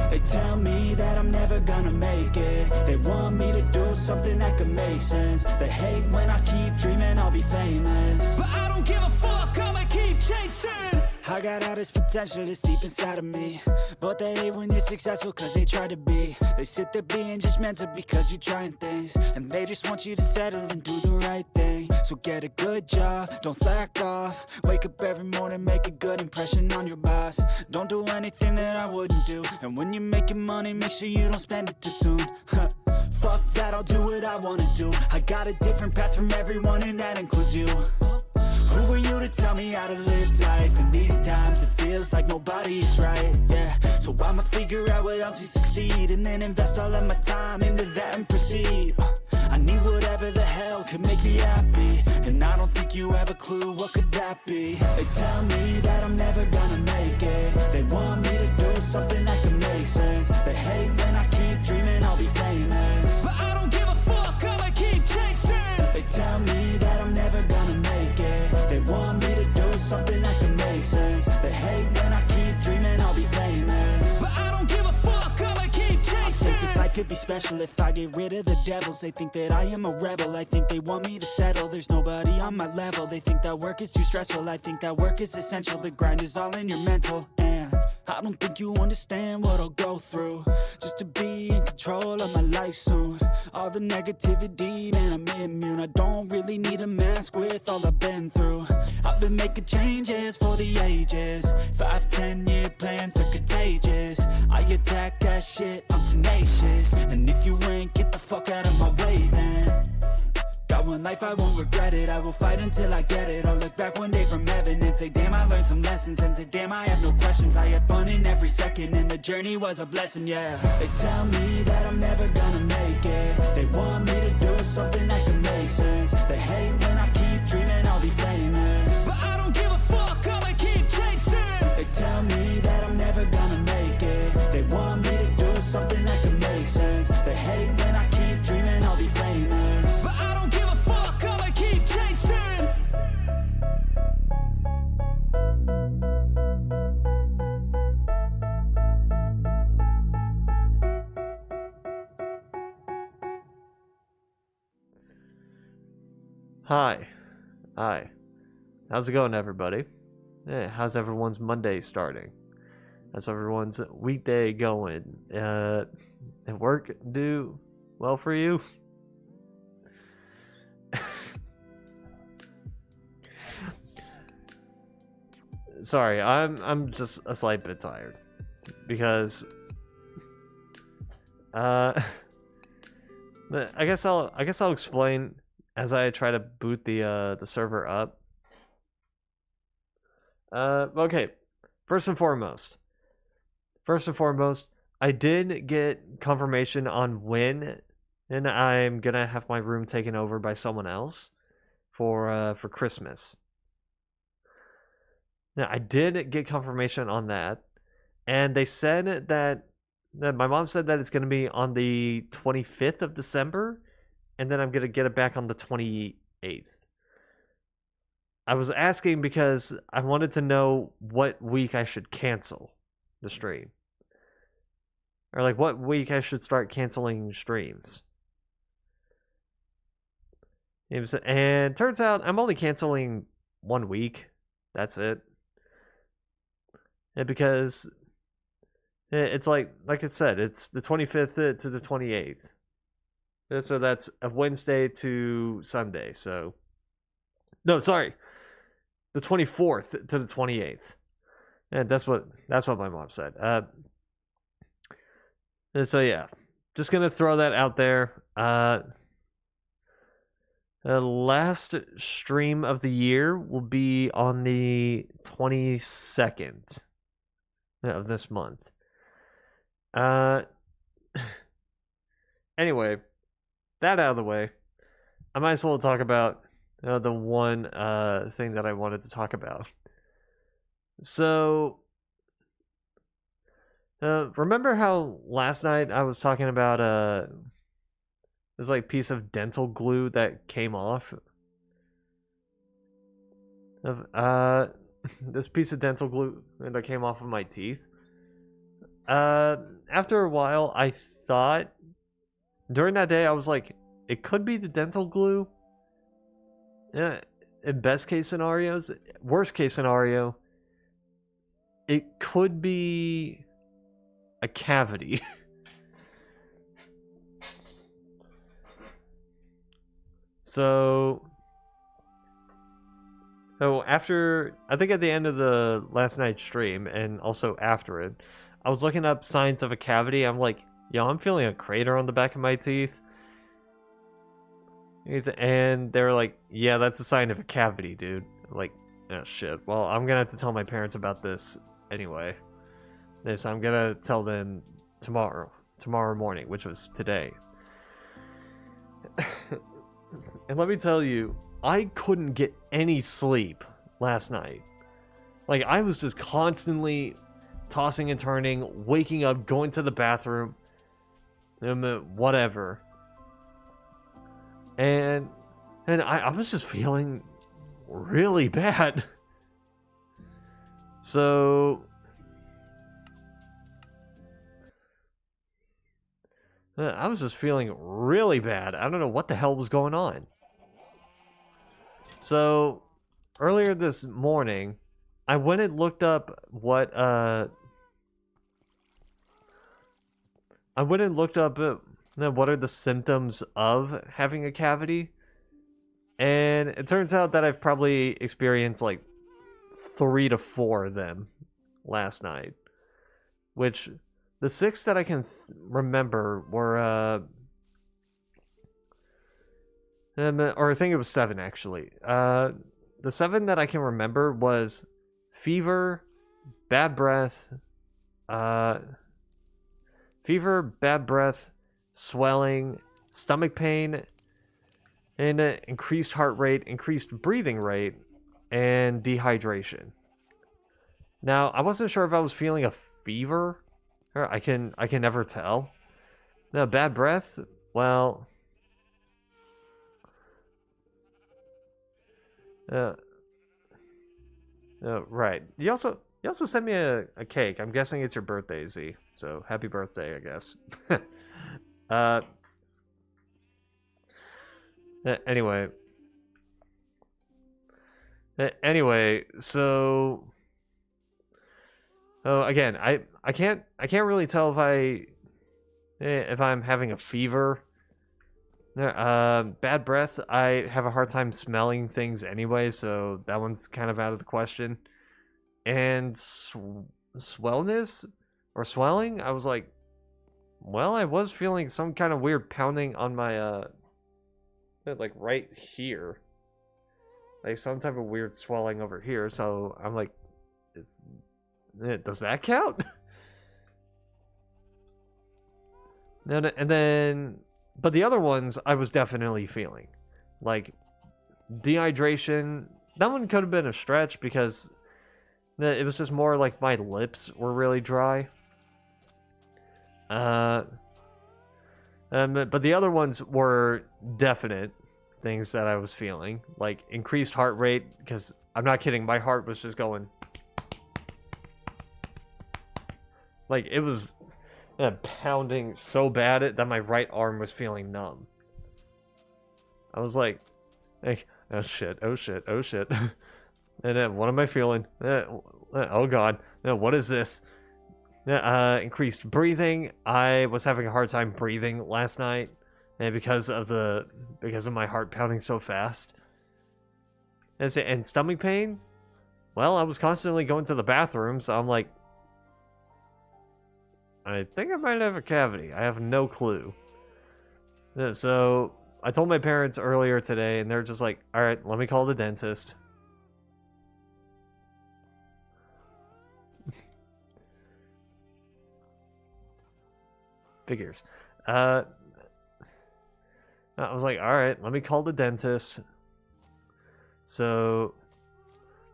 They tell me that I'm never gonna make it. They want me to do something that could make sense. They hate when I keep dreaming I'll be famous, but I don't give a fuck, I'ma keep chasing. I got all this potential that's deep inside of me, but they hate when you're successful cause they try to be. They sit there being judgmental because you're trying things, and they just want you to settle and do the right thing. So get a good job, don't slack off. Wake up every morning, make a good impression on your boss. Don't do anything that I wouldn't do, and when you're making money, make sure you don't spend it too soon. Fuck that, I'll do what I wanna do. I got a different path from everyone, and that includes you. Who are you to tell me how to live life? In these times it feels like nobody's right, yeah. So I'ma figure out what else we succeed, and then invest all of my time into that and proceed. I need whatever the hell could make me happy, and I don't think you have a clue what could that be. They tell me that I'm never gonna make it. They want me to do something that can make sense. They hate when I keep dreaming I'll be famous, but I don't give a fuck, I'ma keep chasing. They tell me that I'm never gonna make it. They want me to do something that can make sense. They hate when I keep dreaming I'll be famous, but I don't give a fuck, I'ma keep chasing. I think this life could be special if I get rid of the devils. They think that I am a rebel, I think they want me to settle. There's nobody on my level, they think that work is too stressful. I think that work is essential, the grind is all in your mental. And I don't think you understand what I'll go through just to be in control of my life soon. All the negativity, man, I'm immune. I don't really need a mask with all I've been through. I've been making changes for the ages. 5-10 year plans are contagious. I attack that shit, I'm tenacious. And if you ain't, get the fuck out of my way then. Got one life, I won't regret it. I will fight until I get it. I'll look back one day from heaven and say, damn, I learned some lessons. And say, damn, I have no questions. I had fun in every second, and the journey was a blessing, yeah. They tell me that I'm never gonna make it. They want me to do something that can make sense. They hate when I keep dreaming I'll be famous, but I don't give a fuck, I'ma keep chasing. They tell me that I'm never gonna make it. They want me to do something that can make sense. They hate when I keep dreaming I'll be famous, but I don't give a fuck, I'ma keep chasing. Hi. Hi. How's it going, everybody? Yeah, how's everyone's Monday starting? How's everyone's weekday going? And work do well for you? Sorry, I'm just a slight bit tired because I guess I'll explain as I try to boot the server up. Okay. First and foremost, I did get confirmation on when and I'm gonna have my room taken over by someone else for Christmas. Now, I did get confirmation on that, and they said that my mom said that it's going to be on the 25th of December, and then I'm going to get it back on the 28th. I was asking because I wanted to know what week I should cancel the stream. Or like what week I should start canceling streams. And turns out I'm only canceling 1 week. That's it. And because it's like I said, it's the 25th to the 28th. So that's a Wednesday to Sunday. So no, sorry. The 24th to the 28th. And that's what my mom said. And so yeah, just gonna throw that out there. The last stream of the year will be on the 22nd of this month. Anyway, that out of the way, I might as well talk about the one thing that I wanted to talk about. So, remember how last night I was talking about this like piece of dental glue that came off? This piece of dental glue that came off of my teeth. After a while, I thought during that day I was like, it could be the dental glue. Yeah, in best case scenarios, worst case scenario, it could be a cavity. So, after, I think at the end of the last night's stream, and also after it, I was looking up signs of a cavity. I'm like, yo, I'm feeling a crater on the back of my teeth. And they were like, yeah, that's a sign of a cavity, dude. I'm like, oh shit. Well, I'm gonna have to tell my parents about this anyway. So I'm gonna tell them tomorrow morning, which was today. And let me tell you, I couldn't get any sleep last night. Like, I was just constantly tossing and turning, waking up, going to the bathroom, whatever. And I was just feeling really bad. So I was just feeling really bad. I don't know what the hell was going on. So earlier this morning, I went and looked up what are the symptoms of having a cavity. And it turns out that I've probably experienced like 3 to 4 of them last night. Which the 6 that I can remember were or I think it was 7 actually. The 7 that I can remember was fever, bad breath, swelling, stomach pain, and increased heart rate, increased breathing rate, and dehydration. Now, I wasn't sure if I was feeling a fever. Or I can never tell. Now, bad breath, well, right. You also sent me a cake. I'm guessing it's your birthday, Z. So happy birthday, I guess. Anyway. Anyway, so again, I can't really tell if I'm having a fever. Bad breath. I have a hard time smelling things anyway, so that one's kind of out of the question. And swellness or swelling, I was like, well, I was feeling some kind of weird pounding on my like right here, like some type of weird swelling over here. So I'm like, does that count? And then, but the other ones I was definitely feeling, like dehydration. That one could have been a stretch because it was just more like my lips were really dry. But the other ones were definite things that I was feeling, like increased heart rate, because I'm not kidding, my heart was just going like it was pounding so bad that my right arm was feeling numb. I was like, oh shit. And then what am I feeling? Oh god, what is this? Increased breathing. I was having a hard time breathing last night, and because of my heart pounding so fast. And stomach pain. Well, I was constantly going to the bathroom, so I'm like, I think I might have a cavity. I have no clue. So I told my parents earlier today, and they're just like, all right, let me call the dentist. Figures. I was like, all right, let me call the dentist. So,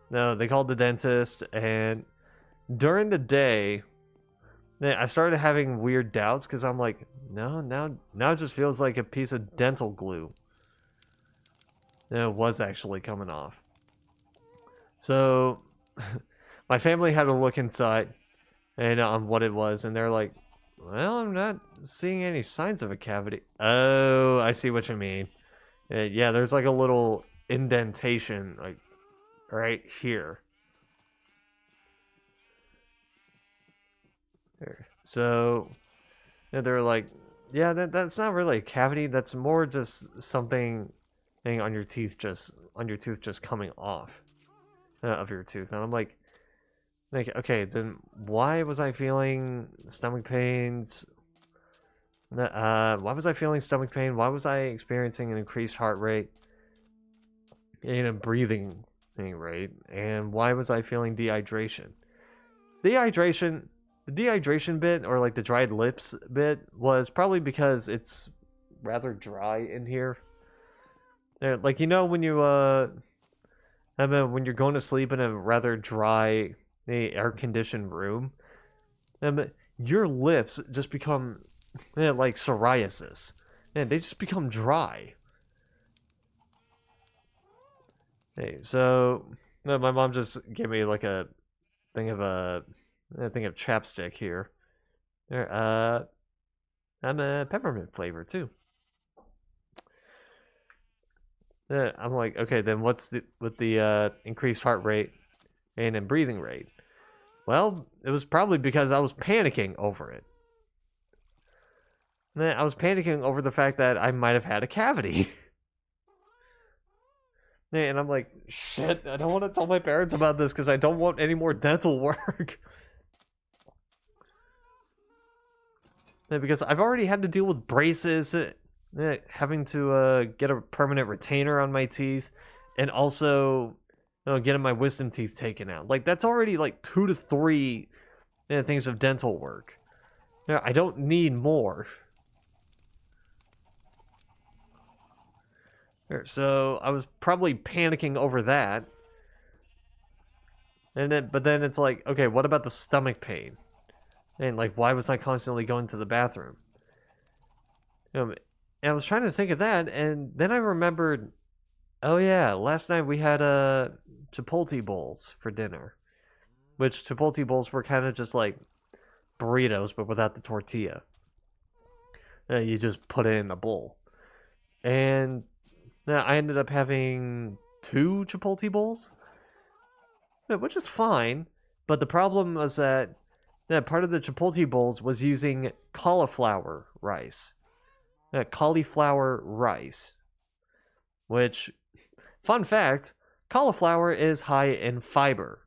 no, they called the dentist, and during the day, I started having weird doubts because I'm like, no, now it just feels like a piece of dental glue. And it was actually coming off. So, my family had to look inside. and on what it was, and they're like, well, I'm not seeing any signs of a cavity. Oh, I see what you mean. Yeah, there's like a little indentation, like right here. There. So yeah, they're like, yeah, that's not really a cavity. That's more just something on your teeth, just coming off of your tooth. And I'm like, okay, then why was I feeling stomach pains? Why was I feeling stomach pain? Why was I experiencing an increased heart rate and a breathing rate? And why was I feeling dehydration? Dehydration, the dehydration bit, or like the dried lips bit, was probably because it's rather dry in here. Like, you know, when you I mean, when you're going to sleep in a rather dry, air-conditioned room, your lips just become like psoriasis, and they just become dry. Hey, so my mom just gave me like a thing of chapstick here. There, I'm a peppermint flavor too. I'm like, okay, then what's with the increased heart rate and then breathing rate? Well, it was probably because I was panicking over it. I was panicking over the fact that I might have had a cavity. And I'm like, shit, I don't want to tell my parents about this because I don't want any more dental work. Because I've already had to deal with braces, having to get a permanent retainer on my teeth, and also getting my wisdom teeth taken out. Like, that's already like 2 to 3 things of dental work. I don't need more. So I was probably panicking over that. But then it's like, okay, what about the stomach pain? And like, why was I constantly going to the bathroom? And I was trying to think of that, and then I remembered, oh yeah, last night we had Chipotle bowls for dinner, which Chipotle bowls were kind of just like burritos, but without the tortilla. You just put it in a bowl, and I ended up having 2 Chipotle bowls, which is fine. But the problem was that part of the Chipotle bowls was using cauliflower rice. Cauliflower rice. Which, fun fact, cauliflower is high in fiber.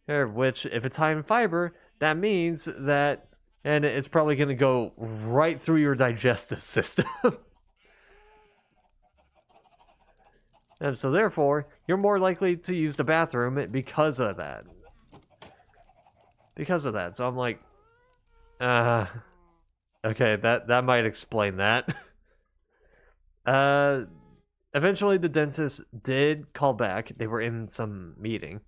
Which, if it's high in fiber, that means that, and it's probably going to go right through your digestive system. And so therefore, you're more likely to use the bathroom because of that. So I'm like, okay, that might explain that. Eventually the dentist did call back. They were in some meeting.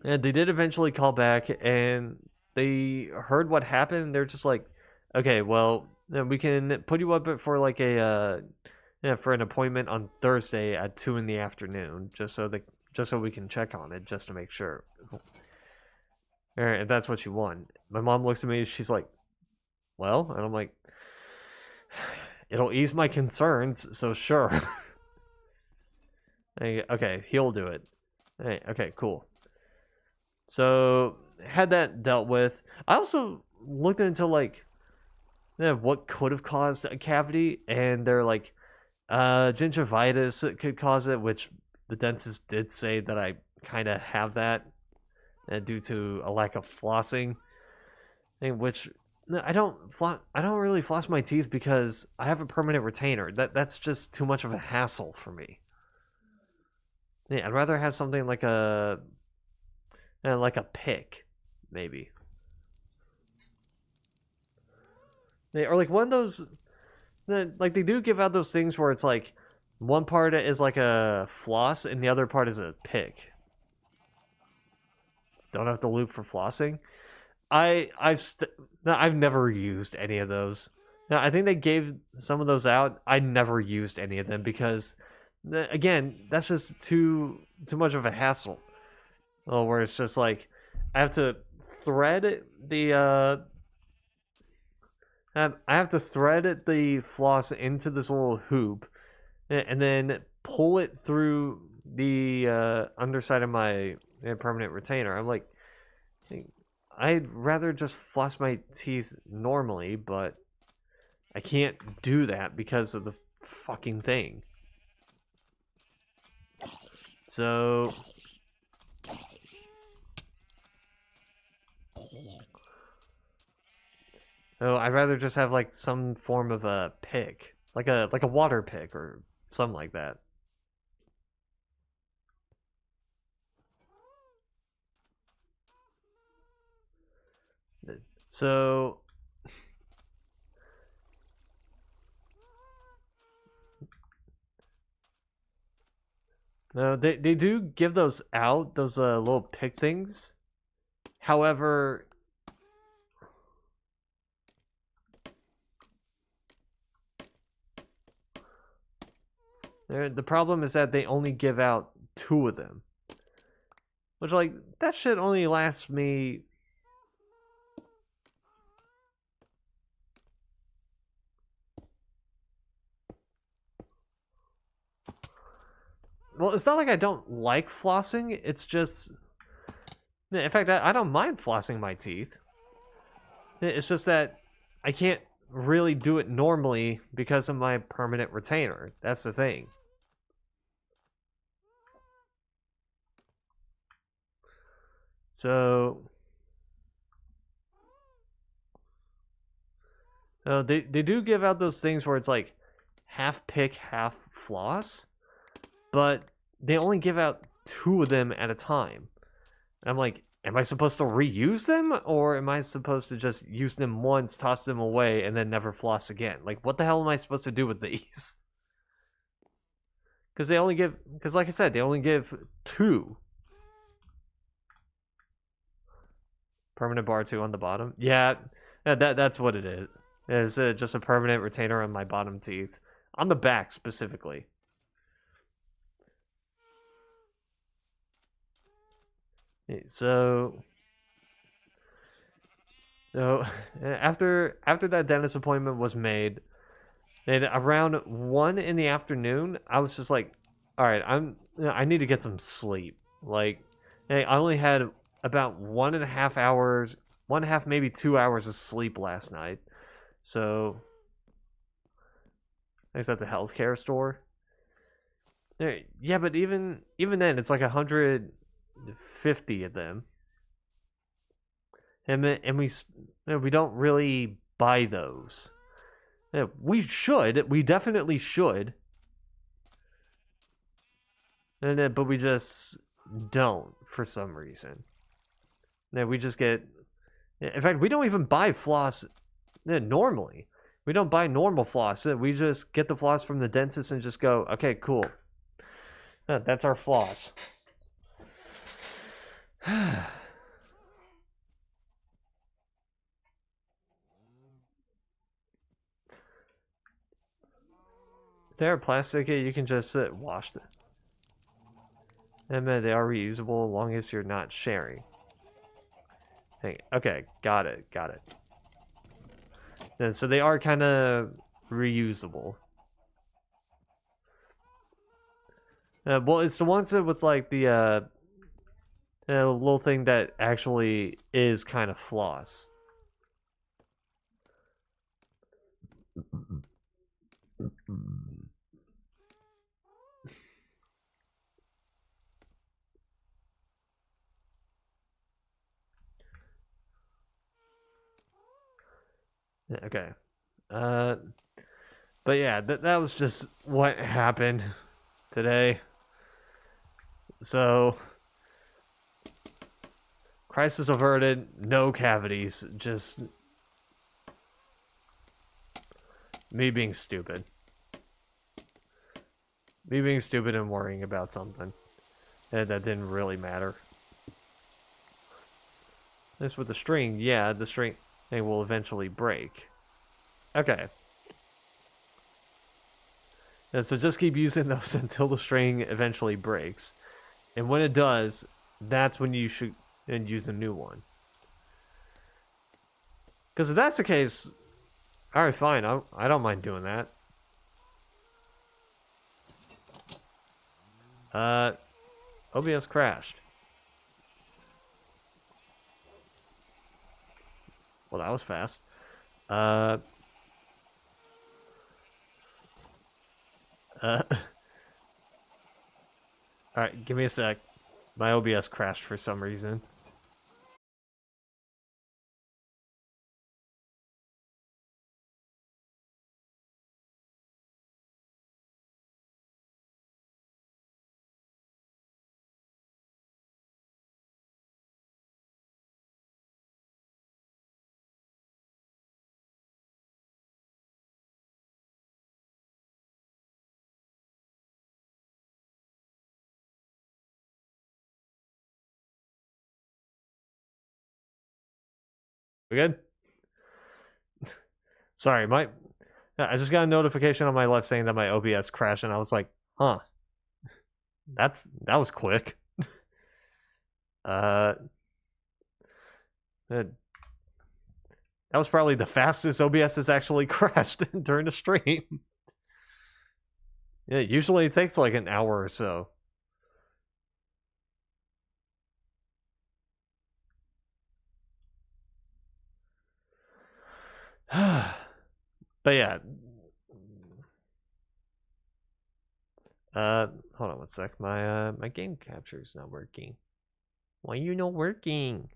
And they did eventually call back, and they heard what happened. They're just like, okay, well, we can put you up for like for an appointment on Thursday at 2 in the afternoon, just so we can check on it, just to make sure. All right, if that's what you want. My mom looks at me, she's like, well, and I'm like, it'll ease my concerns, so sure. Okay, he'll do it. Okay, cool. So, had that dealt with. I also looked into like what could have caused a cavity, and they're like, gingivitis could cause it, which the dentist did say that I kind of have that due to a lack of flossing, and which I don't really floss my teeth because I have a permanent retainer. That's just too much of a hassle for me. Yeah, I'd rather have something like a pick, maybe. Or like one of those, like they do give out those things where it's like one part is like a floss and the other part is a pick. Don't have to loop for flossing. I've never used any of those. Now, I think they gave some of those out. I never used any of them because, again, that's just too much of a hassle. Oh, where it's just like, I have to thread the I have to thread the floss into this little hoop, and then pull it through the underside of my permanent retainer. I'm like, I'd rather just floss my teeth normally, but I can't do that because of the fucking thing. So I'd rather just have like some form of a pick, like a water pick or something like that. So no, they do give those out, those little pick things. However, the problem is that they only give out 2 of them. Which, like, that shit only lasts me. Well, it's not like I don't like flossing. It's just. In fact, I don't mind flossing my teeth. It's just that I can't really do it normally because of my permanent retainer. That's the thing. So. They do give out those things where it's like half pick, half floss, but they only give out 2 of them at a time. And I'm like, am I supposed to reuse them, or am I supposed to just use them once, toss them away, and then never floss again? Like, what the hell am I supposed to do with these? Because like I said, they only give 2. Permanent bar 2 on the bottom. Yeah, that's what it is. It's just a permanent retainer on my bottom teeth. On the back, specifically. So after that dentist appointment was made, and around 1 in the afternoon, I was just like, all right, I need to get some sleep. Like, I only had about 1.5 hours, 1.5 maybe 2 hours of sleep last night. So I was at the healthcare store. Yeah, but even then, it's like 150 of them, and we don't really buy those. We should. We definitely should. But we just don't for some reason. We just get. In fact, we don't even buy floss normally. We don't buy normal floss. We just get the floss from the dentist and just go, okay, cool. That's our floss. They're plastic. You can just wash them. And they are reusable as long as you're not sharing. Okay, got it. And so they are kind of reusable. Well, it's the ones that with like the little thing that actually is kind of floss. Okay. But yeah, that was just what happened today. So, crisis averted, no cavities, just me being stupid. Me being stupid and worrying about something that didn't really matter. This with the string, yeah, the string will eventually break. Okay. And so just keep using those until the string eventually breaks. And when it does, that's when you should and use a new one. Because if that's the case, all right, fine. I don't mind doing that. OBS crashed. Well, that was fast. All right, give me a sec. My OBS crashed for some reason. We good? Sorry, I just got a notification on my left saying that my OBS crashed, and I was like, huh. That was quick. That was probably the fastest OBS has actually crashed during the stream. Yeah, usually it takes like an hour or so. But yeah. Hold on one sec. My game capture is not working. Why are you not working?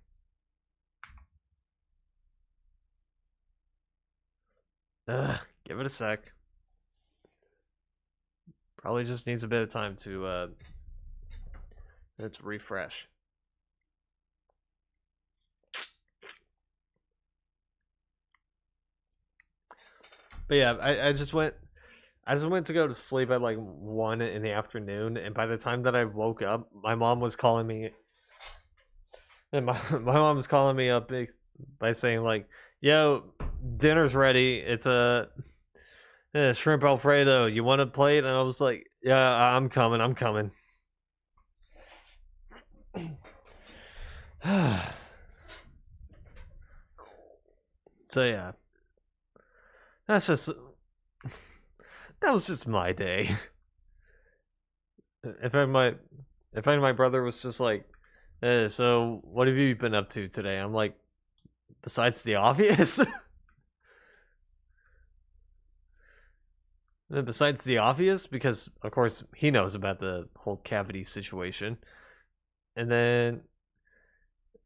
Give it a sec. Probably just needs a bit of time to refresh. But yeah, I just went to go to sleep at like 1 in the afternoon, and by the time that I woke up, my mom was calling me, and my mom was calling me up by saying like, "Yo, dinner's ready. It's a shrimp Alfredo. You want a plate?" And I was like, "Yeah, I'm coming. I'm coming." So yeah, that's just that was just my day. In fact, my brother was just like, "So what have you been up to today?" I'm like, "Besides the obvious." Besides the obvious, because of course he knows about the whole cavity situation, and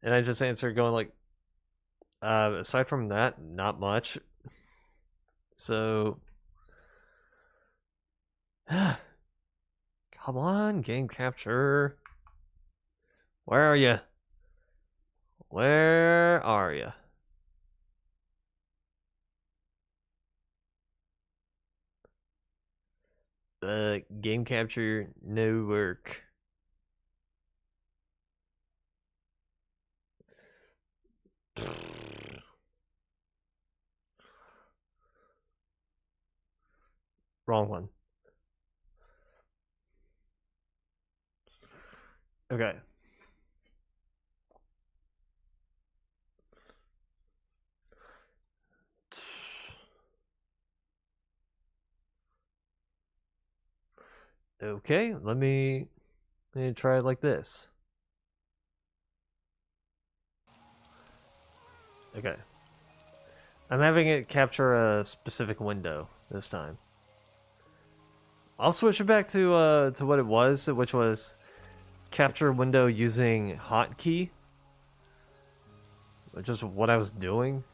I just answered going like, aside from that, not much. So, come on, game capture. Where are you? Where are you? Game capture no work. Wrong one. Okay. Okay, let me try it like this. Okay. I'm having it capture a specific window this time. I'll switch it back to what it was, which was capture window using hotkey, which is what I was doing.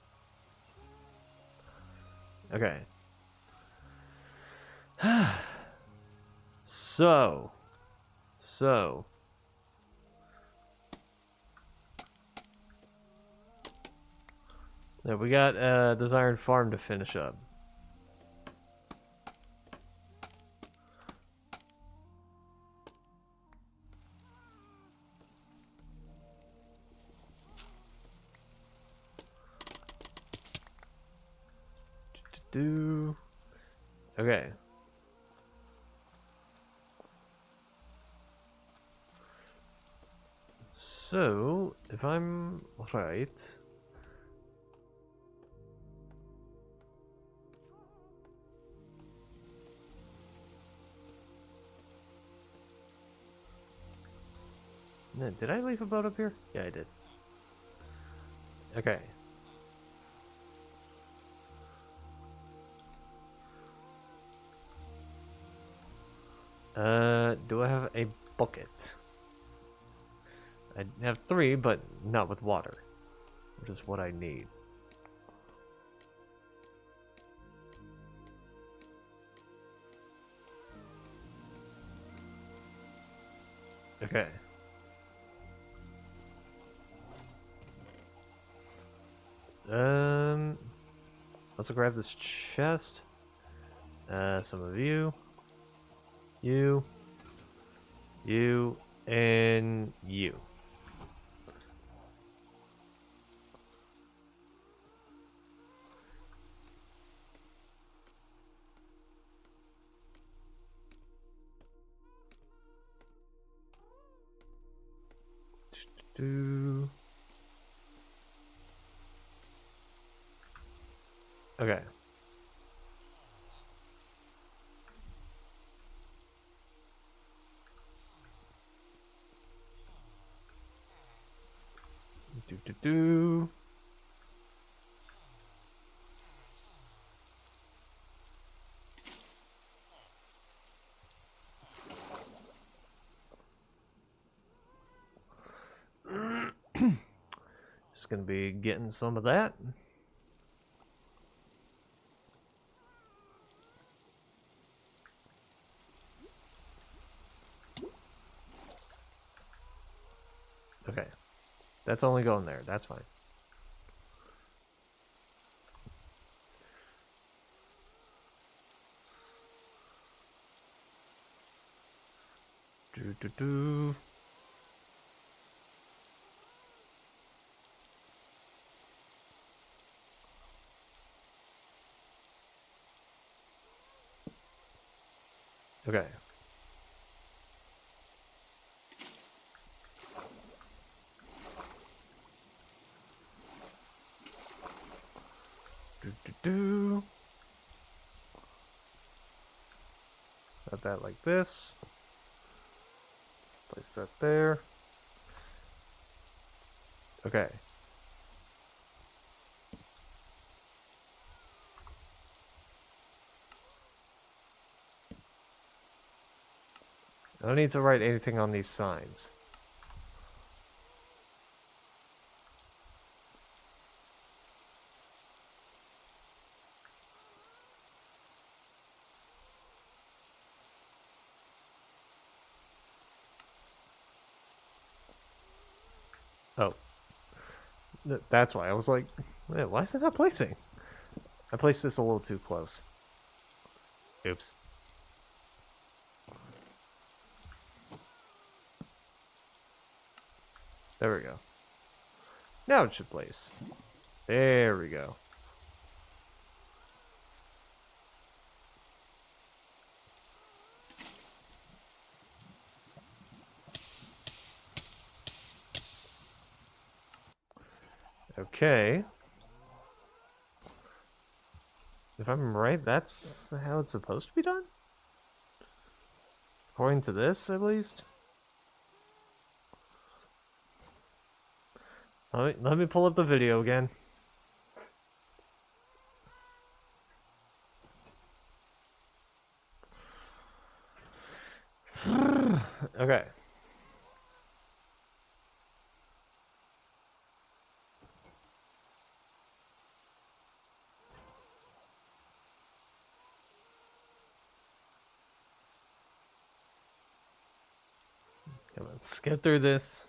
Okay. So yeah, we got Desired Farm to finish up. Okay. So, if I'm right... No, did I leave a boat up here? Yeah, I did. Okay. Do I have a bucket? I have 3, but not with water, which is what I need. Okay. Also grab this chest. Some of you, you, and you. Okay. Do. Just gonna be getting some of that. Okay. That's only going there. That's fine. Do. Okay. Do. Got that like this. Place that there. Okay. I don't need to write anything on these signs. Oh. That's why. I was like, why is it not placing? I placed this a little too close. Oops. There we go. Now it should place. There we go. Okay. If I'm right, that's how it's supposed to be done? According to this, at least? Let me pull up the video again. Okay. Let's get through this.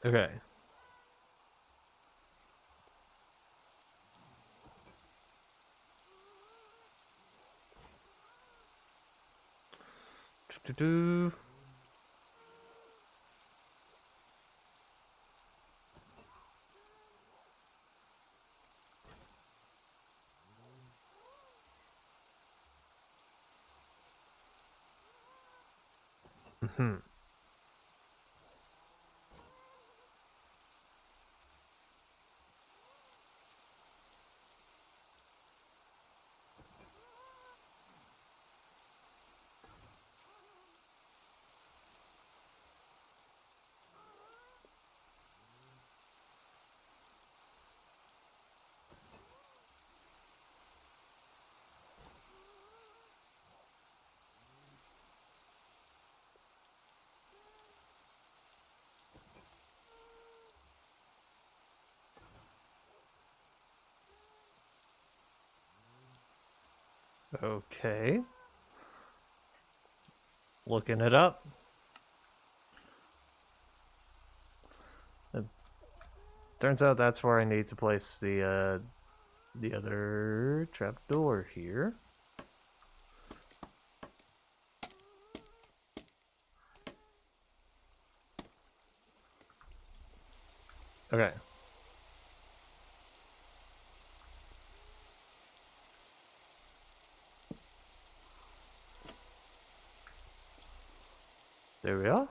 Okay. Do-do-do. Mhm. Okay. Looking it up. It turns out that's where I need to place the other trapdoor here. Okay. There we are.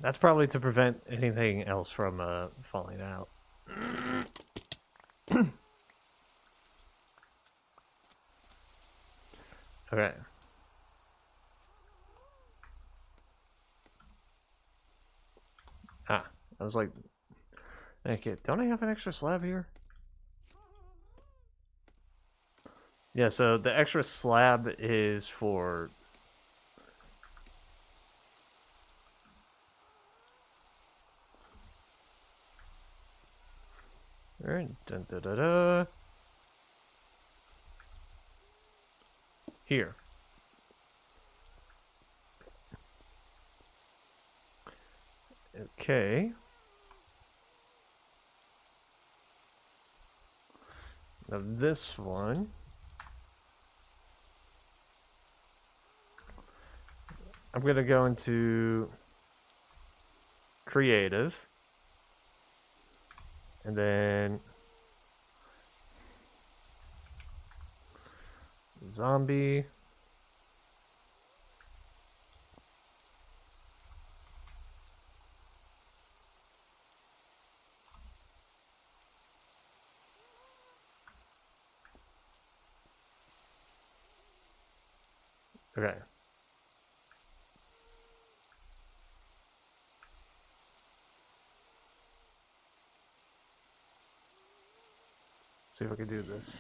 That's probably to prevent anything else from falling out. Okay. Ah, I was like, okay, don't I have an extra slab here? Yeah, so the extra slab is for... Alright, dun, da, da, da. Here. Okay. Now this one... I'm going to go into creative. And then zombie. Okay. See if I can do this.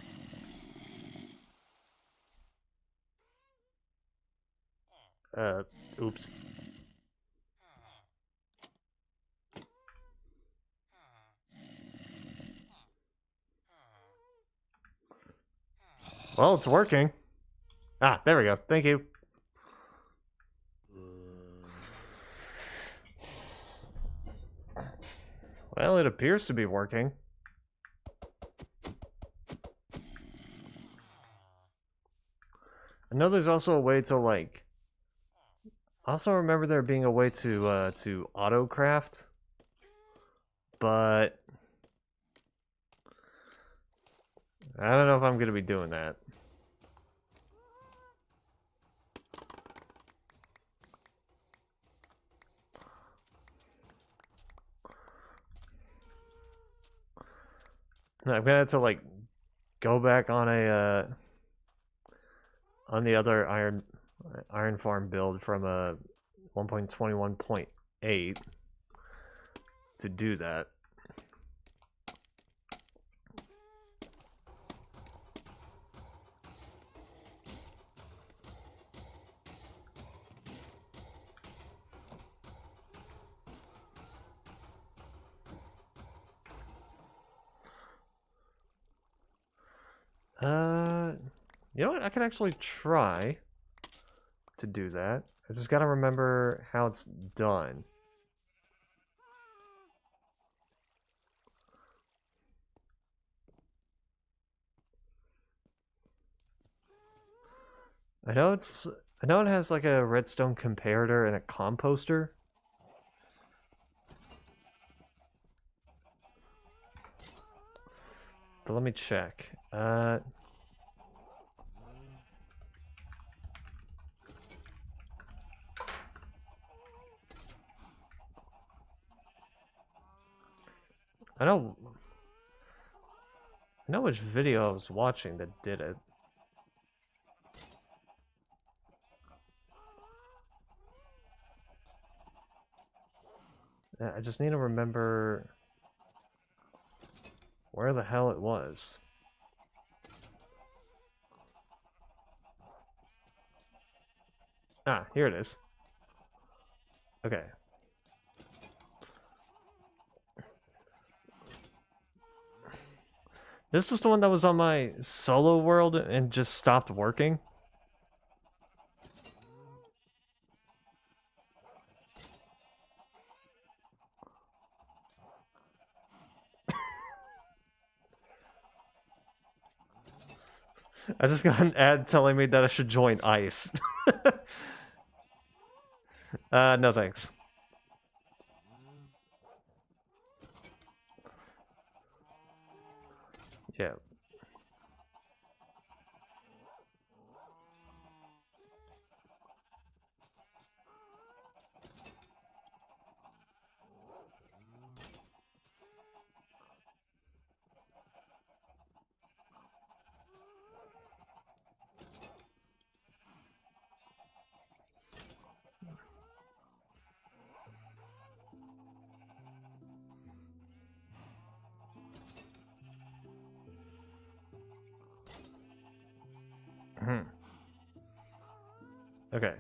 Oops. Well, it's working. Ah, there we go. Thank you. Well, it appears to be working. I know there's also a way to, like... I also remember there being a way to auto-craft. But... I don't know if I'm going to be doing that. I'm gonna have to like go back on a on the other Iron Farm build from a 1.21.8 to do that. You know what? I can actually try to do that. I just gotta remember how it's done. I know it has like a redstone comparator and a composter. But let me check. I know which video I was watching that did it. I just need to remember where the hell it was. Ah, here it is. Okay. This is the one that was on my solo world and just stopped working. I just got an ad telling me that I should join ICE. No thanks. Yeah. Okay.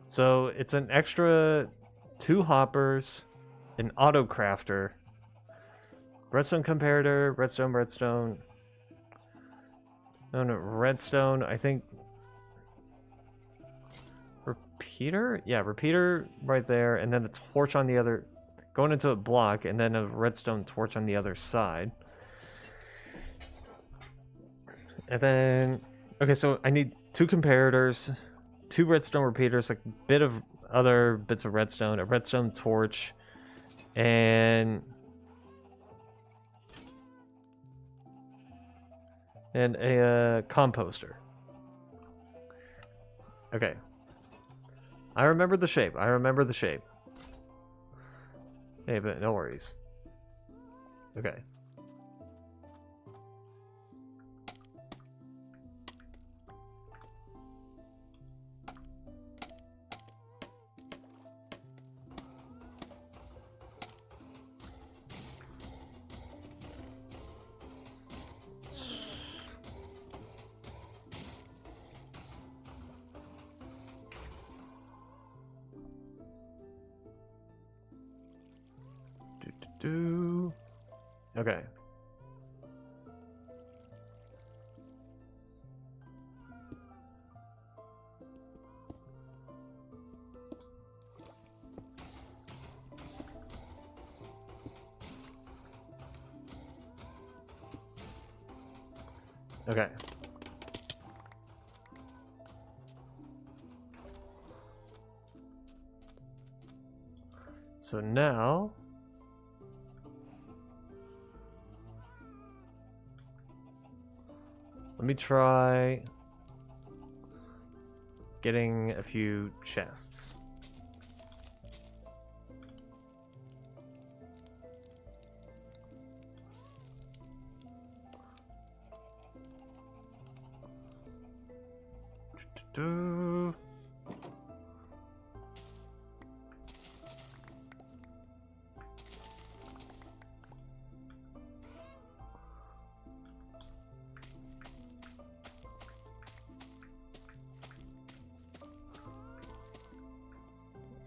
So it's an extra 2 hoppers, an auto crafter, redstone comparator, redstone. No, redstone, I think. Repeater? Yeah, repeater right there, and then a torch on the other, going into a block, and then a redstone torch on the other side. And then, okay, so I need 2 comparators, 2 redstone repeaters, like a bit of other bits of redstone, a redstone torch, and a composter. Okay. I remember the shape. Hey, but no worries. Okay. Okay. Okay. So now let me try getting a few chests.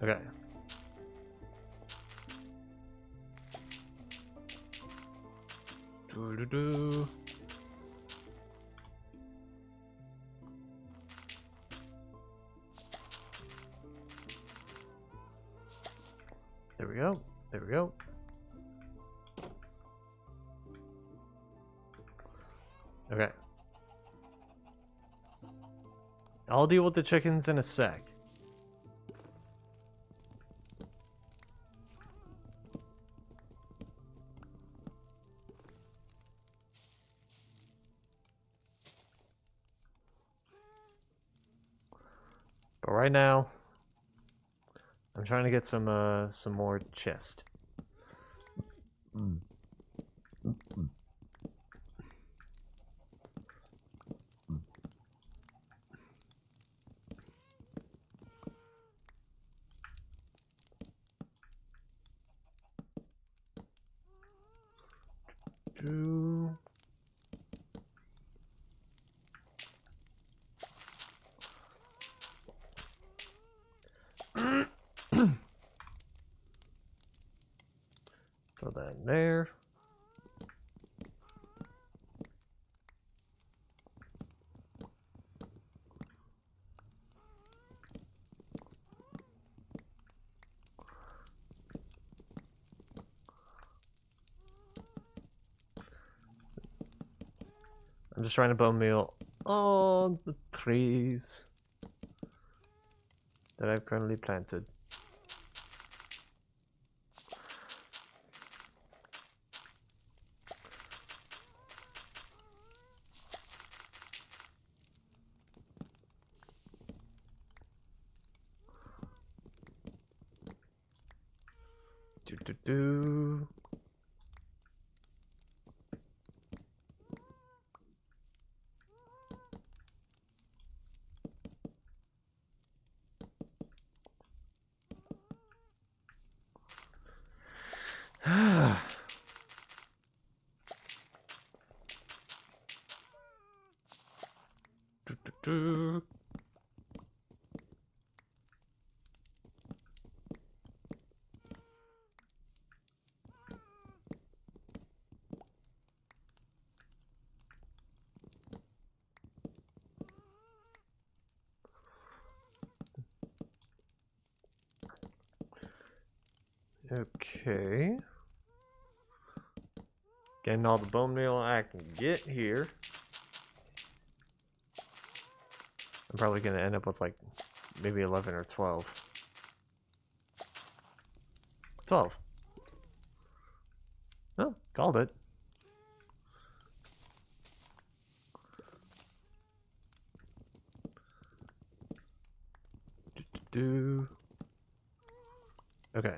Okay. There we go. There we go. Okay. I'll deal with the chickens in a sec. But right now, I'm trying to get some more chest. Throw that in there. I'm just trying to bone meal all the trees that I've currently planted. Do. Do. Okay. Getting all the bone meal I can get here. I'm probably going to end up with like maybe 11 or 12. 12. Oh, called it. Do. Okay.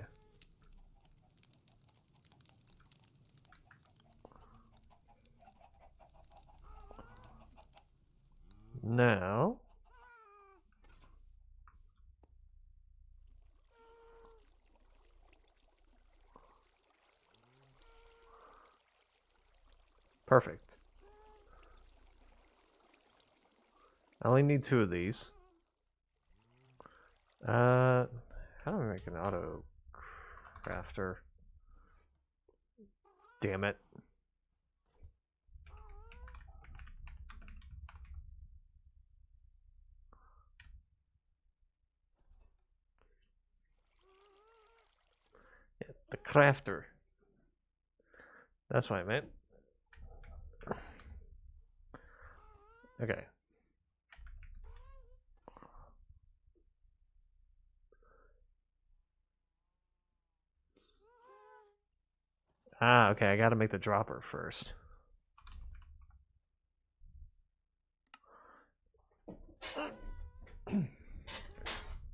Now. Perfect. I only need 2 of these. How do I make an auto crafter? Damn it. Yeah, the crafter. That's what I meant. Okay. Ah, okay, I gotta make the dropper first.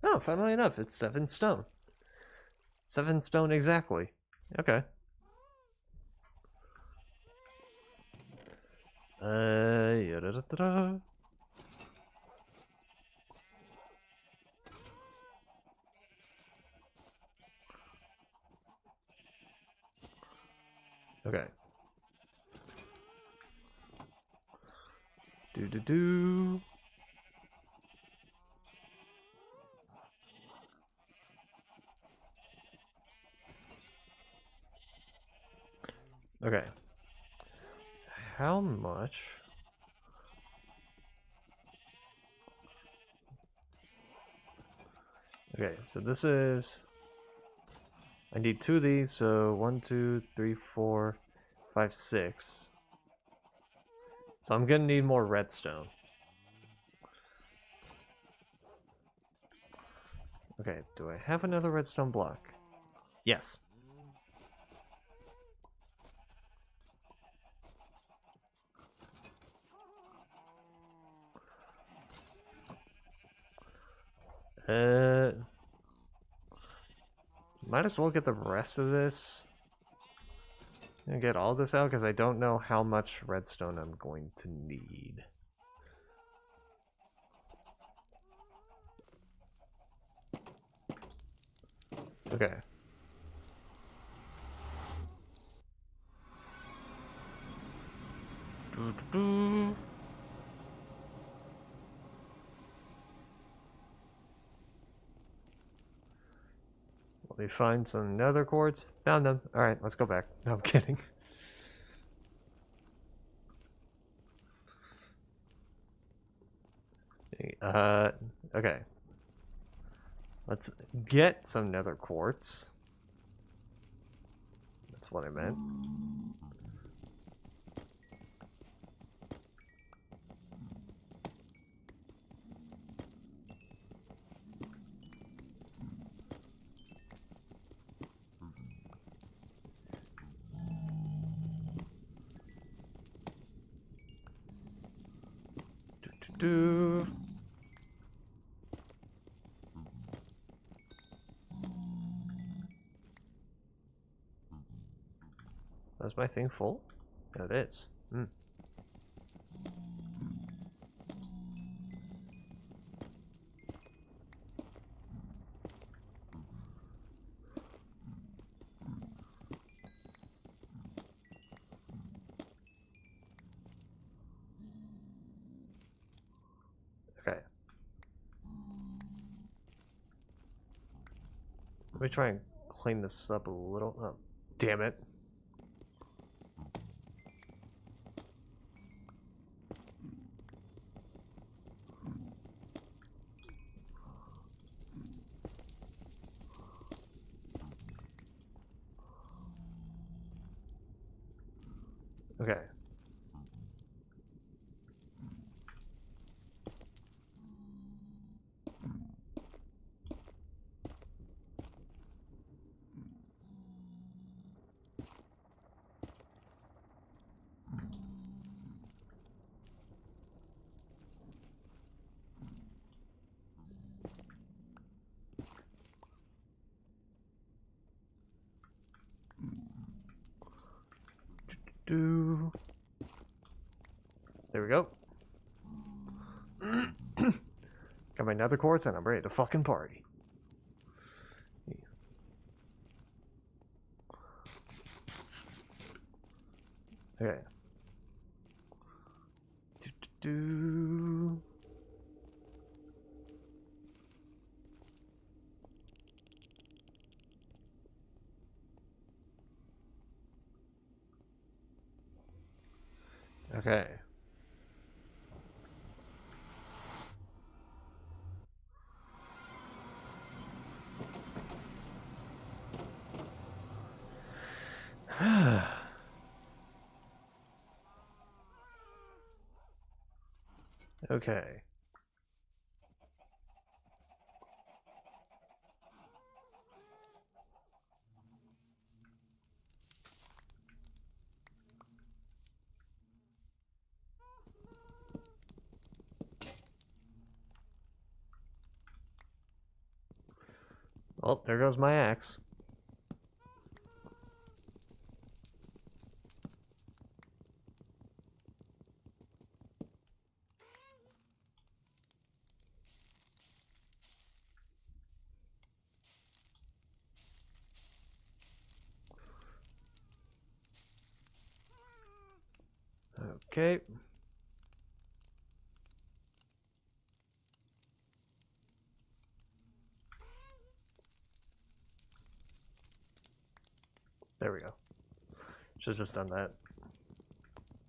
Oh, funnily enough, it's 7 stone. 7 stone exactly. Okay. Yada-da-da-da. Okay. Do. Okay. How much? Okay, so this is. I need 2 of these, so 1, 2, 3, 4, 5, 6. So I'm gonna need more redstone. Okay, do I have another redstone block? Yes. Might as well get the rest of this. And get all this out because I don't know how much redstone I'm going to need. Okay. Let me find some nether quartz. Found them. Alright, let's go back. No, I'm kidding. Okay. Let's get some nether quartz. That's what I meant. Do. Is my thing full? Yeah, it is. Hmm. Okay. Let me try and clean this up a little. Oh, damn it. Okay. Do. There we go. Got my nether quartz and I'm ready to fucking party. Okay. Do. Okay. Okay. Well, there goes my axe. Okay. There we go. Should have just done that.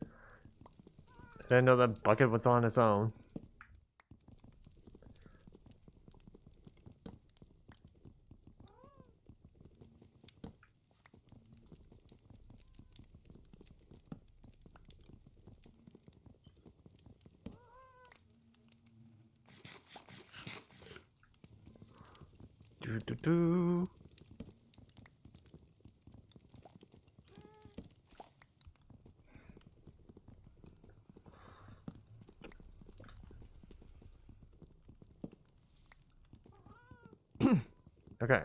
I didn't know that bucket was on its own. Do do do. Okay.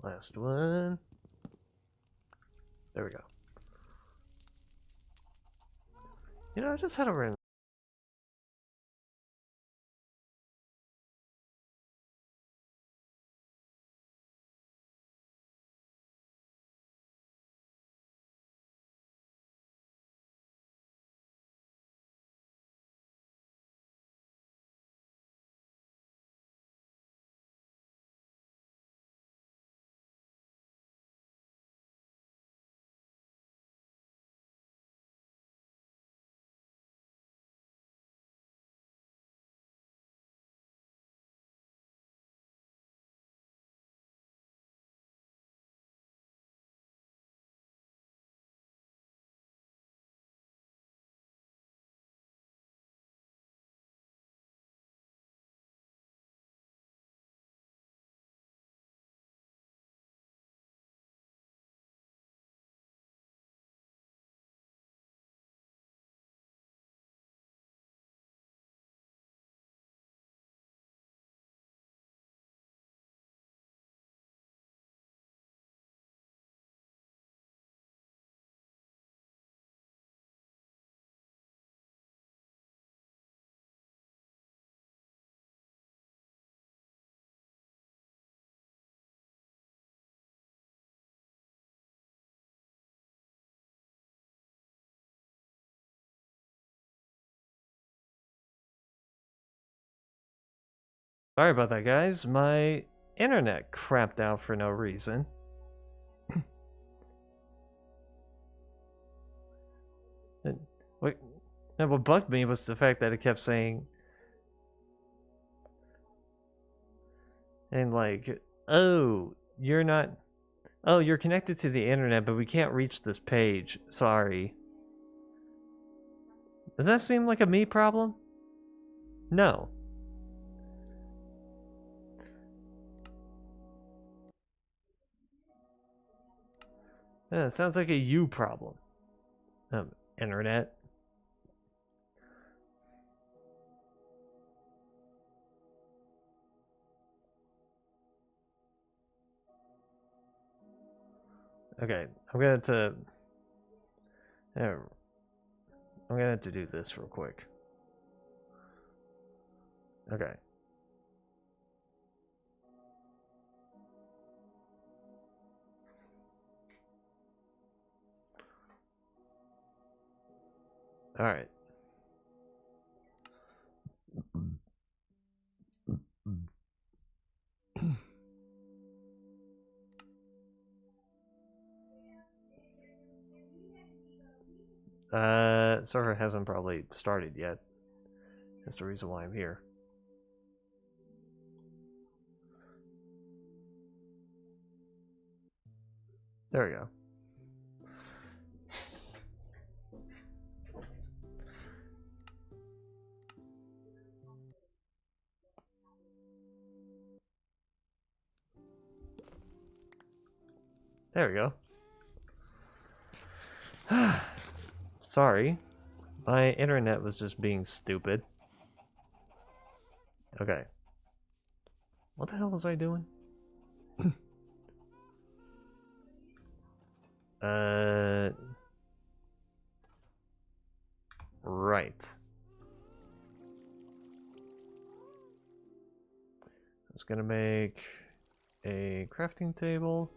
Last one. There we go. You know, I just had a random. Sorry about that, guys. My internet crapped out for no reason. What bugged me was the fact that it kept saying, and like, oh, you're connected to the internet, but we can't reach this page. Sorry. Does that seem like a me problem? No. Yeah, it sounds like a you problem. Internet. Okay, I'm gonna have to do this real quick. Okay. All right. Server hasn't probably started yet. That's the reason why I'm here. There we go. There we go. Sorry. My internet was just being stupid. Okay. What the hell was I doing? Right. I was gonna make a crafting table.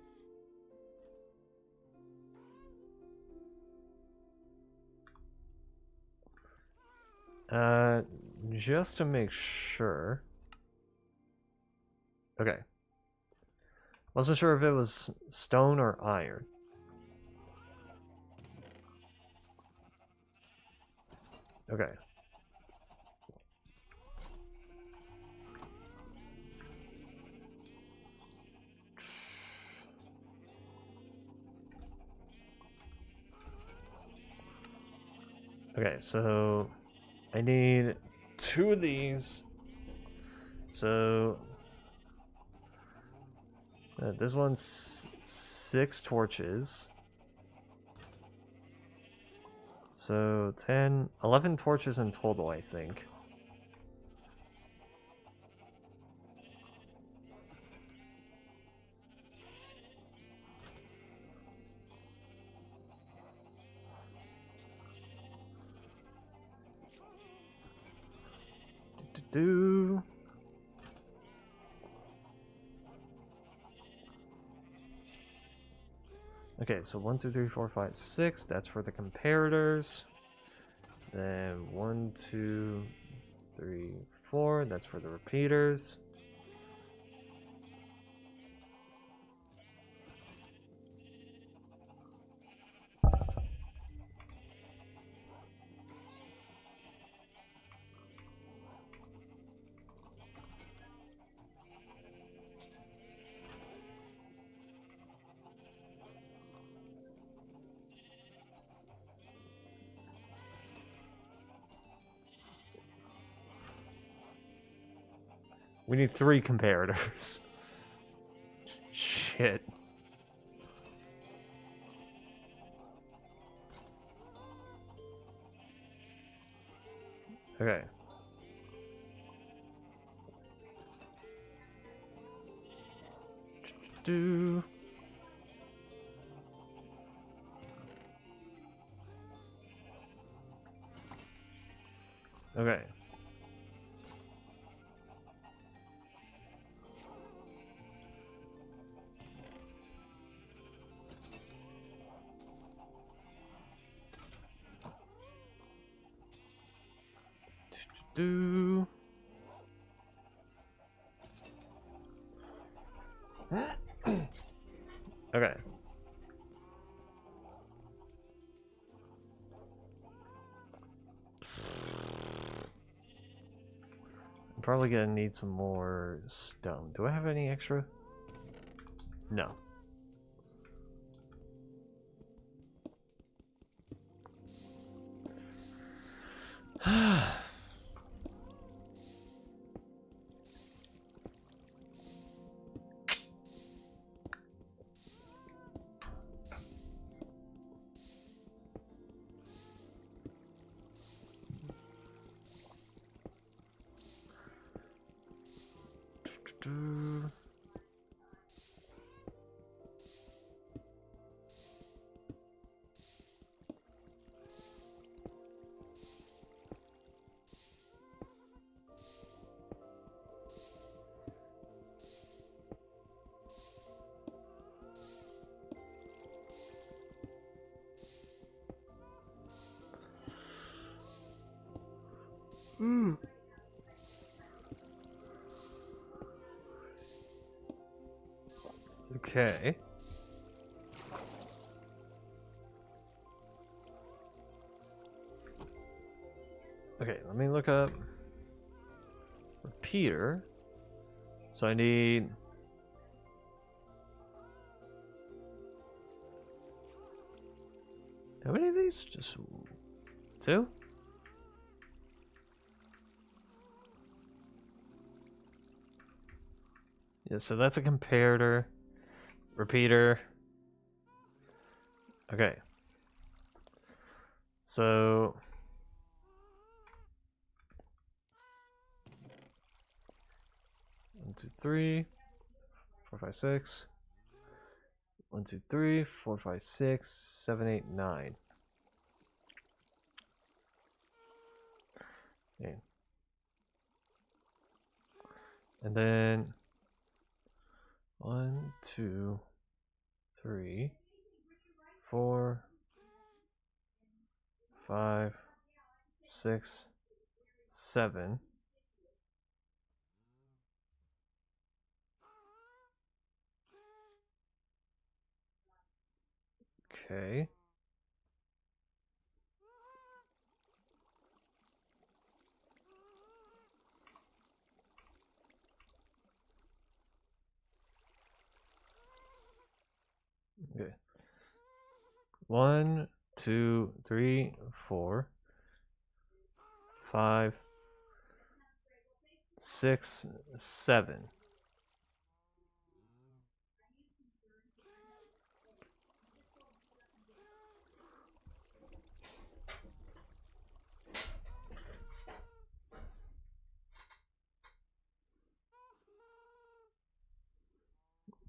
Just to make sure. Okay. Wasn't sure if it was stone or iron. Okay. Okay, so I need 2 of these. So this one's 6 torches. So 10, 11 torches in total, I think. Do. Okay, so 1, 2, 3, 4, 5, 6. That's for the comparators. Then 1, 2, 3, 4. That's for the repeaters. We need 3 comparators. Shit. Okay. Do. Okay. Do. Okay. I'm probably gonna need some more stone. Do I have any extra? No. Okay. Okay, let me look up repeater. So I need how many of these? Just 2? Yeah, so that's a comparator. Repeater. Okay. So 1, 2, 3, 4, 5, 6. 1, 2, 3, 4, 5, 6, 7, 8, 9. Okay. And then 1, 2, 3, 4, 5, 6, 7. Okay. Okay. 1, 2, 3, 4, 5, 6, 7.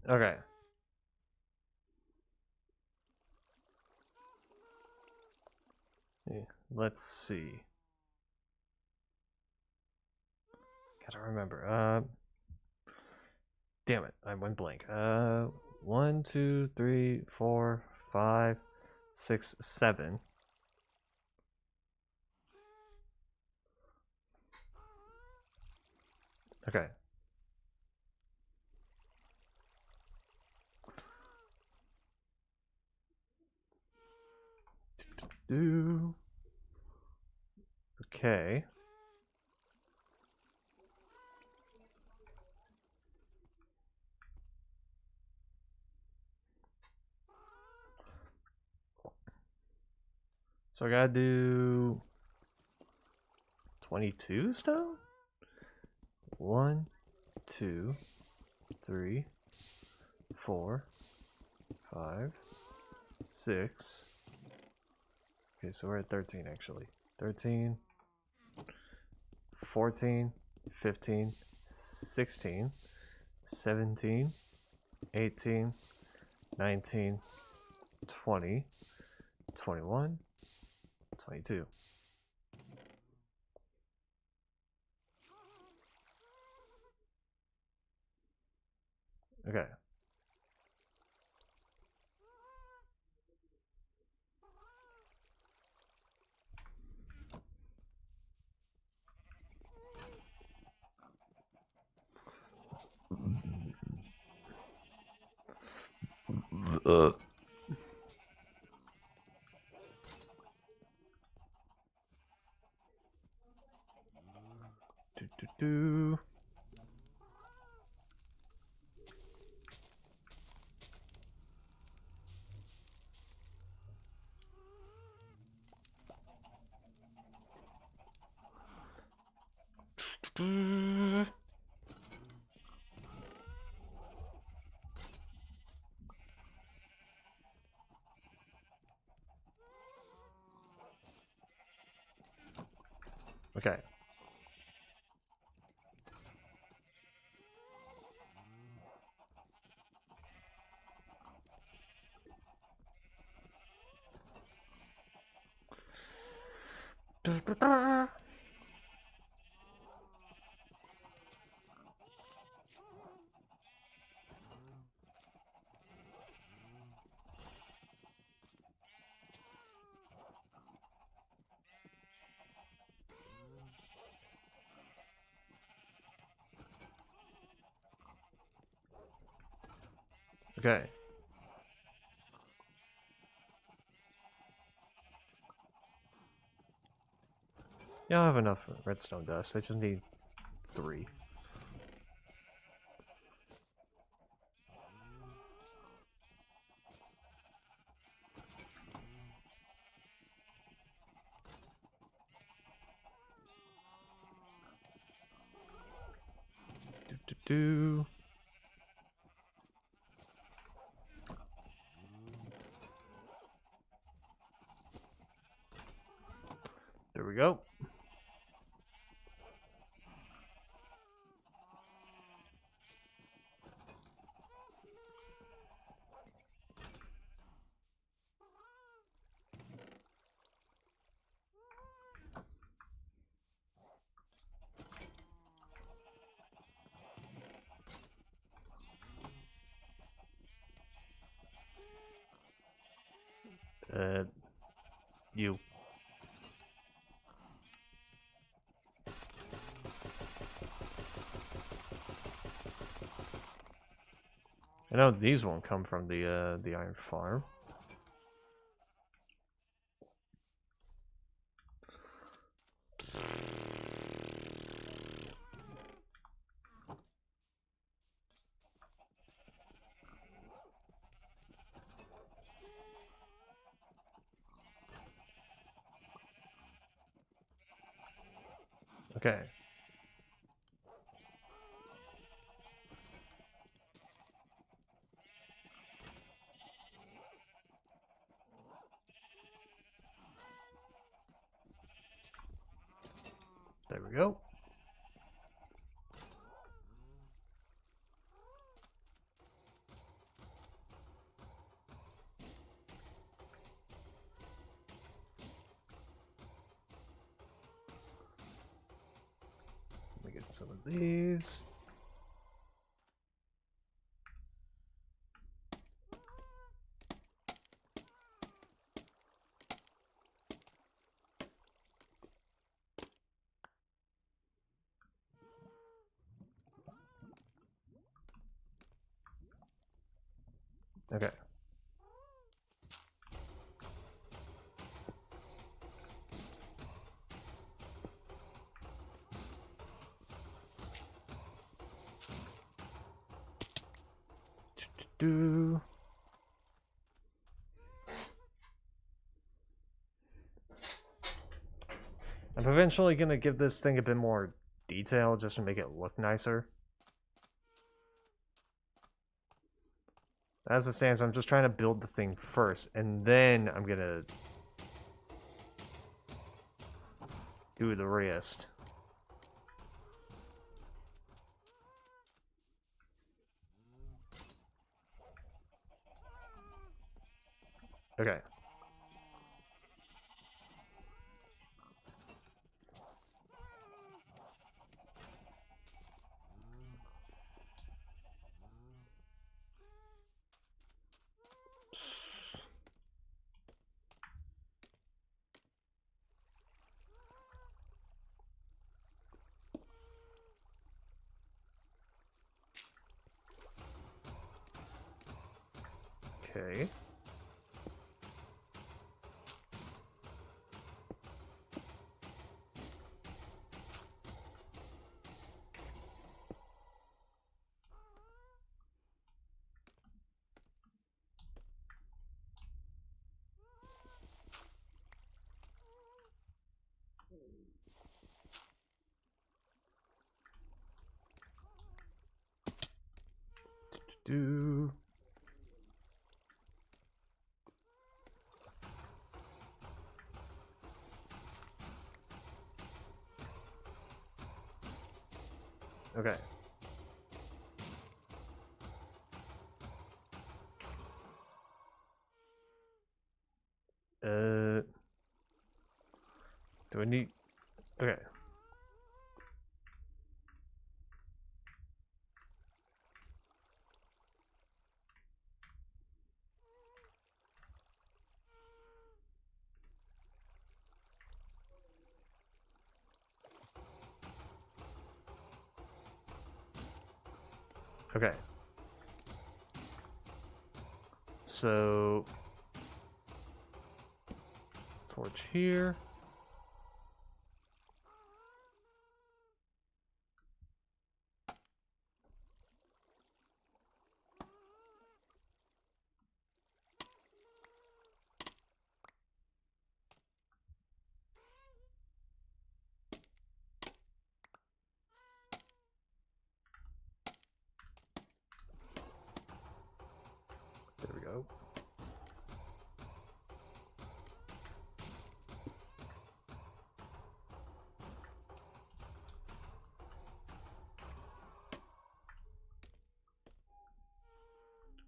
Okay. Let's see. don't remember. Damn it, I went blank. 1, 2, 3, 4, 5, 6, 7. Okay. Okay. So I gotta do 22 stone? 1, 2, 3, 4, 5, 6. Okay, so we're at 13 actually. 13, 14, 15, 16, 17, 18, 19, 20, 21, 22. Okay. Do. Okay. Okay. Yeah, I have enough redstone dust. I just need 3. Do. There we go. You. I know these won't come from the iron farm. Okay. There we go. Let me get some of these. Okay. Do. I'm eventually gonna give this thing a bit more detail just to make it look nicer. As it stands, I'm just trying to build the thing first, and then I'm gonna do the rest. Okay. Okay. Do. Okay. Do I need... Okay. Okay. So... torch here. There we go.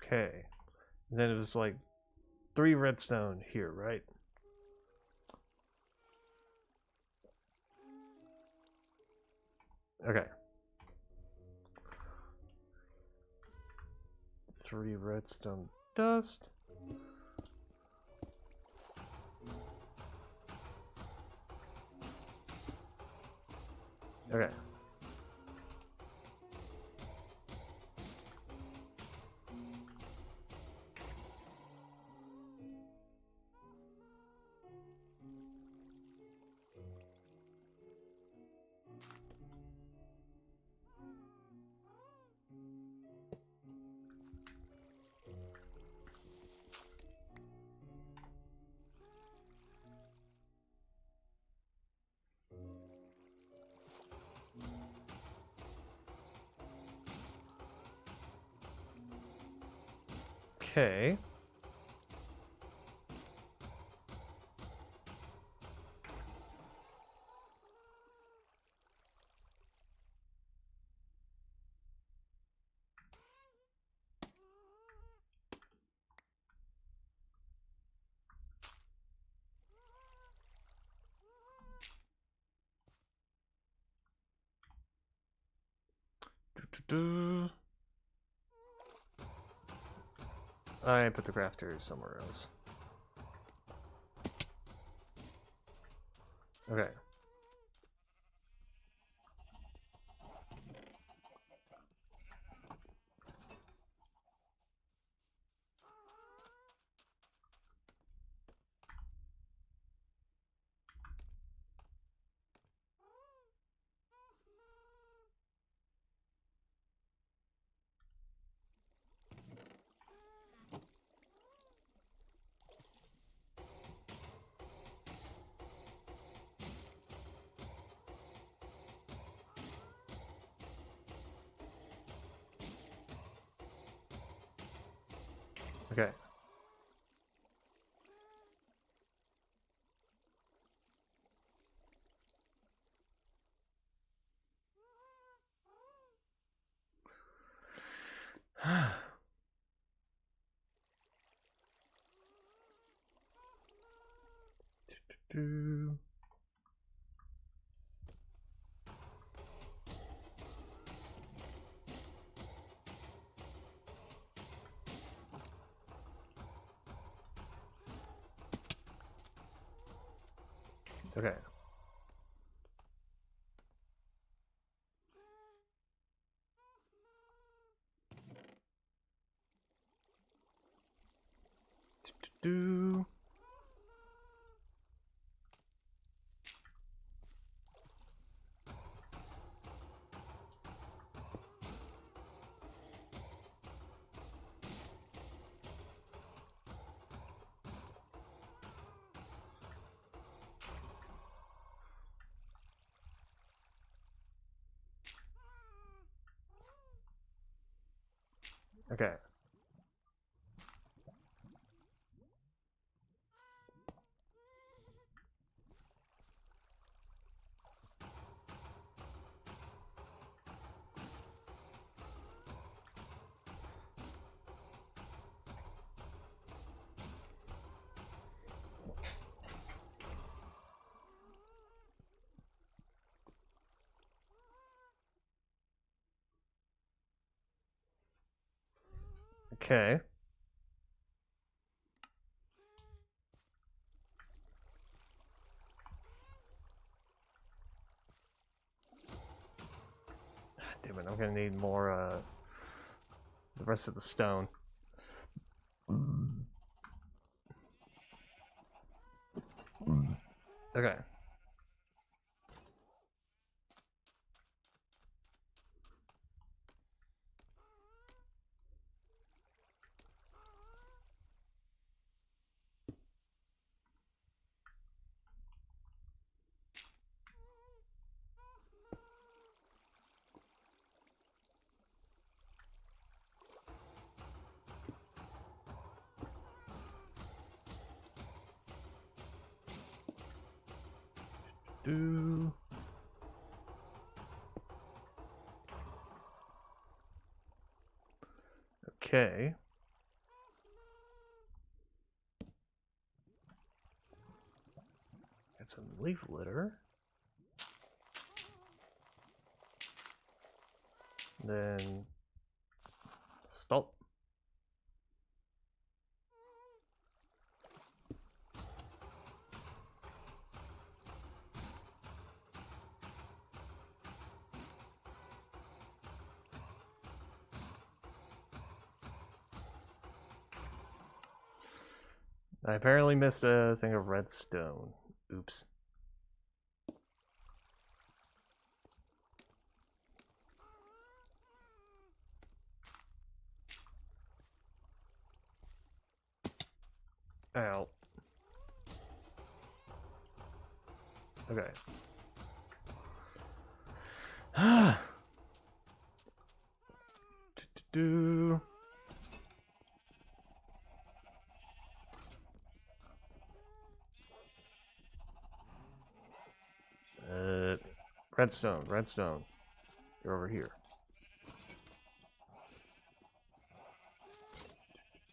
Okay. And then it was like 3 redstone here, right? Okay. 3 redstone dust. Okay. Okay. I put the crafter somewhere else. Okay. Okay. Okay. Okay. Okay. Damn it, I'm gonna need more, the rest of the stone. Okay. Okay. Got some leaf litter. Then stop. I apparently missed a thing of redstone. Oops. Ow. Okay. Do. Redstone, redstone. You're over here.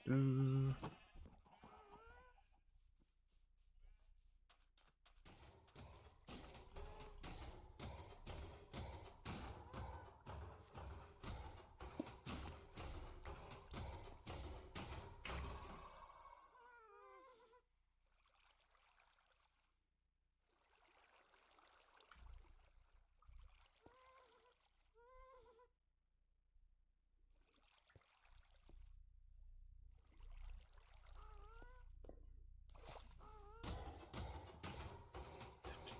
Do.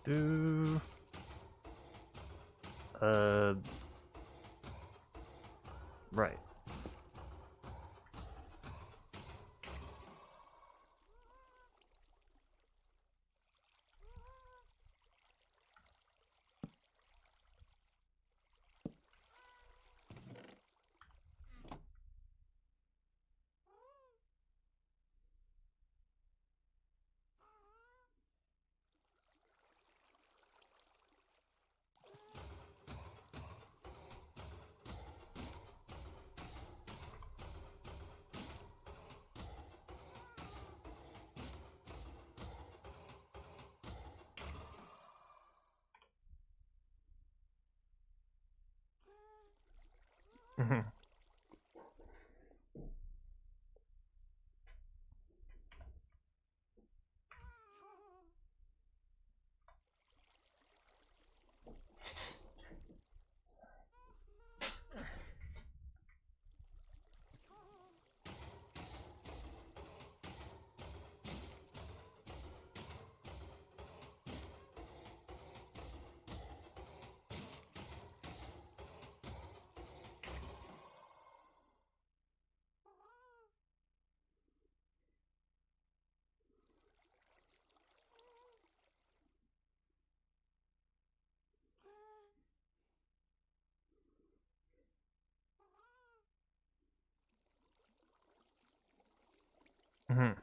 Do. Right. Mhm. Mhm.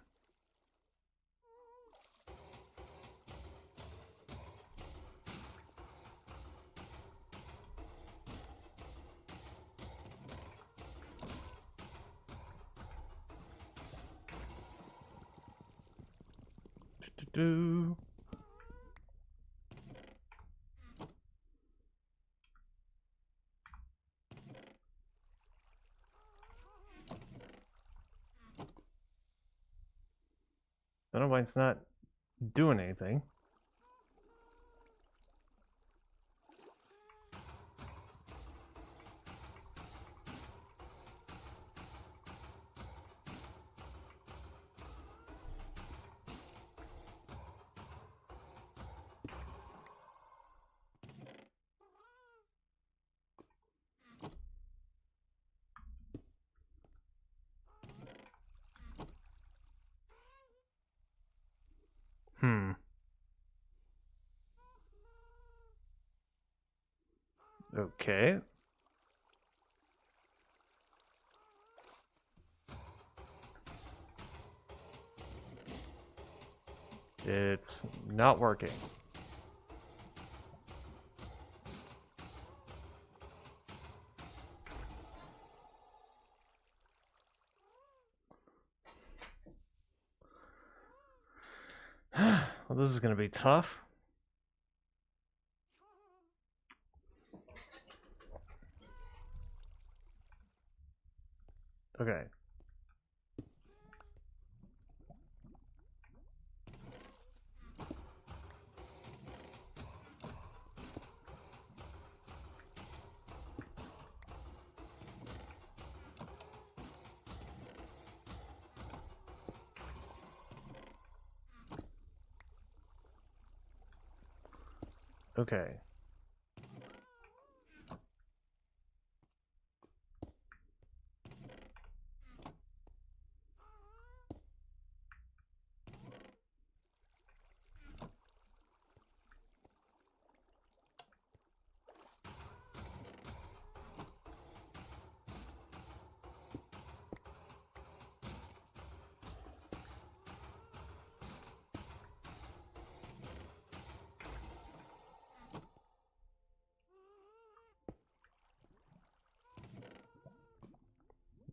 Do. I don't know why it's not doing anything. Hmm. Okay. It's not working. Well, this is going to be tough. Okay. Okay.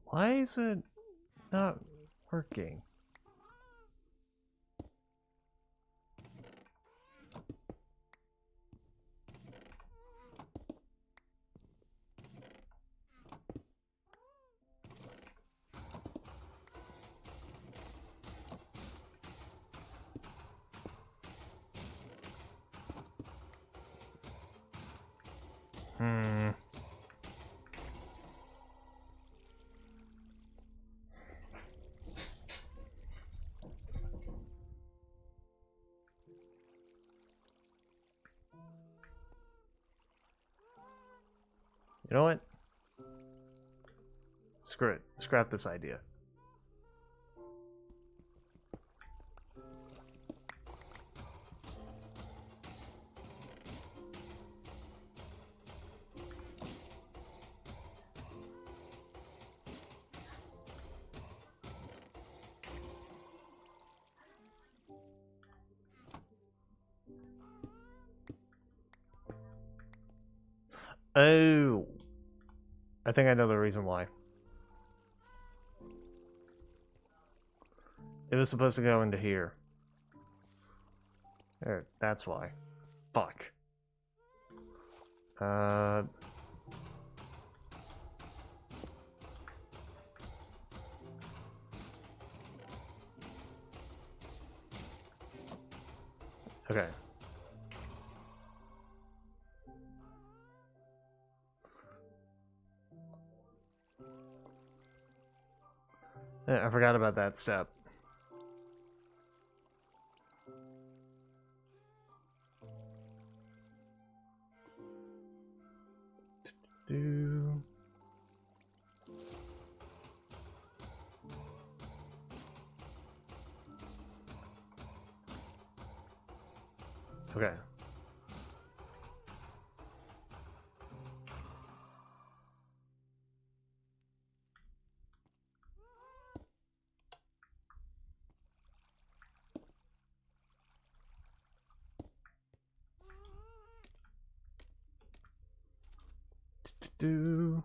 Why is it not working? Hmm. You know what? Screw it. Scrap this idea. Oh, I think I know the reason why. It was supposed to go into here. There, that's why. Fuck. Okay. I forgot about that step. Do. Okay. Do.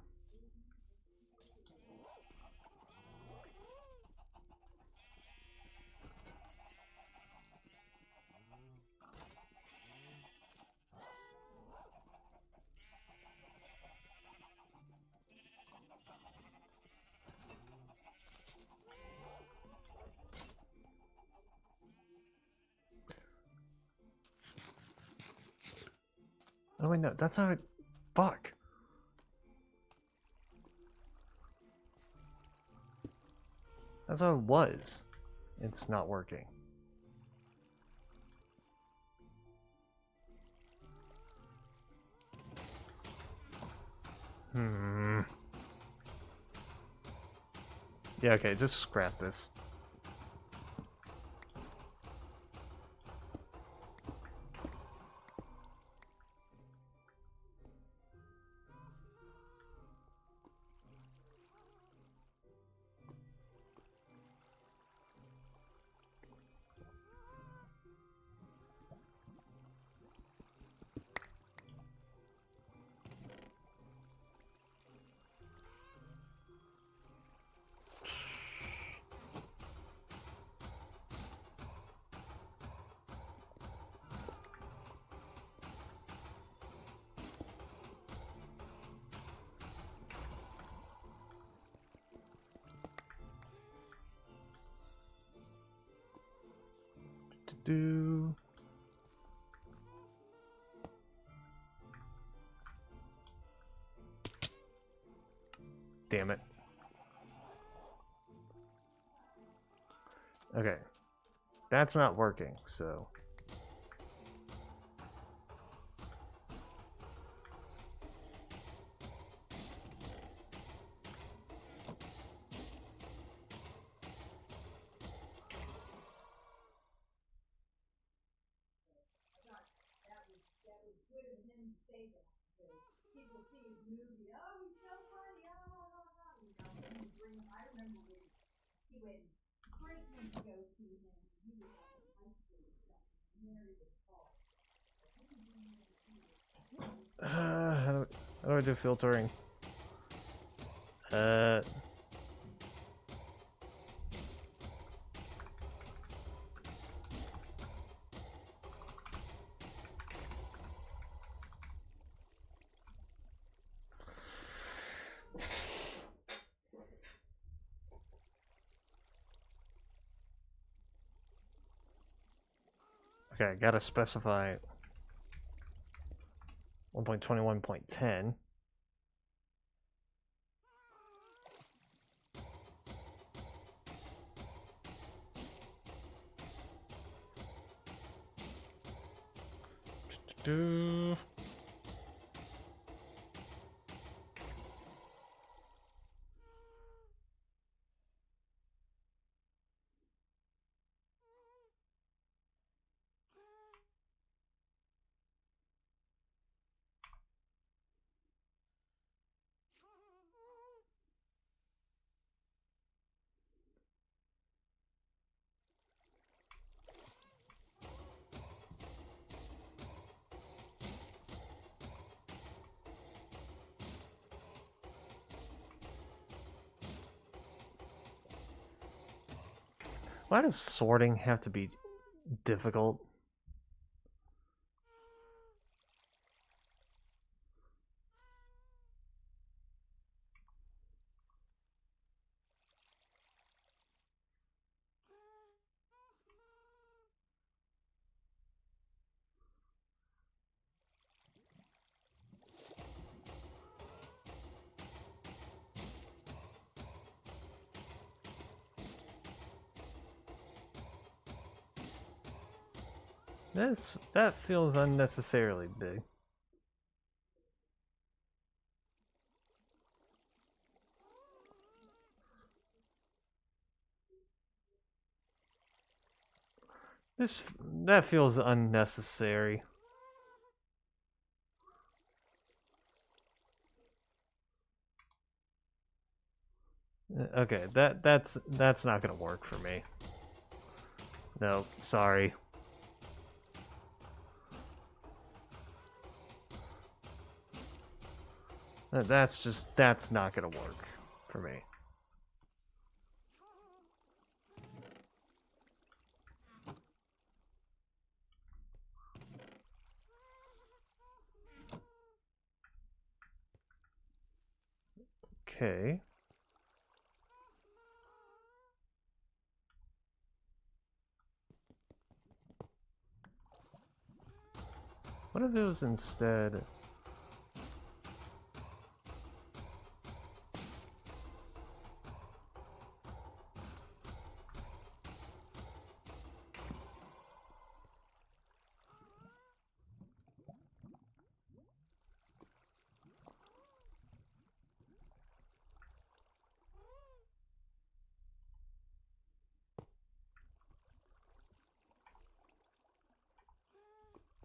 Oh wait, no, that's how it. Fuck. That's how it was. It's not working. Yeah, okay, just scrap this. Do. Damn it. Okay. That's not working, so. How do I do filtering? Okay, I gotta specify 1.21.10. Do. Why does sorting have to be difficult? That feels unnecessarily big. That feels unnecessary. Okay, that's not gonna work for me. No, sorry. That's not gonna work for me. Okay. What if it was instead?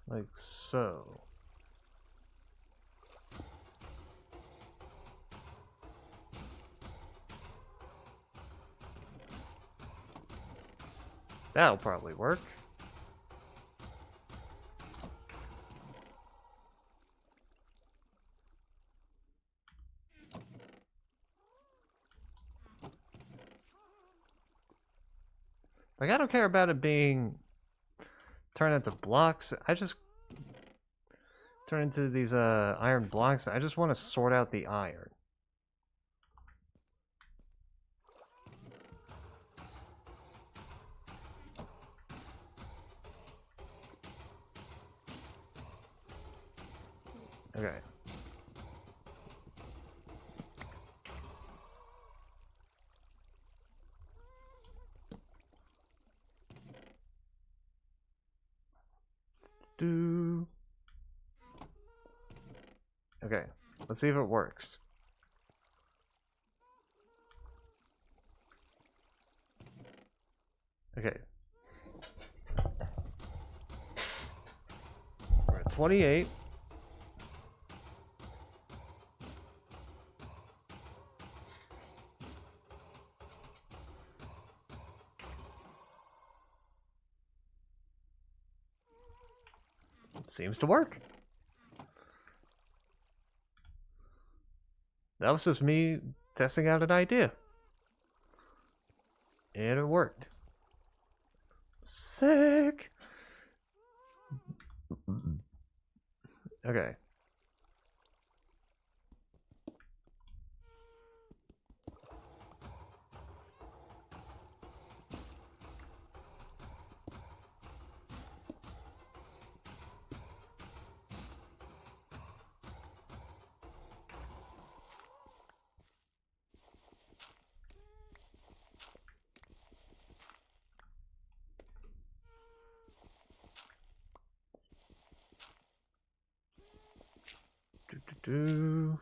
Like so. That'll probably work. Like, I don't care about it being turned into blocks. I just turn into these iron blocks. I just want to sort out the iron. Okay. Do. Okay. Let's see if it works. Okay. We're at 28. It seems to work. That was just me testing out an idea. And it worked. Sick. Okay. Do.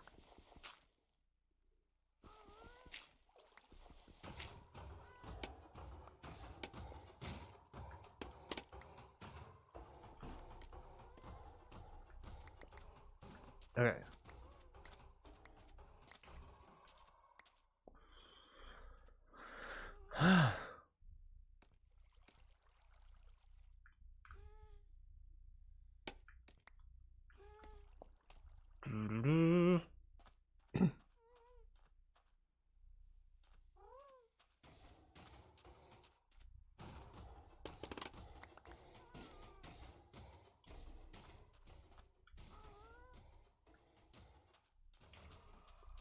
Okay.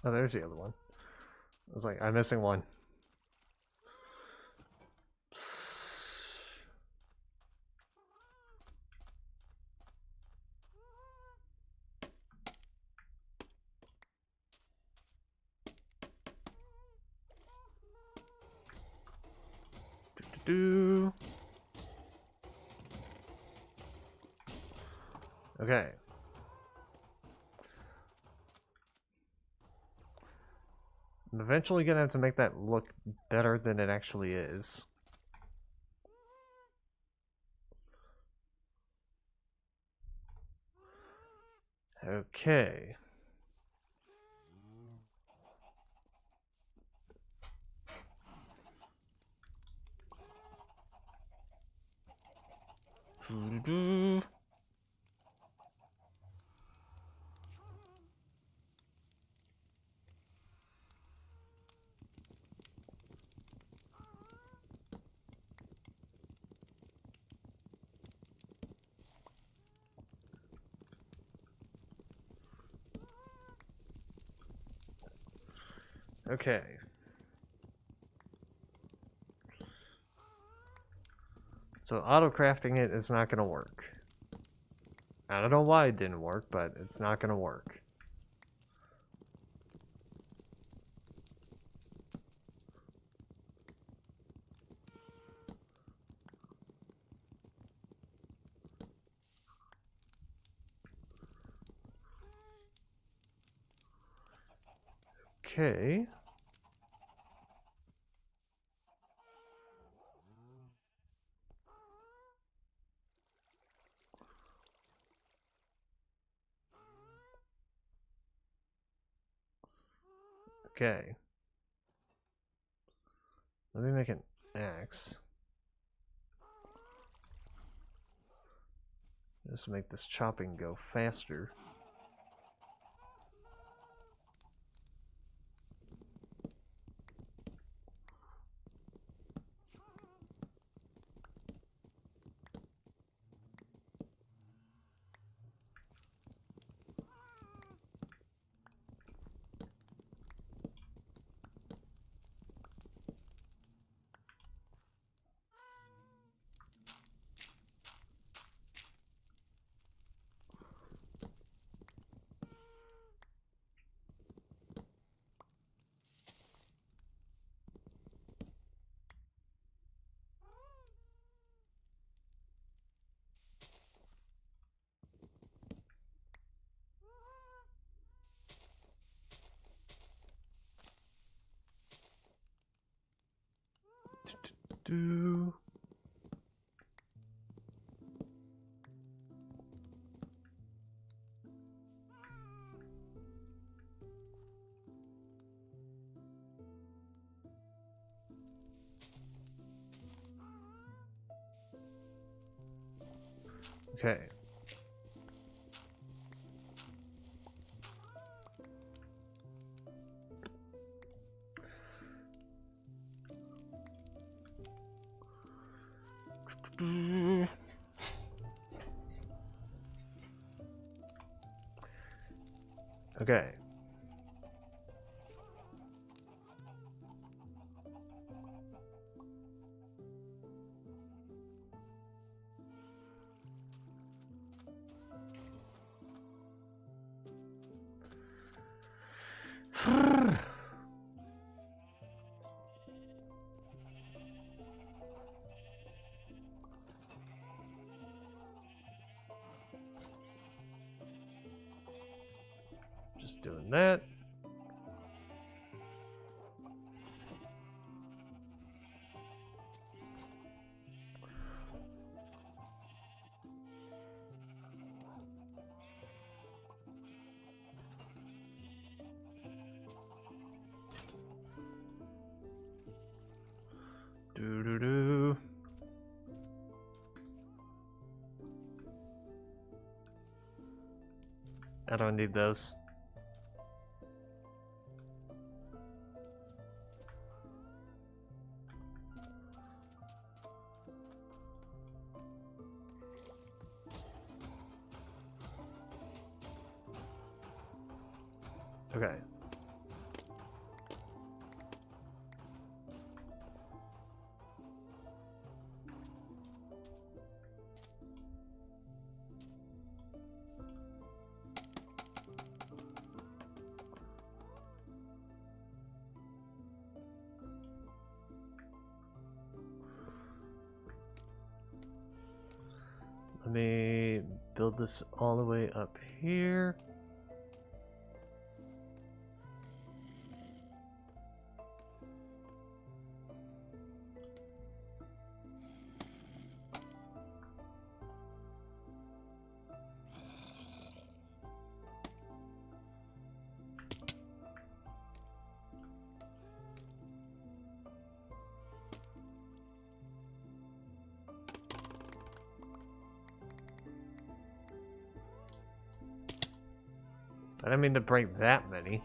Oh, there's the other one. I was like, I'm missing one. Okay. I'm eventually gonna have to make that look better than it actually is. Okay. Okay. So auto crafting it is not gonna work. I don't know why it didn't work, but it's not gonna work. Okay. Okay. Let me make an axe. Just make this chopping go faster. Do. Okay. Okay. Just doing that. Do. I don't need those. Okay. me build this all the way up here. I didn't mean to break that many.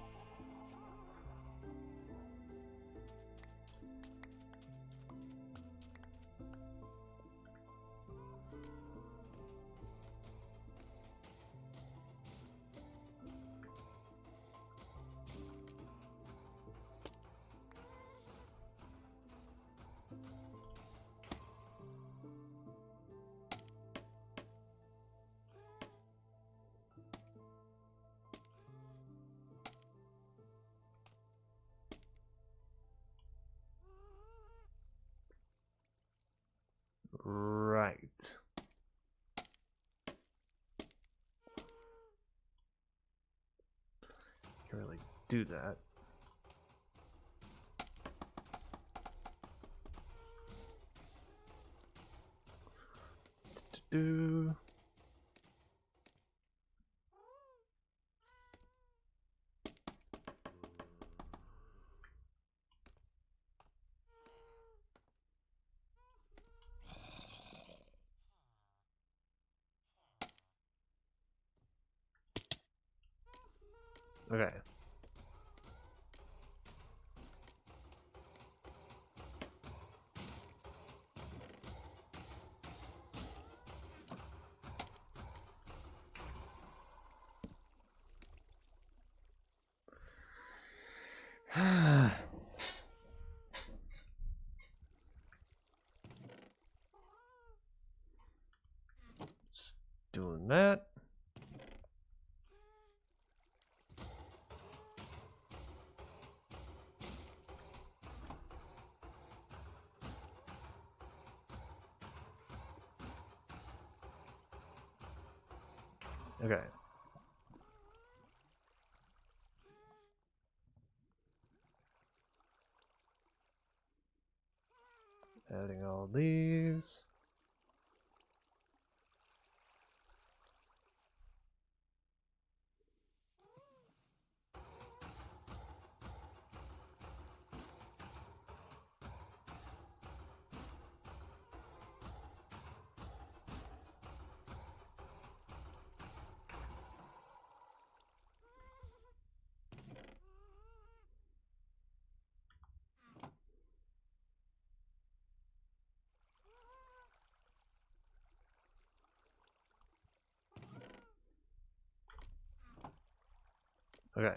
Right. Can't really do that. Do. Okay. Just doing that. Okay. Adding all these. Okay.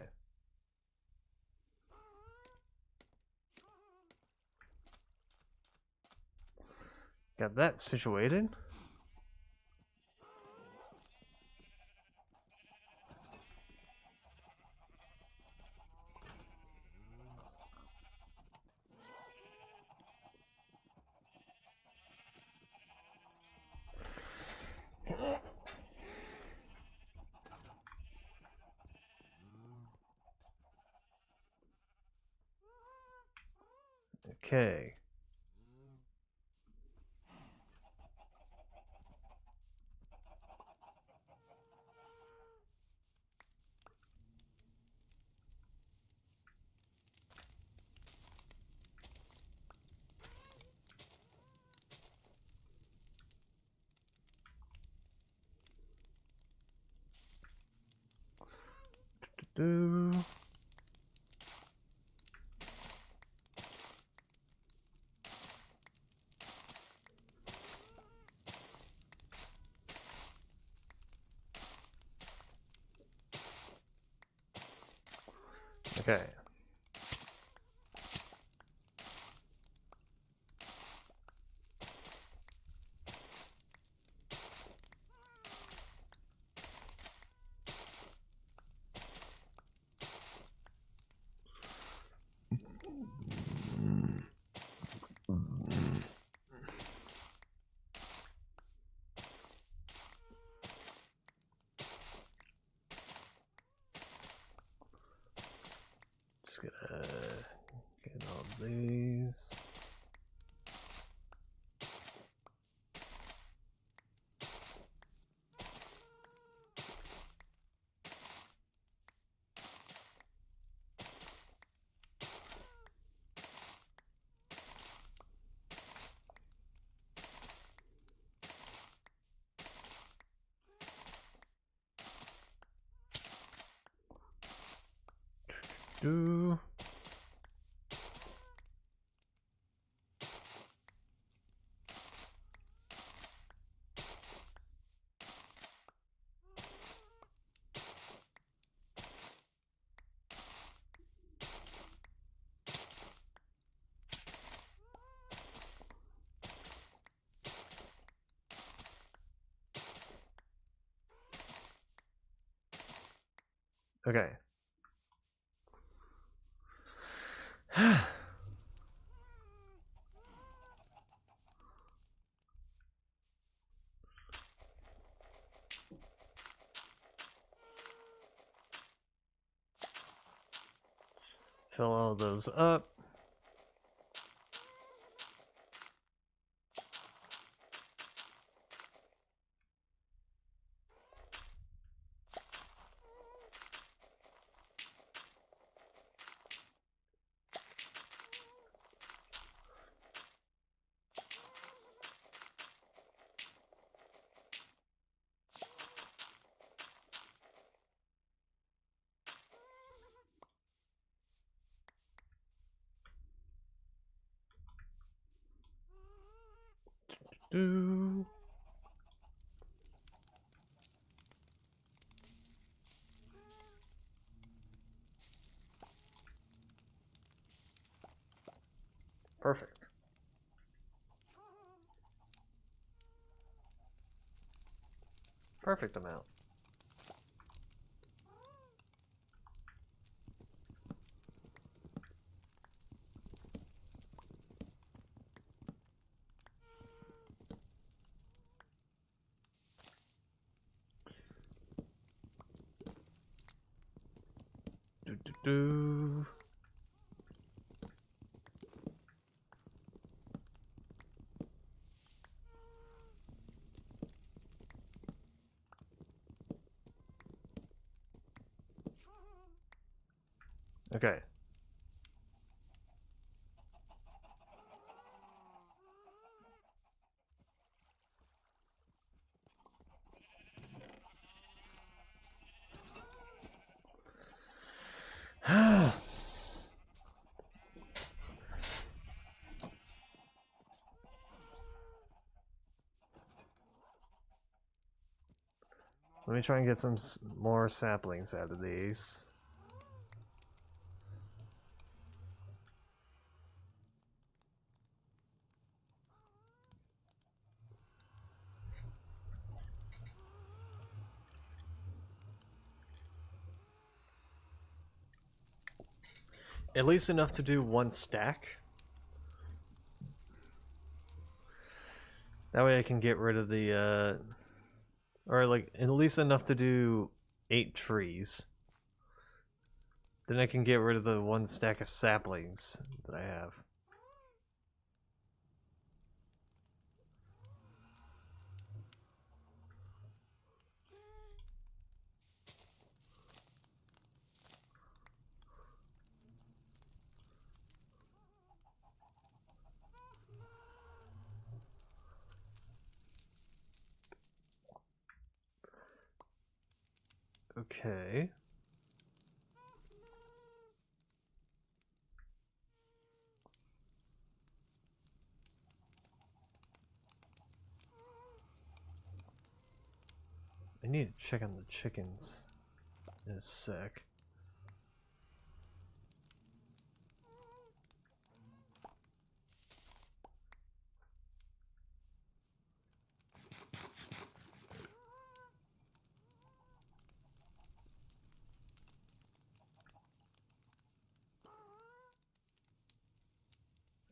Got that situated. Okay. Do. Okay. gonna get all these. Do. Okay. Fill all those up. Do. Perfect. Perfect amount. Do. Okay. Let me try and get some more saplings out of these. At least enough to do one stack. That way I can get rid of the, or like at least enough to do 8 trees. Then I can get rid of the one stack of saplings that I have. Okay. I need to check on the chickens in a sec.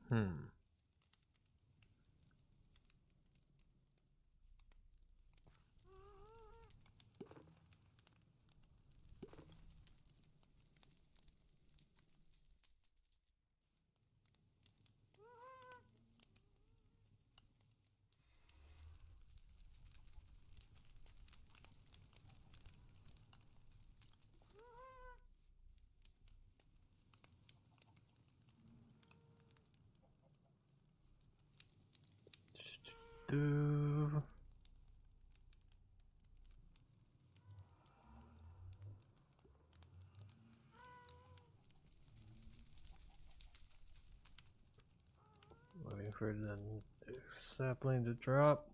Hmm. Do. Waiting for the sapling to drop.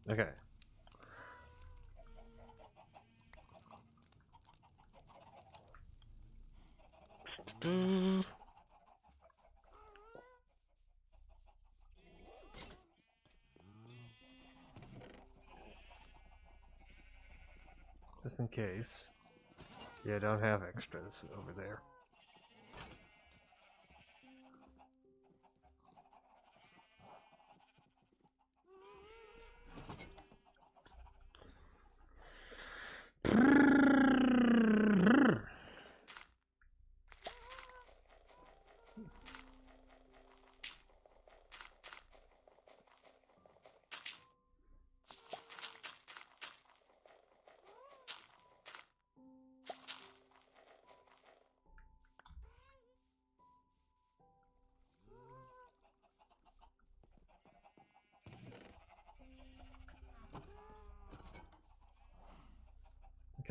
Okay. Just in case. Yeah, I don't have extras over there.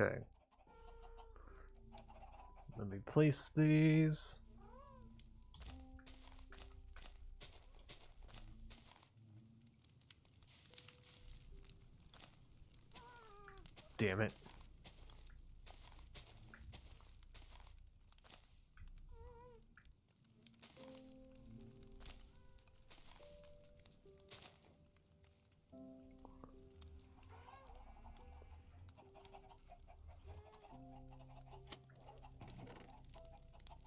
Okay. Let me place these. Damn it.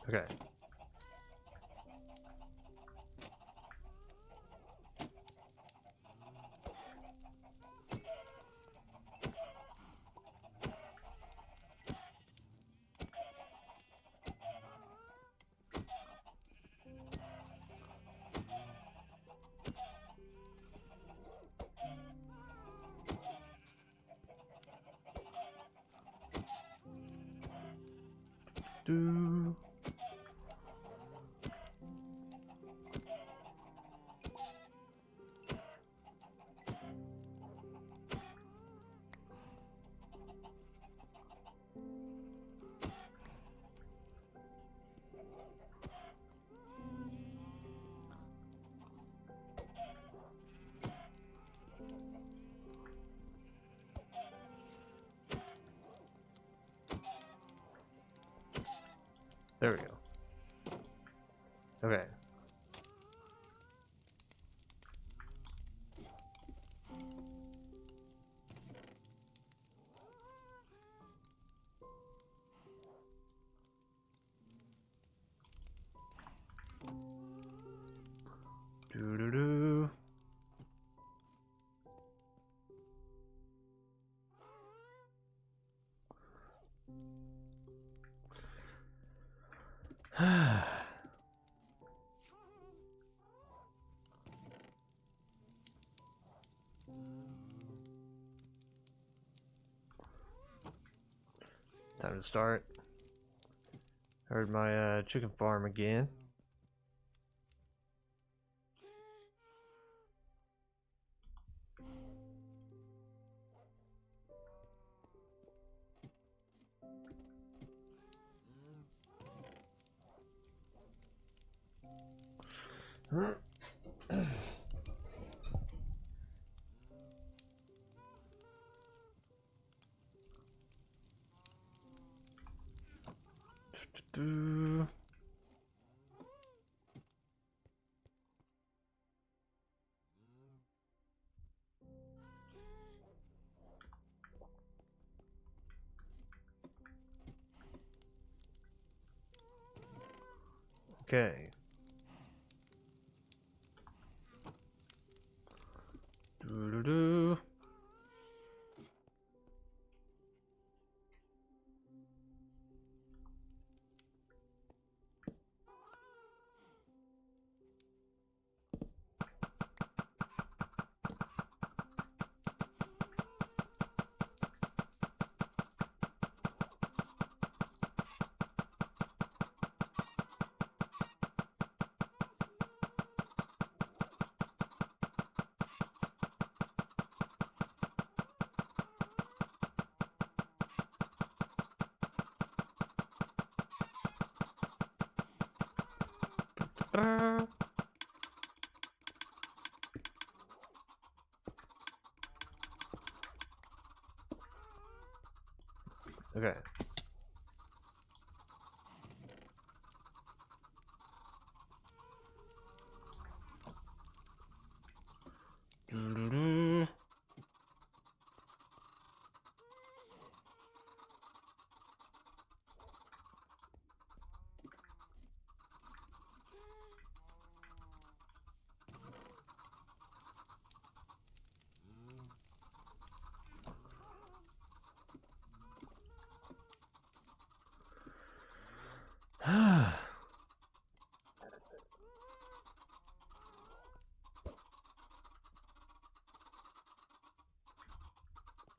Okay. Do. There we go. Okay. Do do do. Time to start. Heard my chicken farm again. Do. Okay. Do do do. Okay.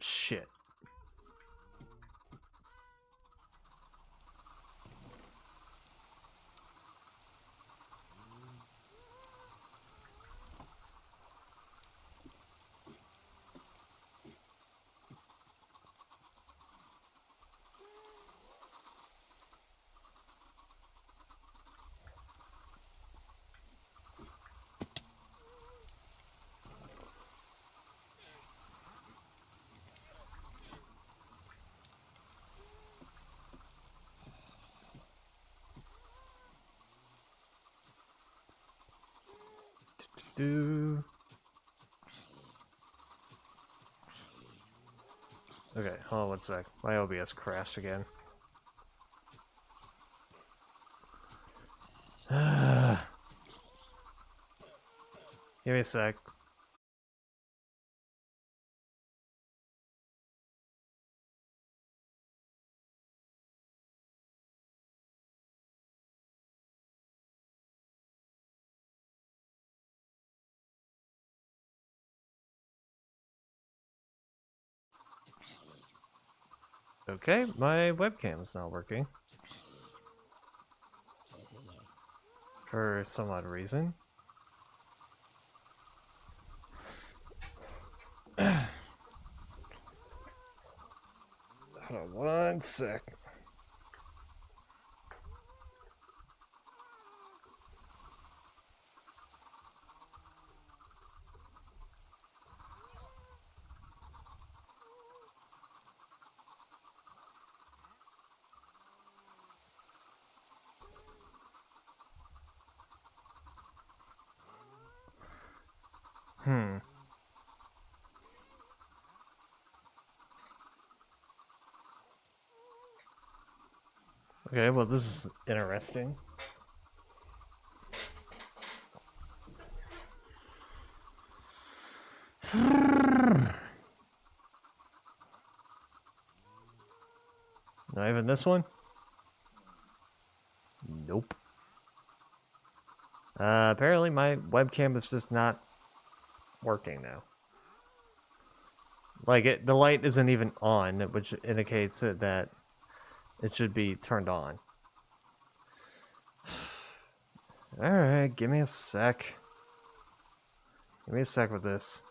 Shit. Do. Okay, hold on one sec. My OBS crashed again. Give me a sec. Okay, my webcam is not working. For some odd reason. Hold on one sec. Okay, well, this is interesting. Not even this one? Nope. Apparently my webcam is just not working now. Like, the light isn't even on, which indicates that it should be turned on. Alright, give me a sec. Give me a sec with this.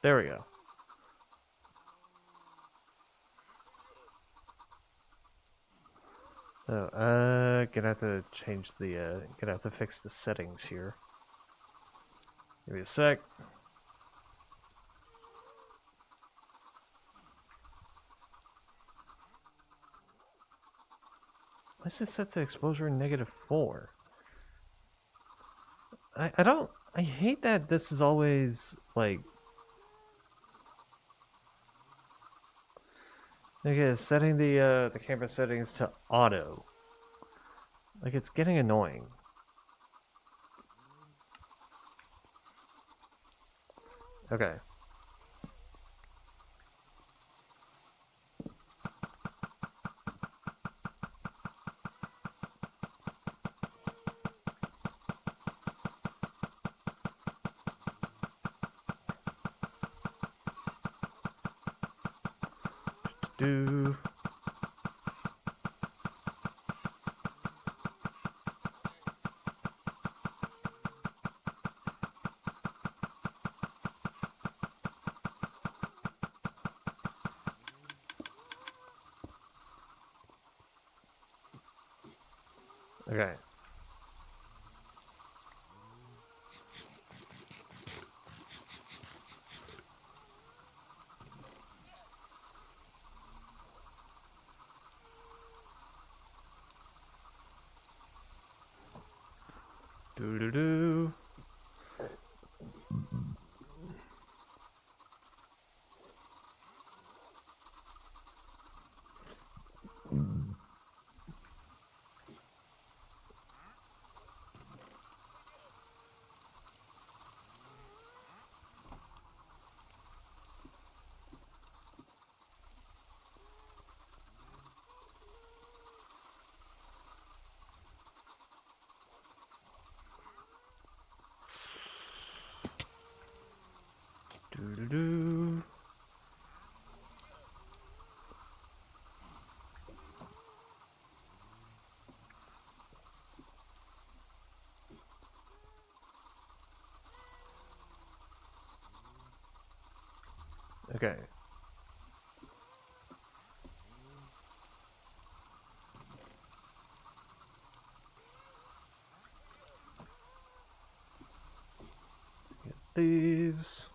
There we go. Oh, gonna have to change the, gonna have to fix the settings here. Give me a sec. Why is this set to exposure -4? I hate that this is always, like... Okay, setting the camera settings to auto. Like, it's getting annoying. Okay. Do. Okay. Do do do. Do do do. Okay. Get these.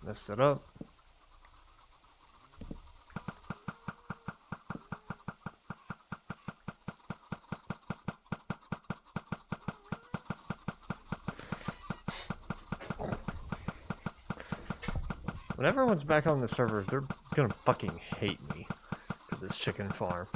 Mess it up. When everyone's back on the server, they're gonna fucking hate me for this chicken farm.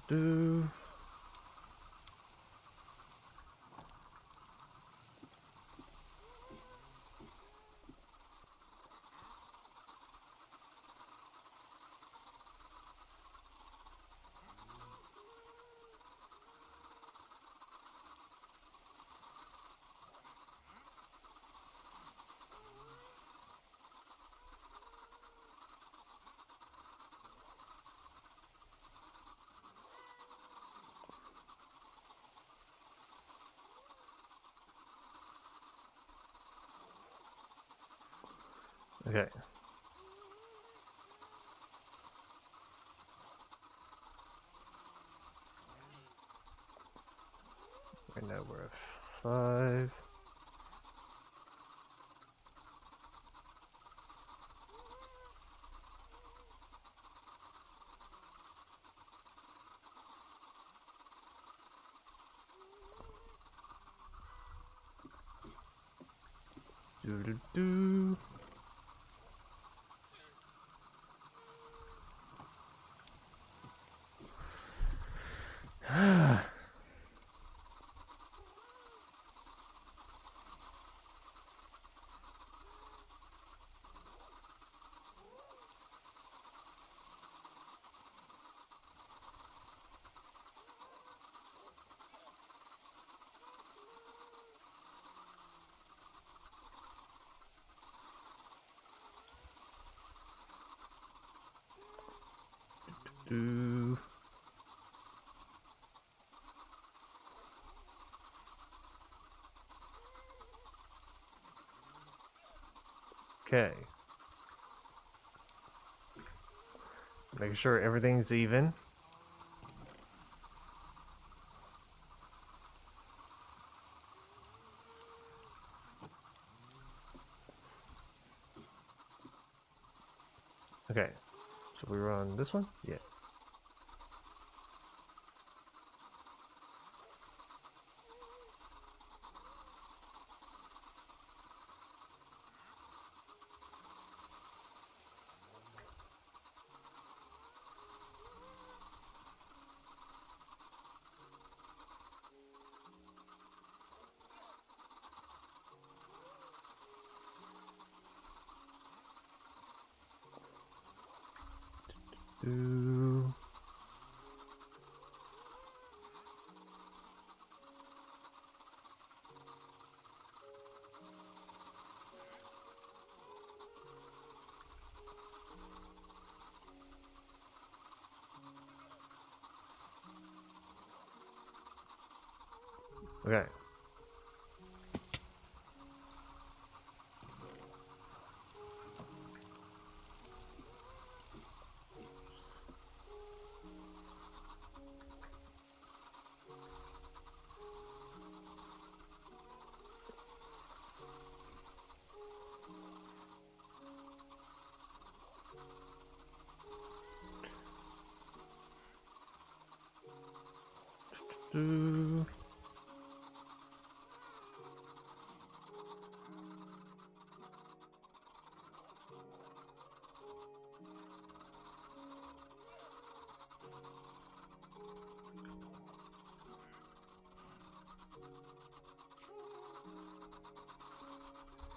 Do. Okay. Right now we're at 5. Do do do. Do. Okay. Making sure everything's even. Okay. So we run this one? Yeah. Do. Okay. Do.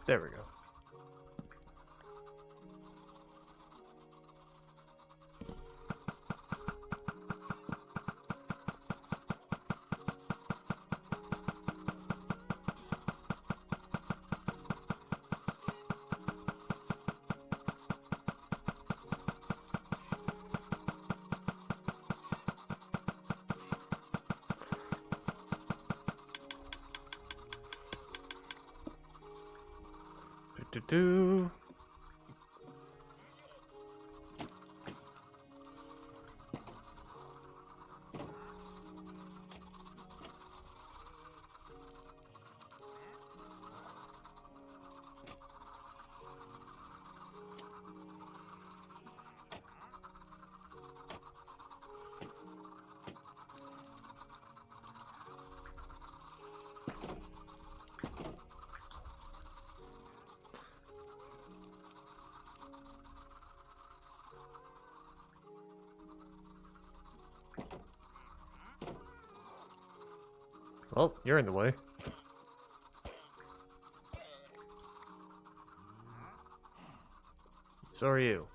There we go. Do. Well, you're in the way. So are you.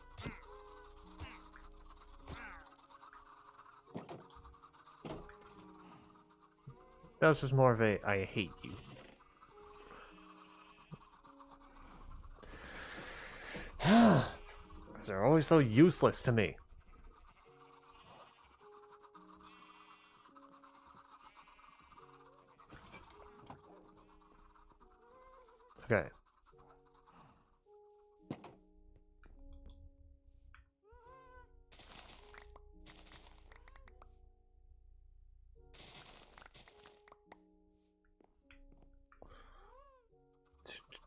That was just more of a I hate you. Because they're always so useless to me. Okay.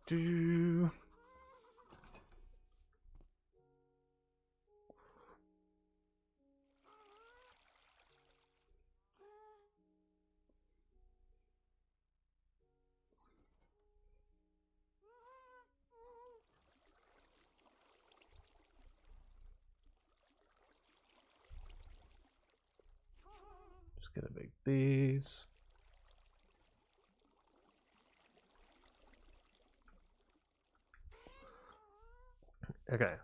Do. Just gonna make these. Okay.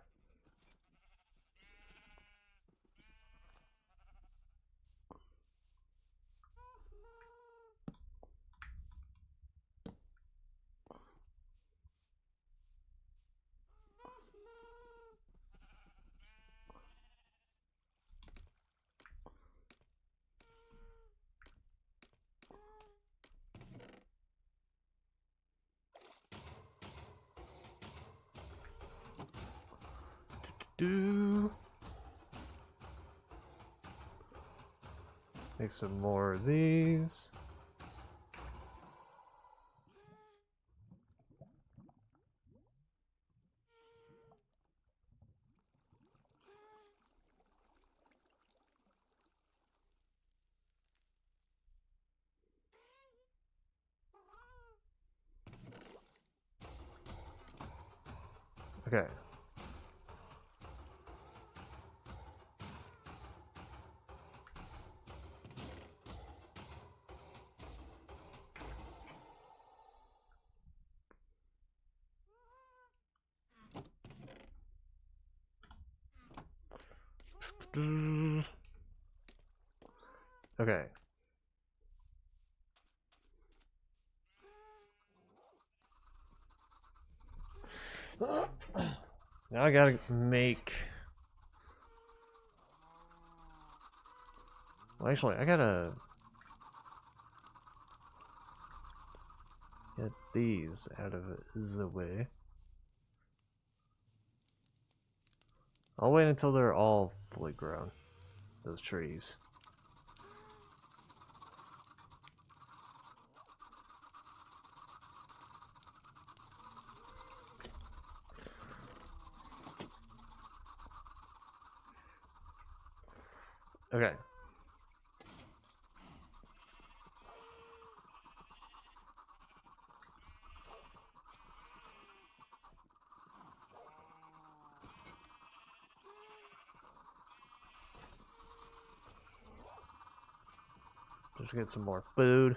Do. Make some more of these. Okay. Okay. Now I gotta make... Well, actually, I gotta... get these out of the way. I'll wait until they're all fully grown, those trees. Okay. Just get some more food.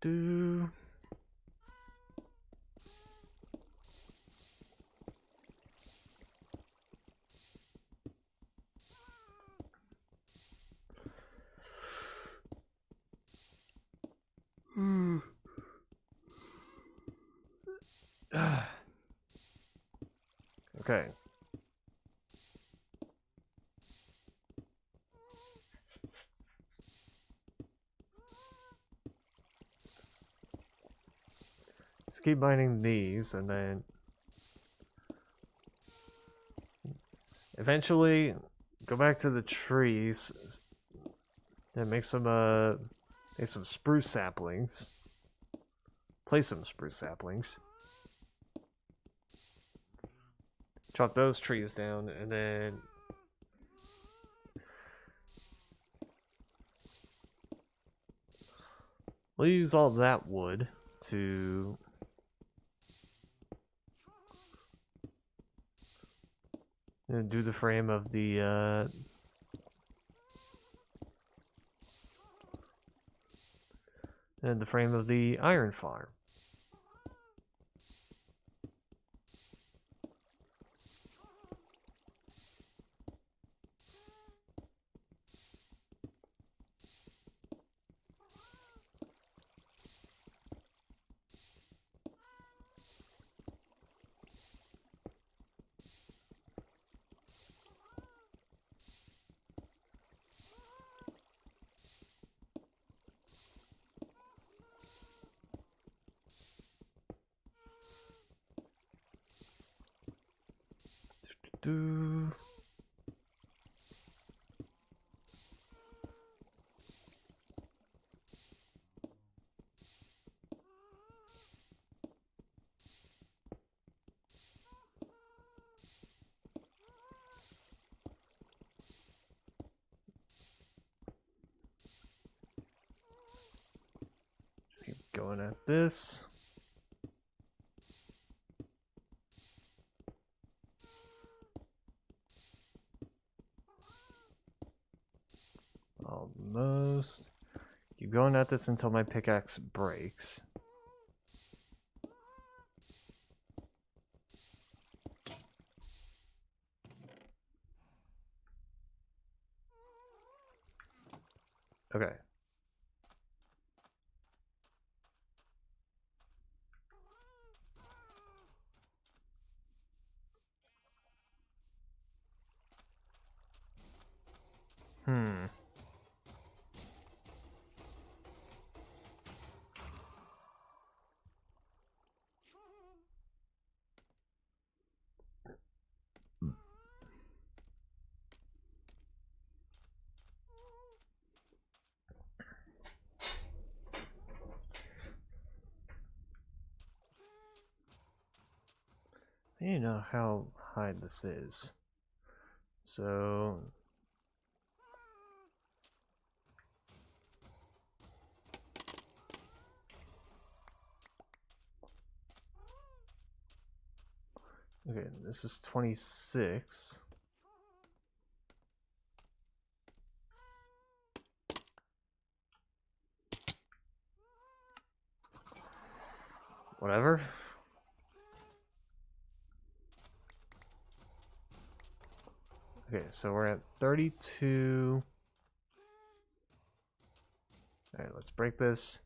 Do. Okay. Just keep mining these, and then eventually go back to the trees and make some spruce saplings. Place some spruce saplings. Chop those trees down, and then we'll use all that wood to do the frame of the and the frame of the iron farm. Do. Just keep going at this. Almost. Keep going at this until my pickaxe breaks. Okay. Hmm. I need to know how high this is. So Okay, this is 26. Whatever. Okay, so we're at 32. Alright, let's break this.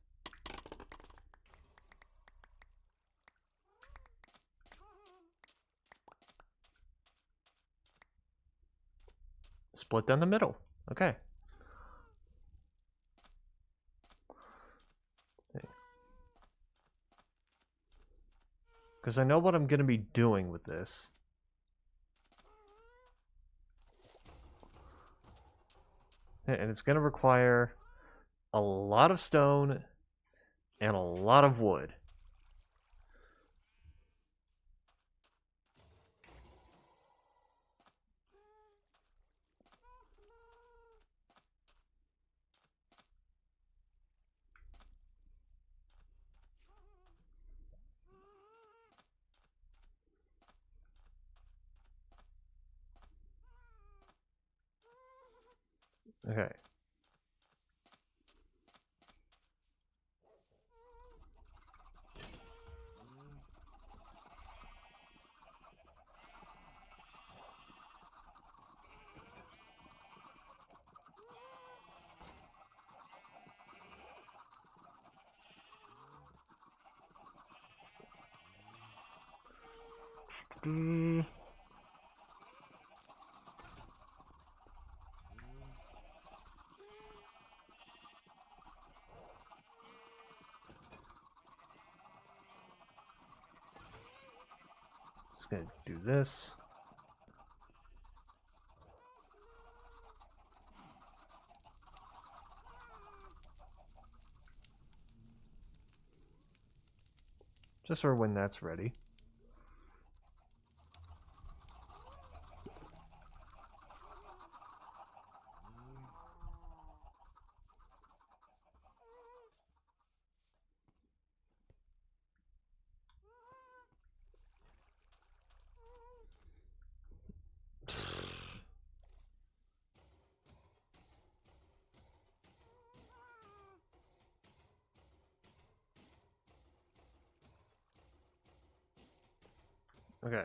Split down the middle. Okay. Because I know what I'm going to be doing with this. And it's going to require a lot of stone and a lot of wood. Okay. Just gonna do this. Just for when that's ready. Okay.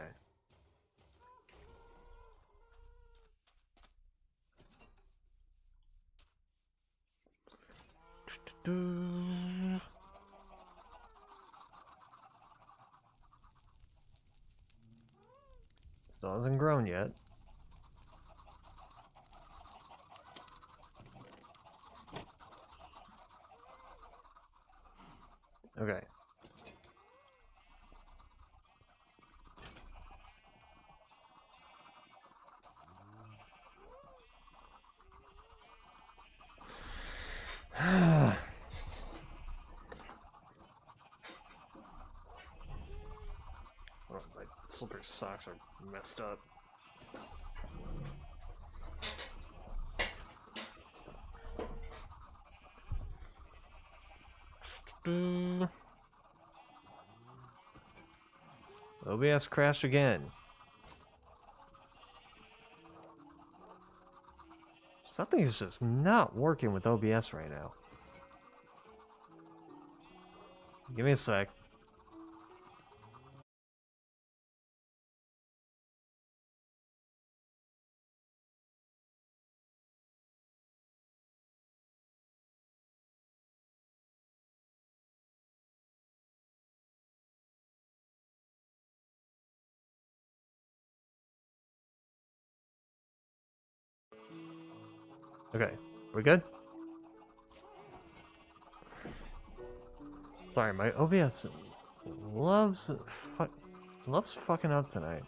Still hasn't grown yet. Okay. Oh, my slippery socks are messed up. OBS crashed again. Something is just not working with OBS right now. Give me a sec. Okay, we're good? Sorry, my OBS loves fucking up tonight.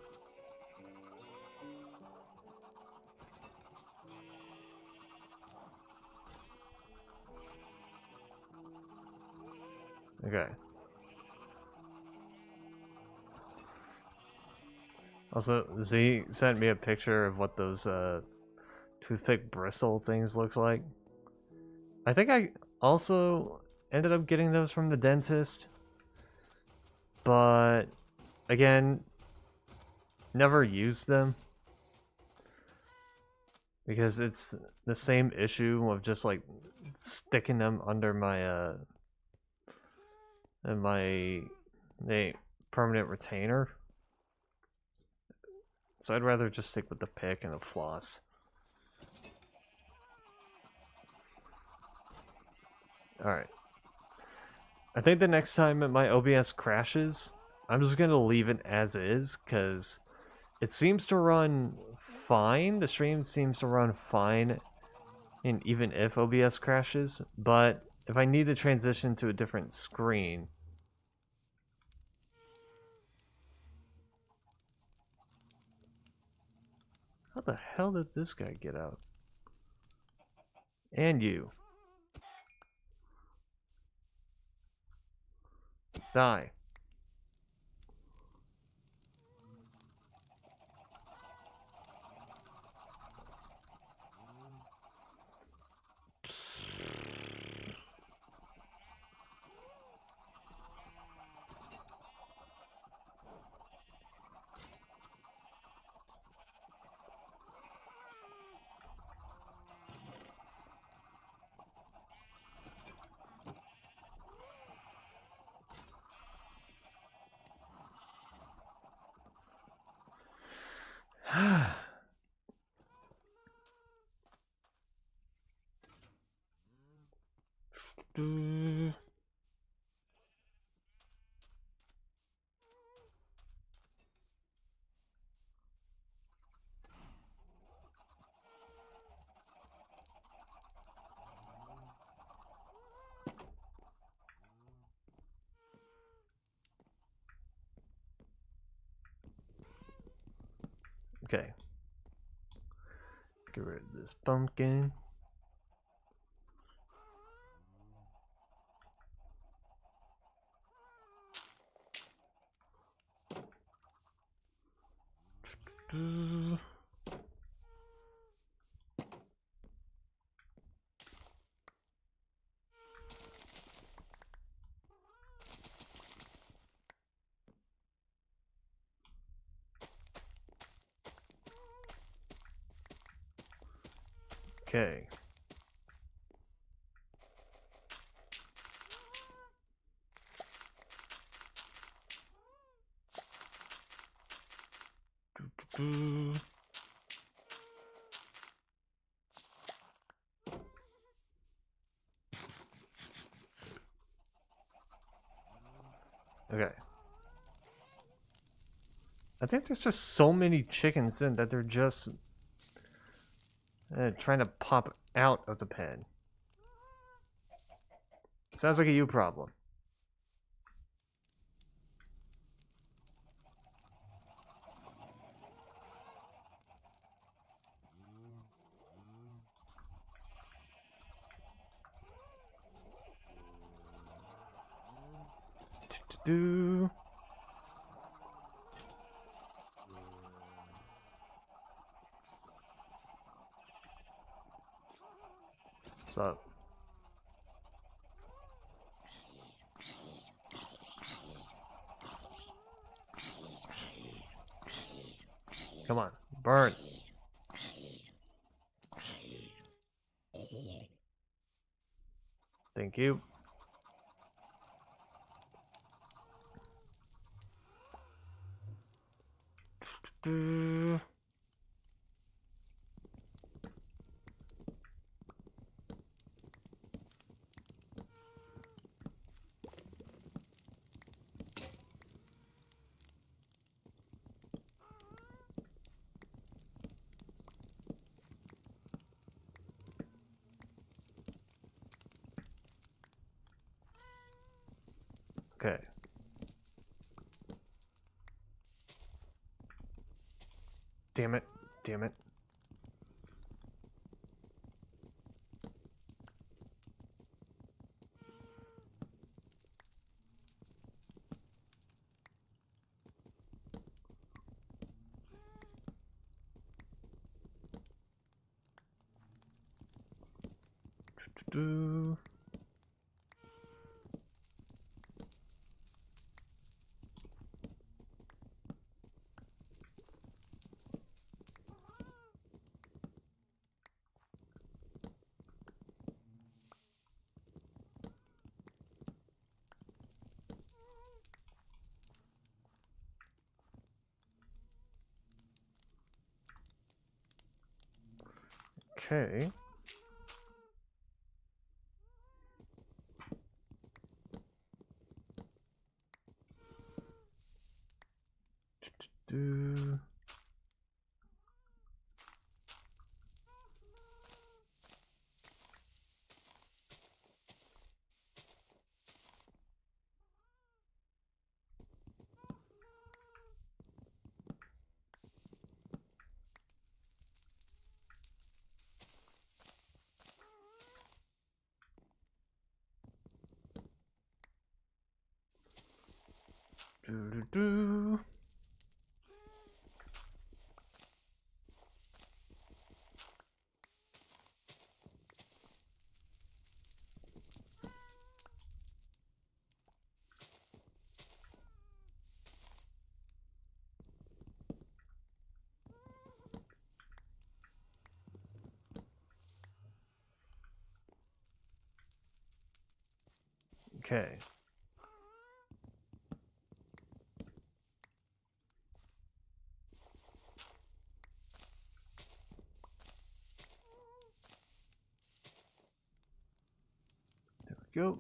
Okay. Also, Z sent me a picture of what those toothpick bristle things looks like. I think I also ended up getting those from the dentist. But again, never used them because it's the same issue of just like sticking them under my my permanent retainer. So I'd rather just stick with the pick and the floss. Alright. I think the next time my OBS crashes, I'm just going to leave it as is, because it seems to run fine. The stream seems to run fine, and even if OBS crashes. But if I need to transition to a different screen... How the hell did this guy get out? And you. Die. Okay. Get rid of this pumpkin. Okay. Okay. I think there's just so many chickens in that they're just trying to pop out of the pen. Sounds like a you problem. Do. What's up? Come on, burn. Thank you. Okay. Damn it. Damn it. Do. Okay. Do. Do. Okay. There we go.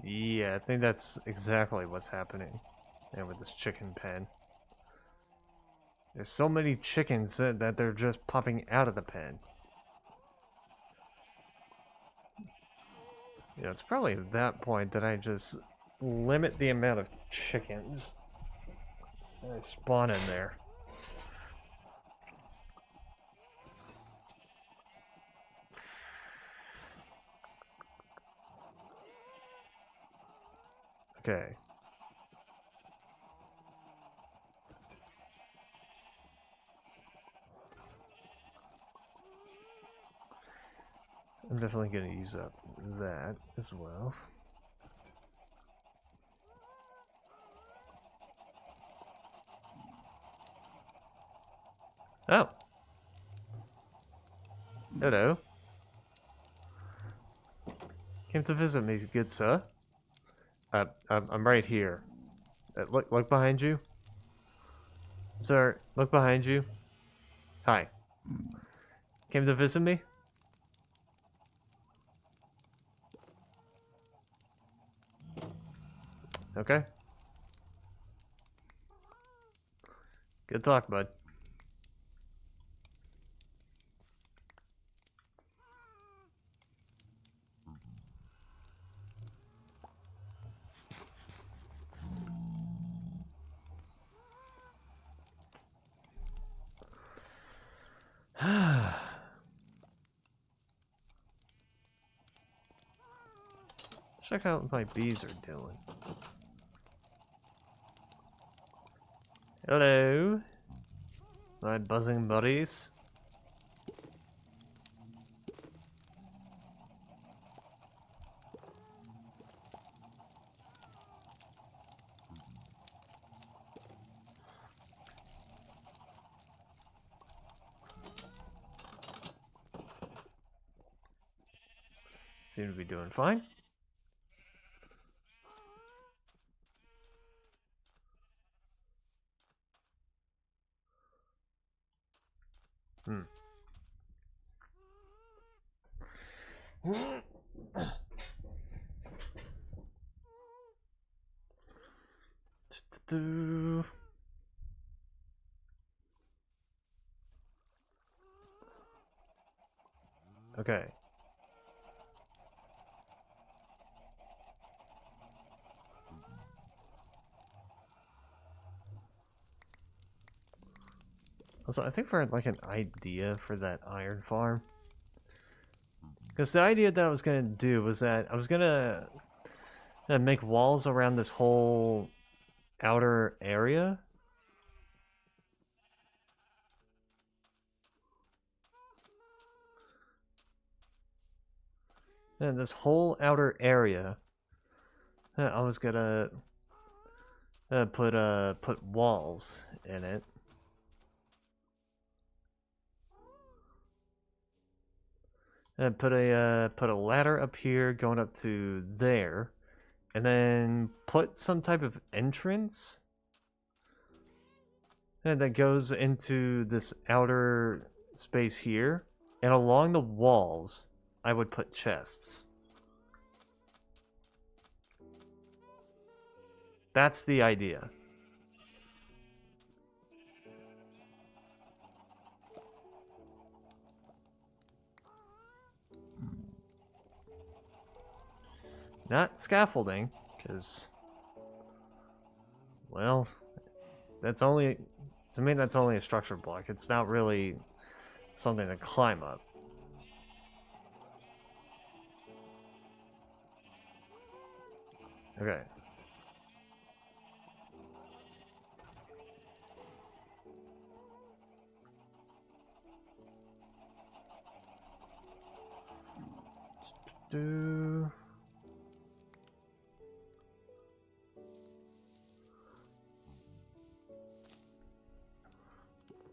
Yeah, I think that's exactly what's happening there with this chicken pen. There's so many chickens that they're just popping out of the pen. You know, it's probably at that point that I just limit the amount of chickens that spawn in there. Okay. I'm definitely going to use up that as well. Oh. Hello. Came to visit me, good sir. I'm right here. Look behind you. Sir, look behind you. Hi. Came to visit me? Okay. Good talk, bud. Check out what my bees are doing. Hello. My buzzing buddies. Seem to be doing fine. Hmm. Okay. Also, I think for like an idea for that iron farm. Because the idea that I was going to do was that I was going to make walls around this whole outer area. And this whole outer area, I was gonna put walls in it. And put a ladder up here going up to there, and then put some type of entrance and that goes into this outer space here, and along the walls I would put chests. That's the idea. Not scaffolding, because, well, that's only, to me, that's only a structure block. It's not really something to climb up. Okay. Do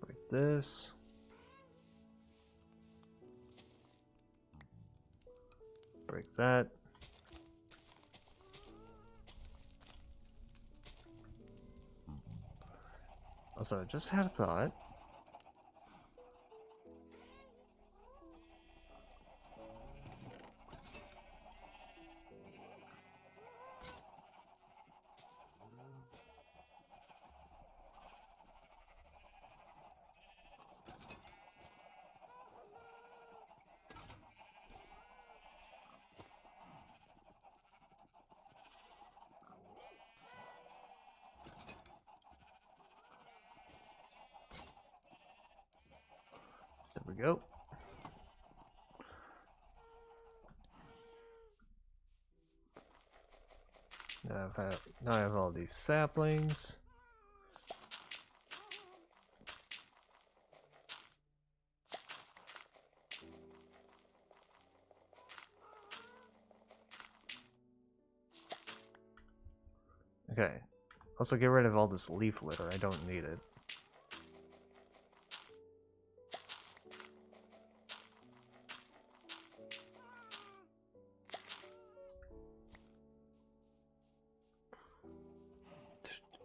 like this. Break that. Also, I just had a thought. There we go. Now I have all these saplings. Okay. Also get rid of all this leaf litter. I don't need it.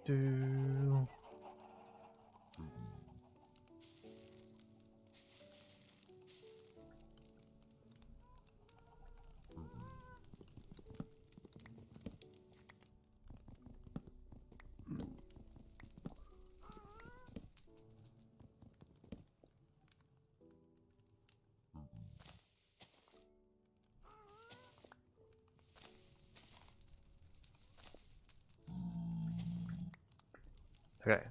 Do. Okay.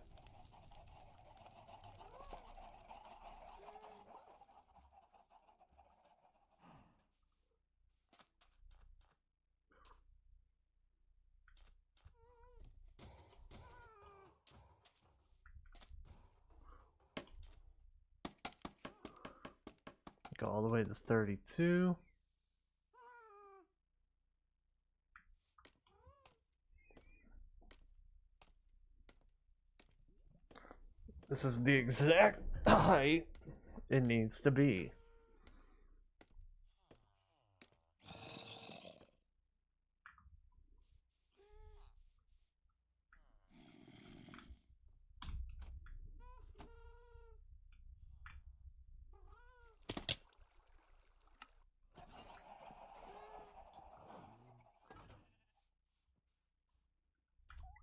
Go all the way to 32. This is the exact height it needs to be.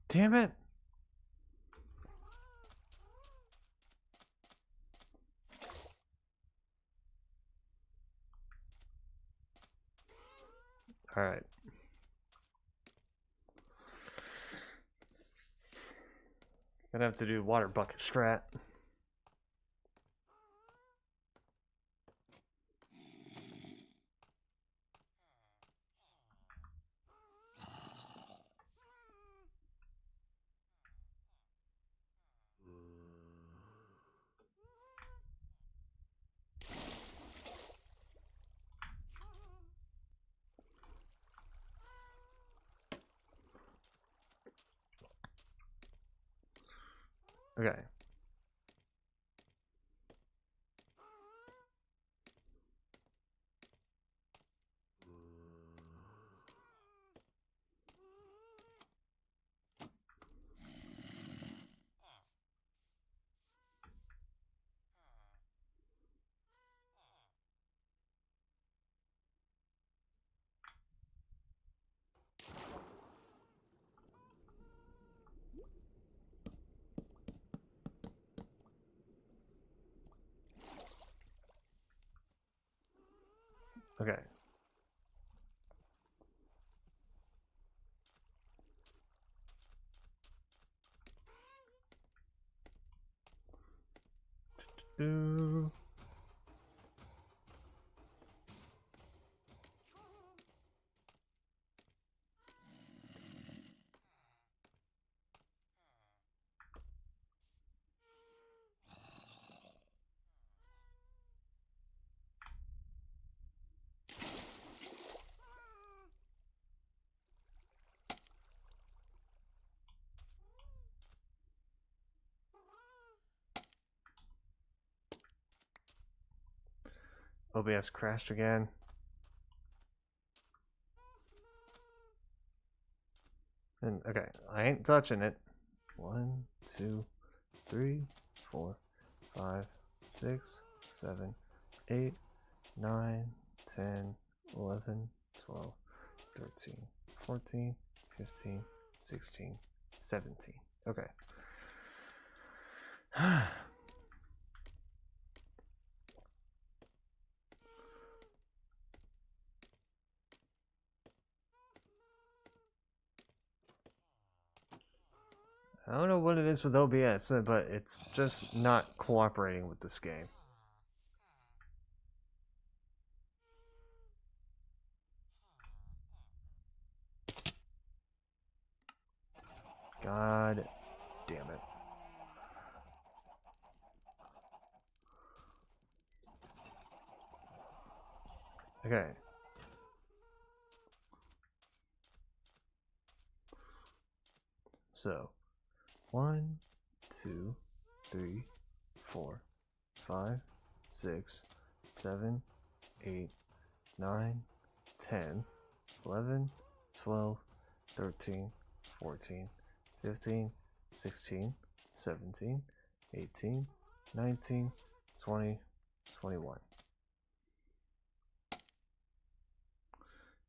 Damn it. All right. Gonna have to do water bucket strat. Okay. Okay. Do. OBS crashed again. And okay, I ain't touching it. 1, 2, 3, 4, 5, 6, 7, 8, 9, 10, 11, 12, 13, 14, 15, 16, 17. Okay. I don't know what it is with OBS, but it's just not cooperating with this game. God damn it. Okay. So, 1, 2, 3, 4, 5, 6, 7, 8, 9, 10, 11, 12, 13, 14, 15, 16, 17, 18, 19, 20, 21.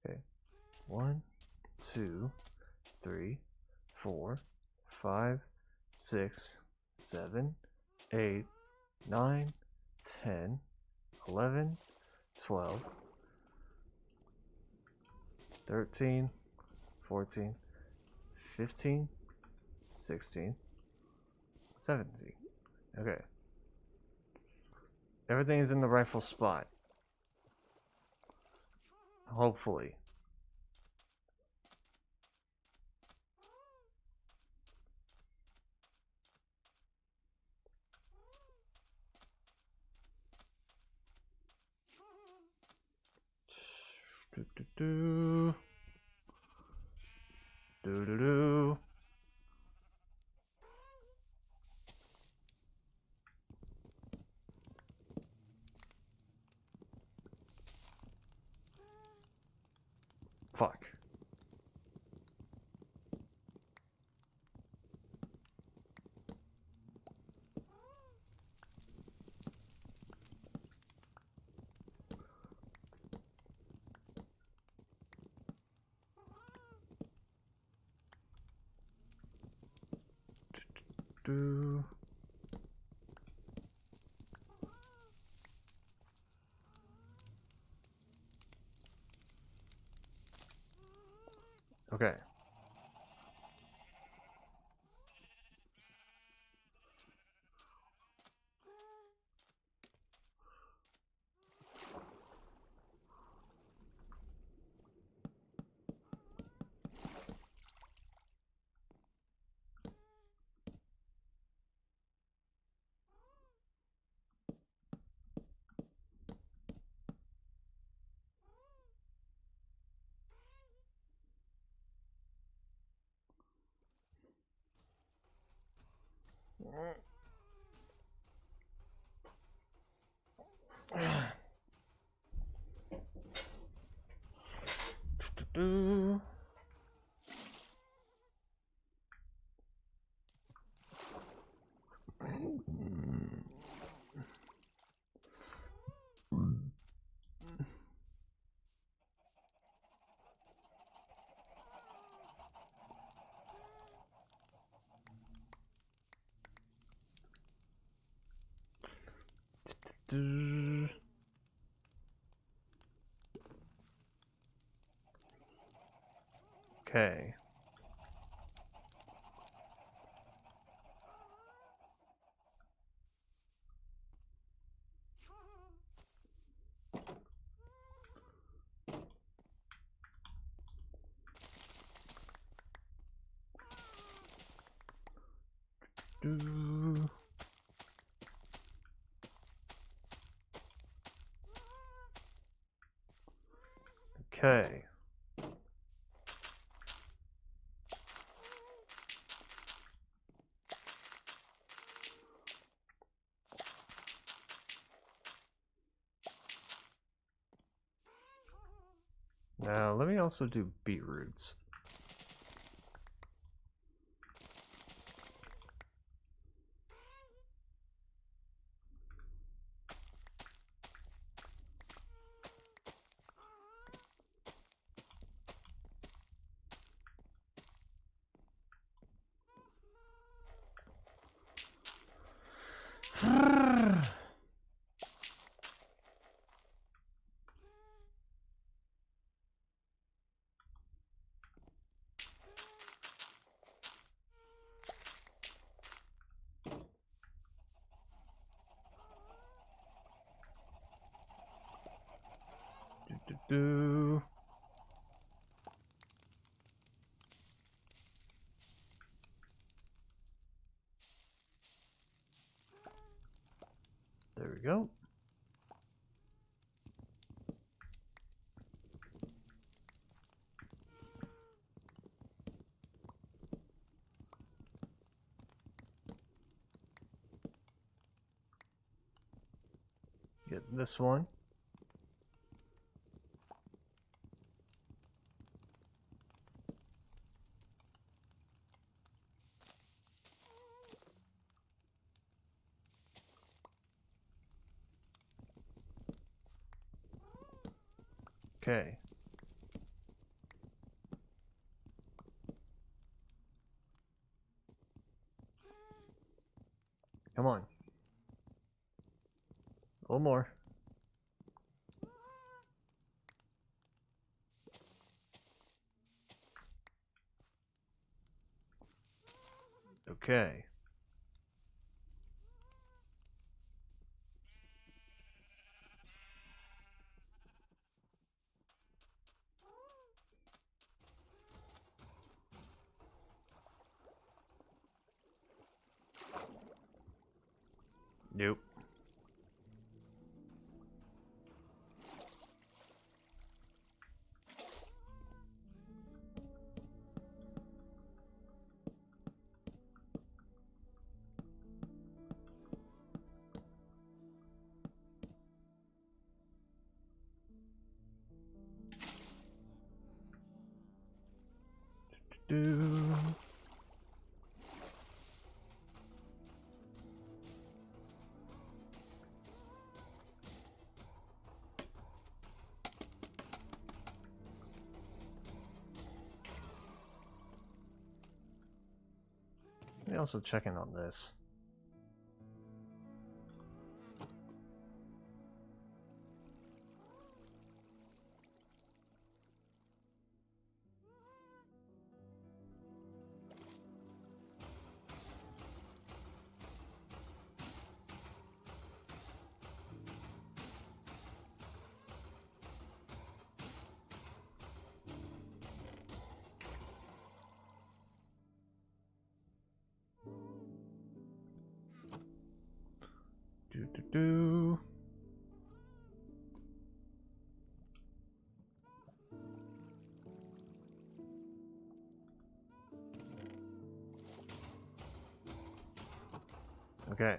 Okay. 1, 2, 3, 4, 5, 6, 7, 8, 9, 10, 11, 12, 13, 14, 15, 16, 17. Okay. Everything is in the rightful spot. Hopefully. Do do do. Do do do. Fuck. Do. Okay. Okay. Okay. Now, let me also do beetroots. Do. There we go. Get this one. Okay. Come on. A little more. Okay. Nope. Do. Let me also check in on this. Do. Okay.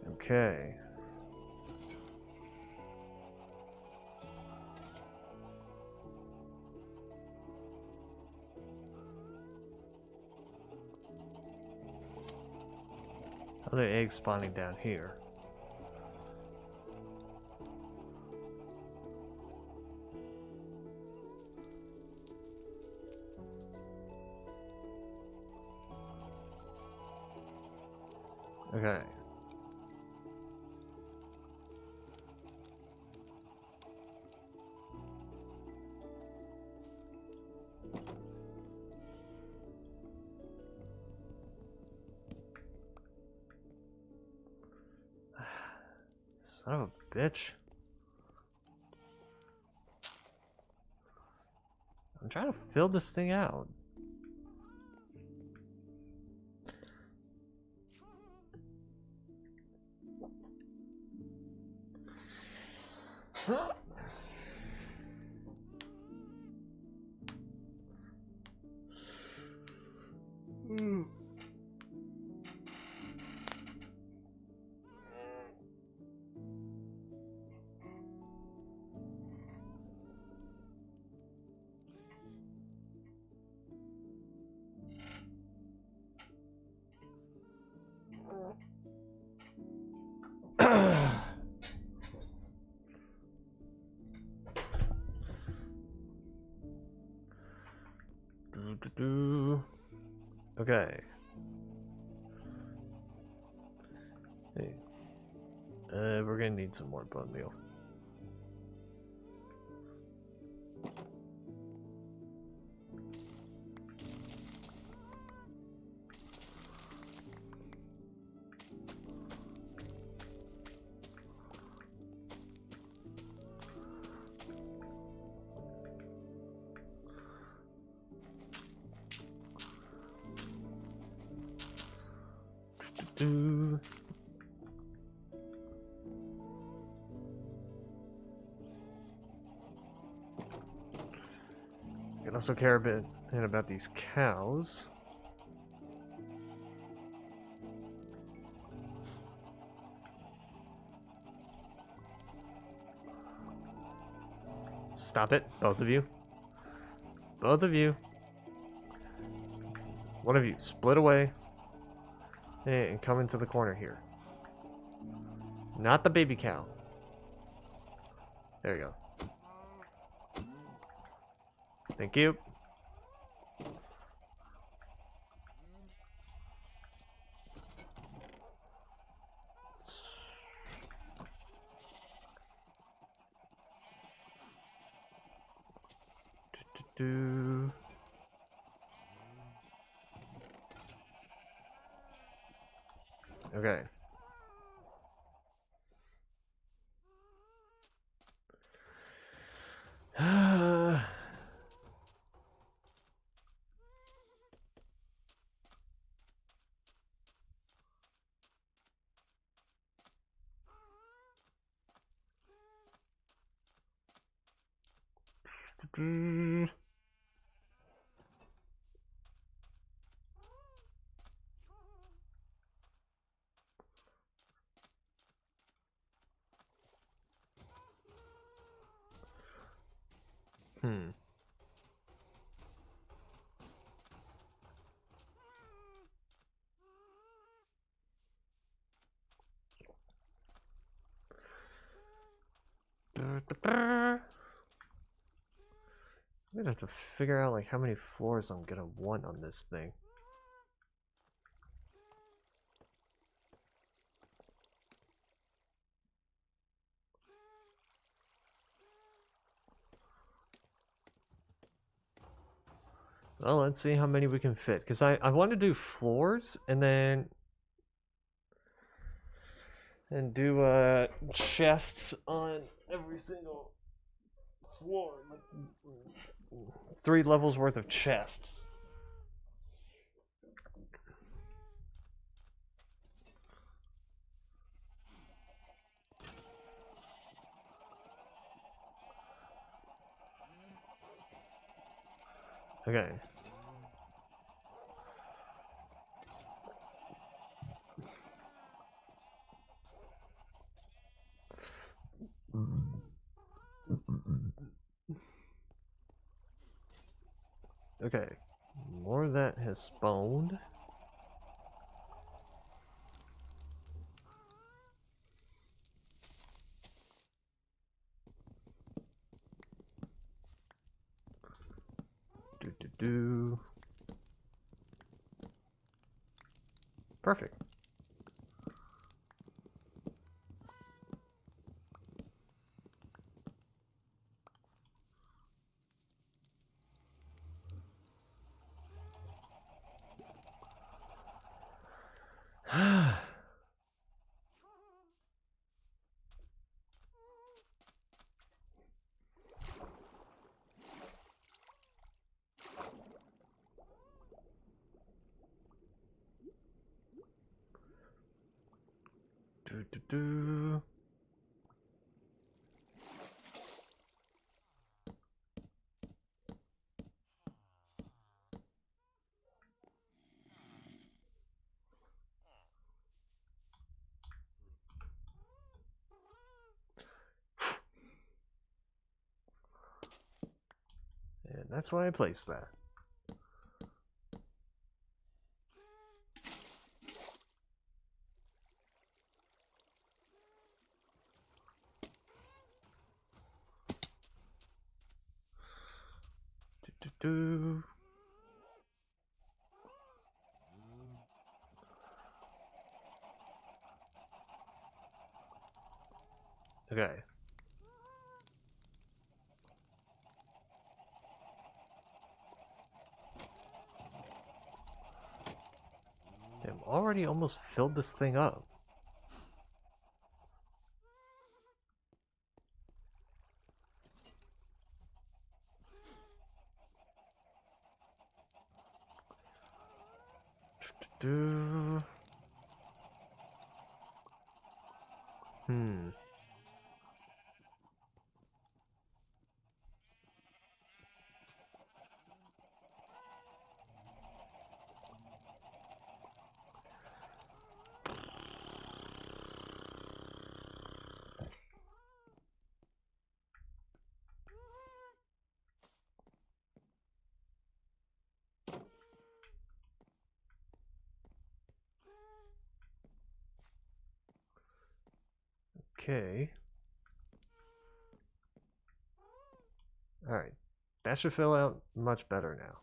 Okay. Other eggs spawning down here. Okay. Son of a bitch. I'm trying to fill this thing out. Okay. Hey. We're gonna need some more bone meal. I also care a bit about these cows. Stop it, both of you. Both of you. One of you, split away and come into the corner here. Not the baby cow. There you go. Thank you. Okay. gonna have to figure out like how many floors I'm gonna want on this thing. Well, let's see how many we can fit. Because I want to do floors and then do chests on every single floor. Like 3 levels worth of chests. Okay. Okay. More of that has spawned. Do. Perfect. do. And that's why I placed that. Do. Okay. I'm already almost filled this thing up. Do. Okay. Alright. That should fill out much better now.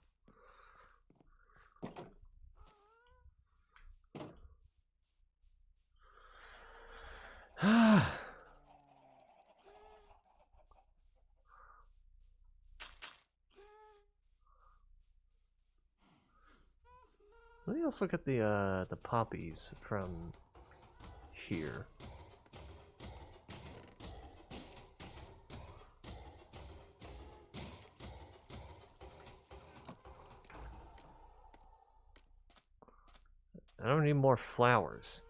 Let me also get the poppies from here. I don't need more flowers.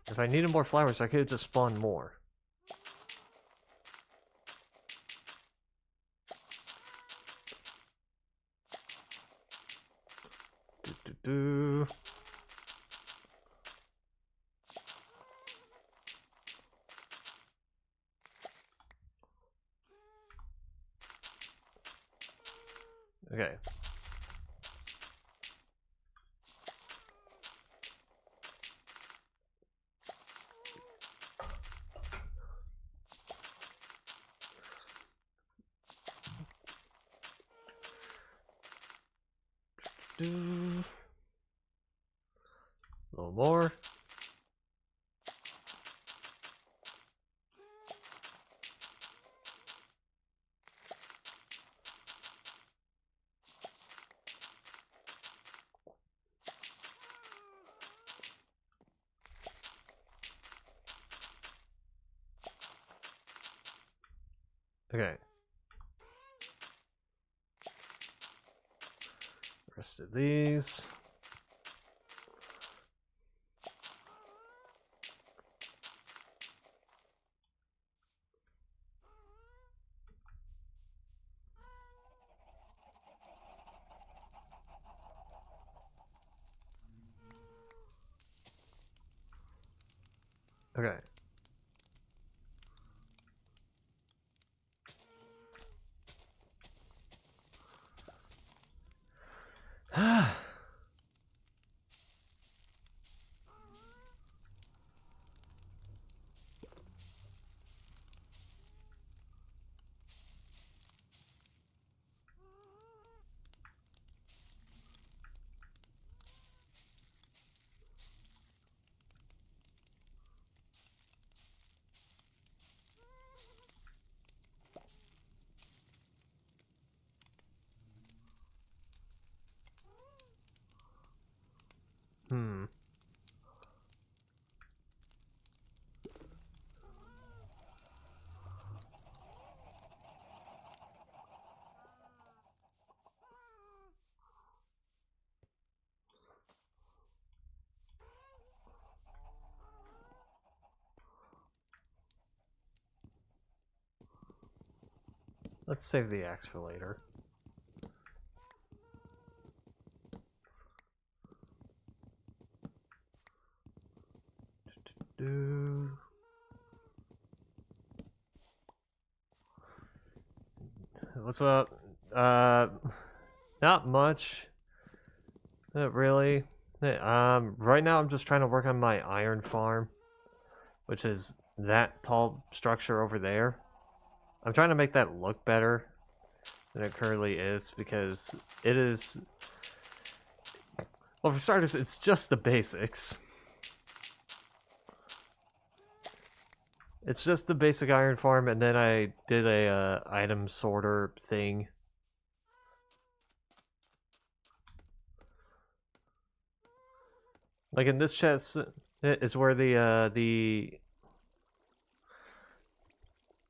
If I needed more flowers, I could have just spawned more. Do. Okay. A little more. Okay. Rest of these. Okay. Hmm. Let's save the axe for later. Do. What's up? Not much. Not really. Right now I'm just trying to work on my iron farm, which is that tall structure over there. I'm trying to make that look better than it currently is because it is. Well, for starters, it's just the basics. It's just the basic iron farm, and then I did a item sorter thing. Like in this chest is where the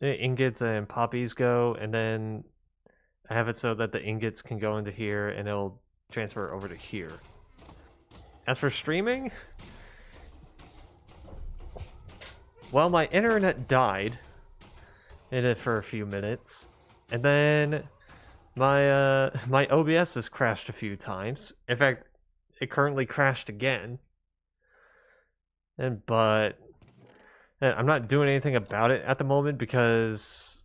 ingots and poppies go, and then I have it so that the ingots can go into here, and it'll transfer over to here. As for streaming, well, my internet died in it for a few minutes, and then my OBS has crashed a few times. In fact, it currently crashed again. But I'm not doing anything about it at the moment because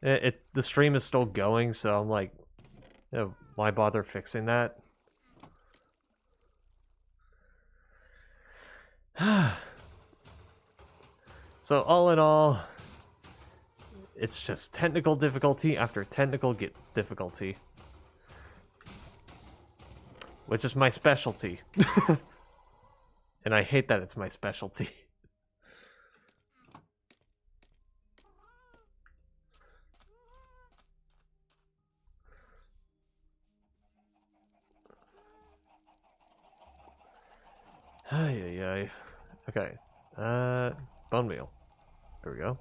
the stream is still going, so I'm like, you know, why bother fixing that? So all in all, it's just technical difficulty after technical difficulty, which is my specialty. And I hate that it's my specialty. Ay, ay, ay. Okay. Bone meal. There we go.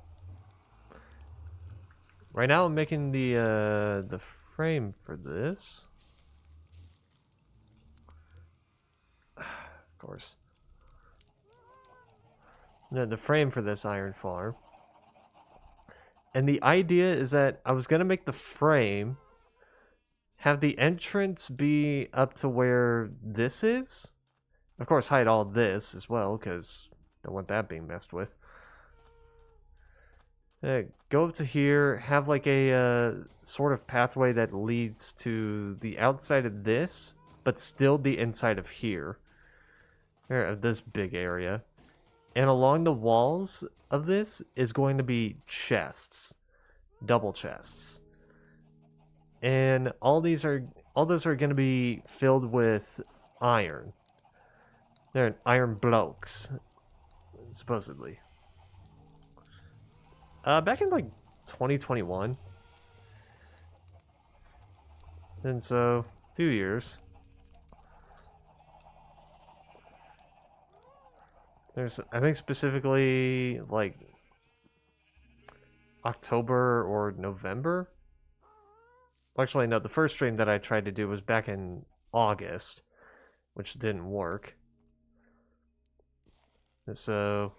Right now I'm making the frame for this. Of course. The frame for this iron farm. And the idea is that I was going to make the frame, have the entrance be up to where this is. Of course, hide all this as well, because I don't want that being messed with. Go up to here, have like a sort of pathway that leads to the outside of this, but still the inside of here. Of this big area. And along the walls of this is going to be chests. Double chests. and all those are going to be filled with iron. They're iron blocks, supposedly. Back in like 2021, and so a few years. There's, I think specifically like October or November. Actually, no, the first stream that I tried to do was back in August, which didn't work. And so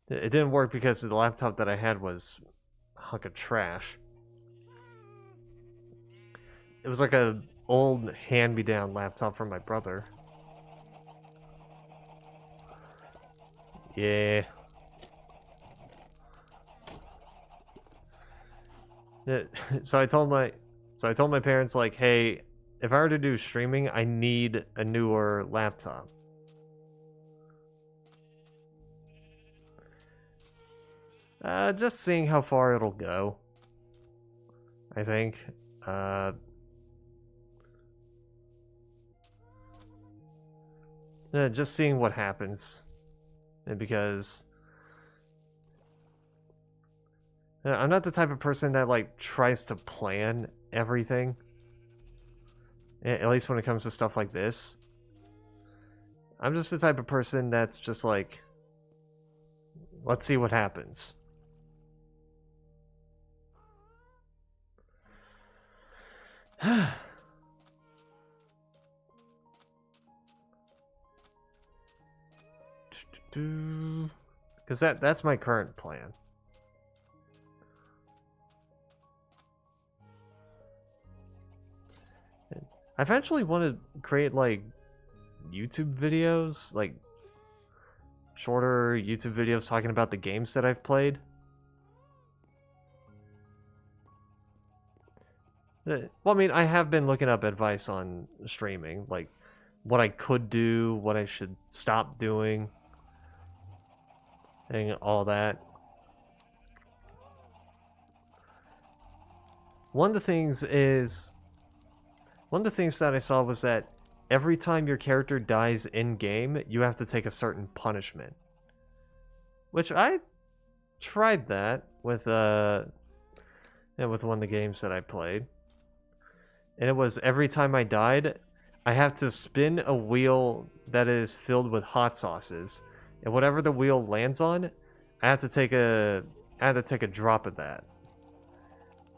it didn't work because the laptop that I had was a hunk of trash. It was like a old hand-me-down laptop from my brother. Yeah. So I told my parents, like, hey, if I were to do streaming, I need a newer laptop. Just seeing how far it'll go. I think. Just seeing what happens. And because I'm not the type of person that like tries to plan everything. At least when it comes to stuff like this. I'm just the type of person that's just like, let's see what happens. Because that's my current plan. I eventually want to create like YouTube videos, like shorter YouTube videos talking about the games that I've played. Well, I mean, I have been looking up advice on streaming, like what I could do, what I should stop doing, and all that. One of the things that I saw was that every time your character dies in game, you have to take a certain punishment. Which I tried that with one of the games that I played. And it was every time I died, I have to spin a wheel that is filled with hot sauces. And whatever the wheel lands on, I had to take a drop of that.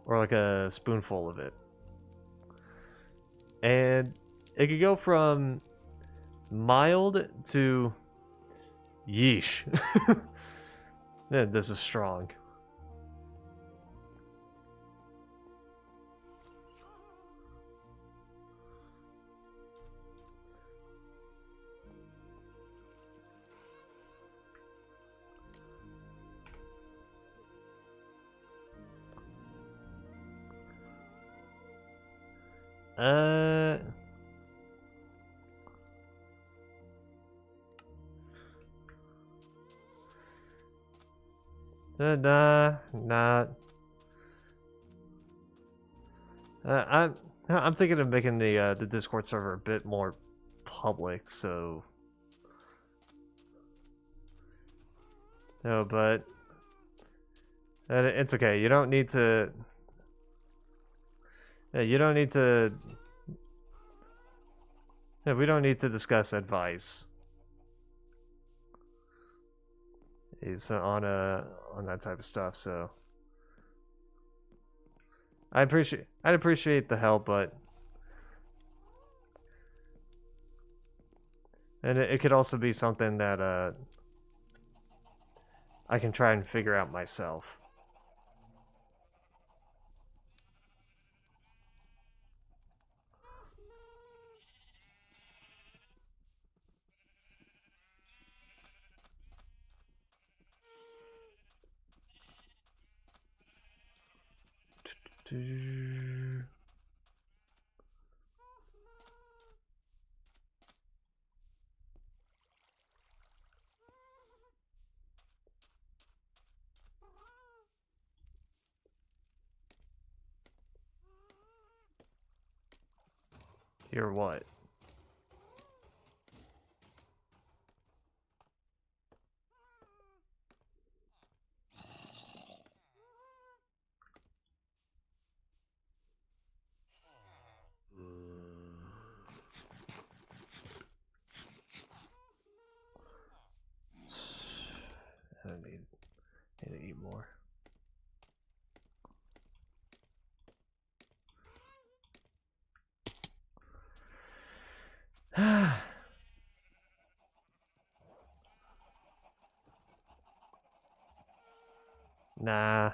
Or like a spoonful of it. And it could go from mild to yeesh. Yeah, this is strong. Uh nah. I'm thinking of making the Discord server a bit more public, so no, but it's okay. You don't need to. Yeah, you don't need to. Yeah, we don't need to discuss advice. Is on that type of stuff, so I'd appreciate the help, but and it could also be something that I can try and figure out myself. Hear what? I need to eat more. Nah.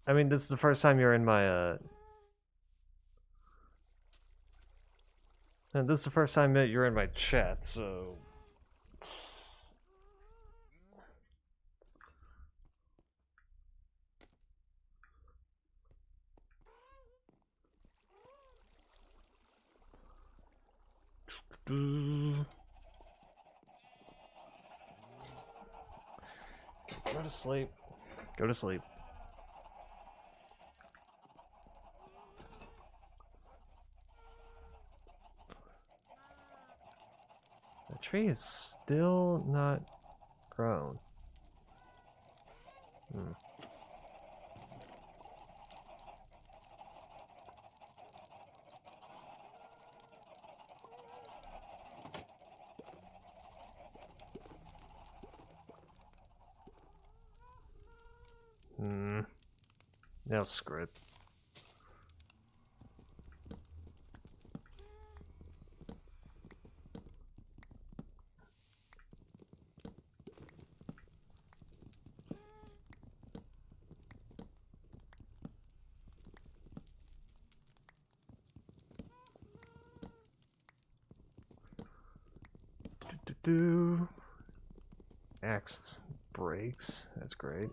I mean, this is the first time you're in my and this is the first time that you're in my chat, so go to sleep. Go to sleep. The tree is still not grown. Now screw it. Axe breaks. That's great.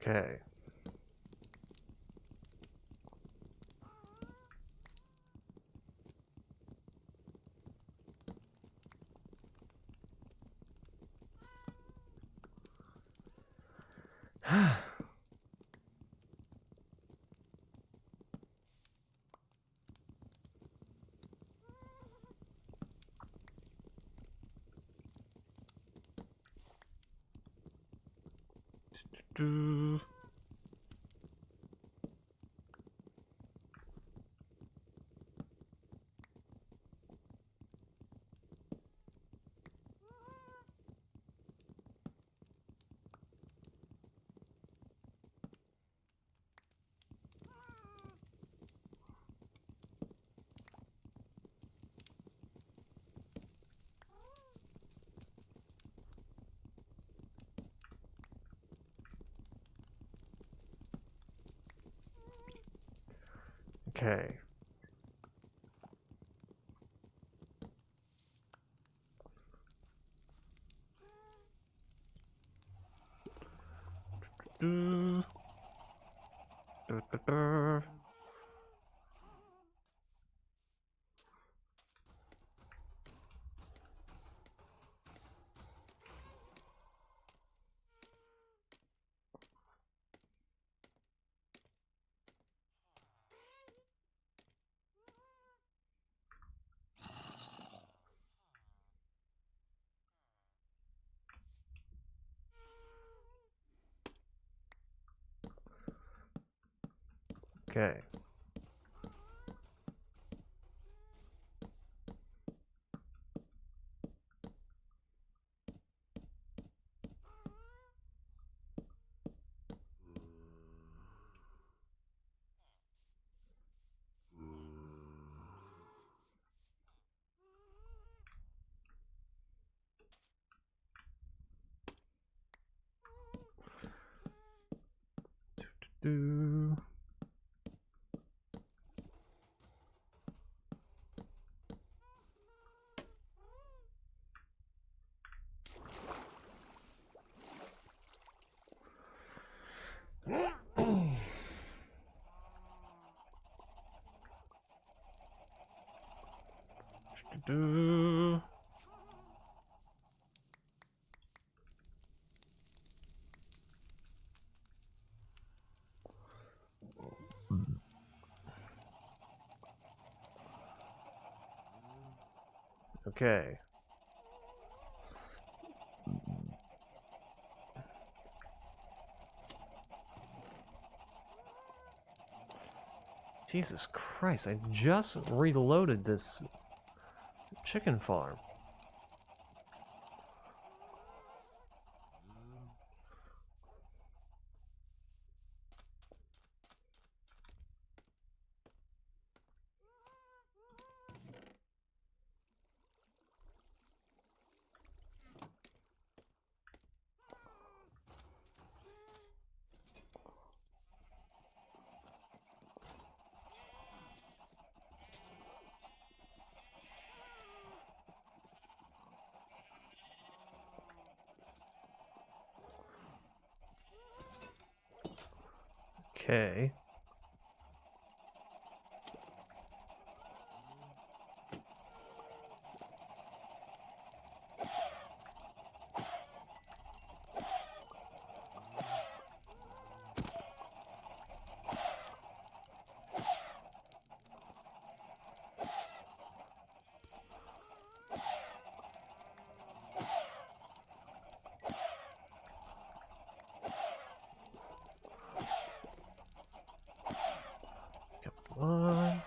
Okay. Okay. Okay. Do. Do. Okay. Jesus Christ, I just reloaded this chicken farm. Okay. Come on.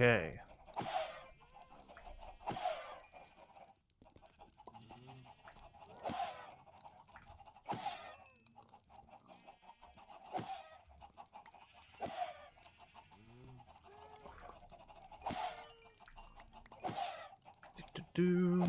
Okay. Do.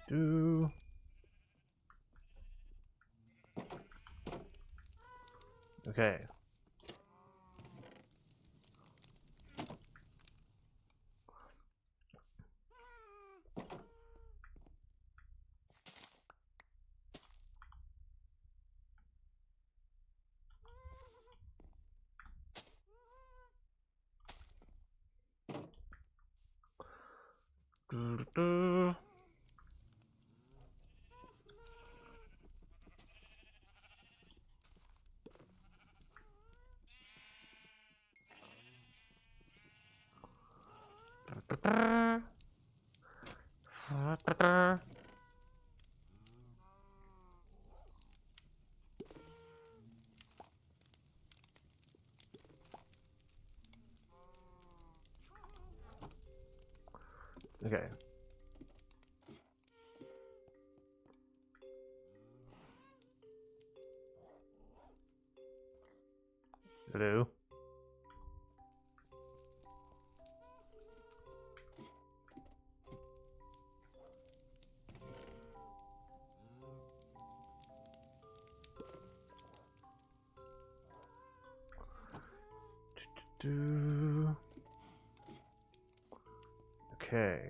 Do. Okay. Do. Okay. Hello. Do. Okay.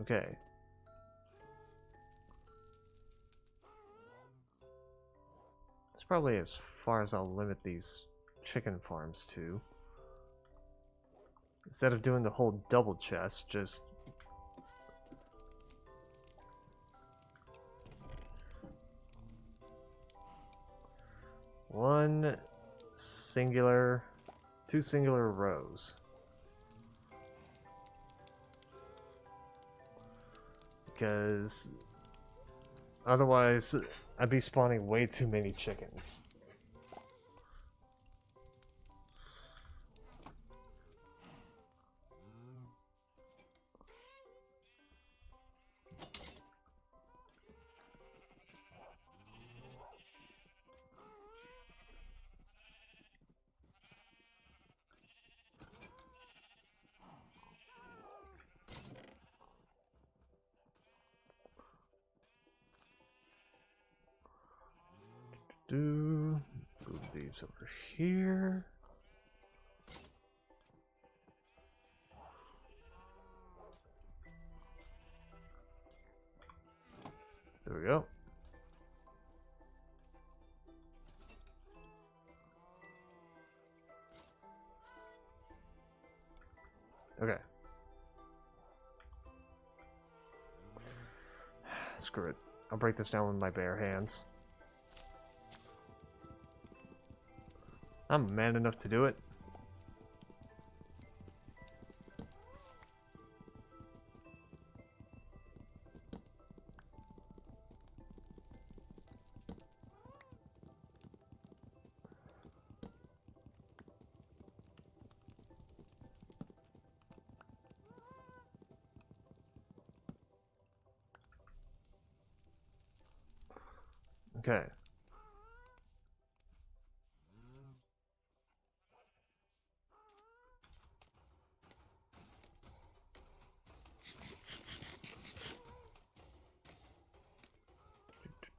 Okay. That's probably as far as I'll limit these chicken farms to. Instead of doing the whole double chest, just... one singular... two singular rows. Because... otherwise, I'd be spawning way too many chickens. Move these over here. There we go. Okay. Screw it. I'll break this down with my bare hands. I'm man enough to do it. Okay.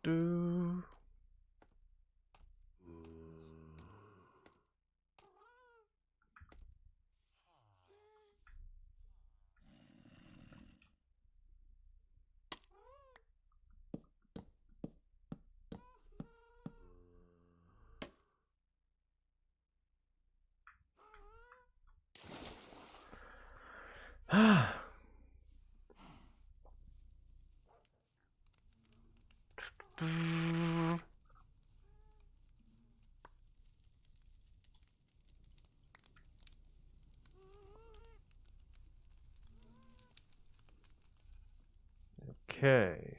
Do. Okay.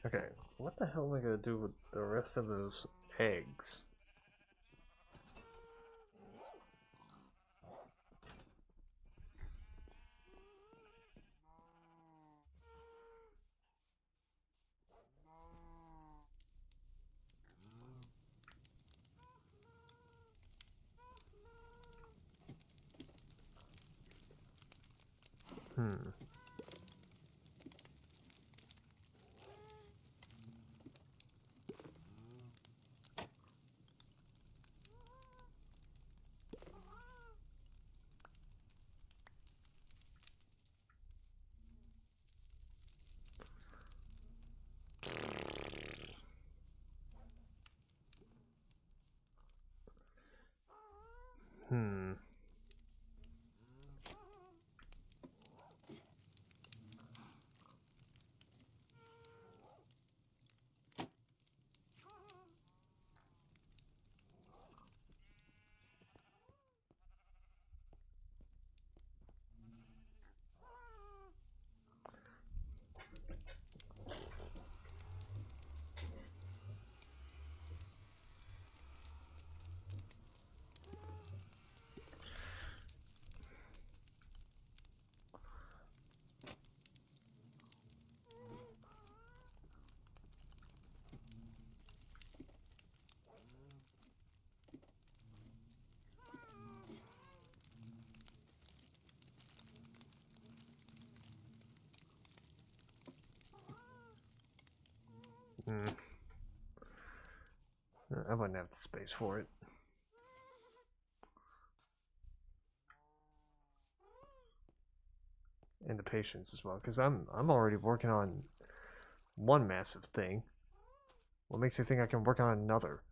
Okay, what the hell am I gonna do with the rest of those eggs? Hmm. Hmm. I wouldn't have the space for it. And the patience as well, because I'm already working on one massive thing. What makes you think I can work on another?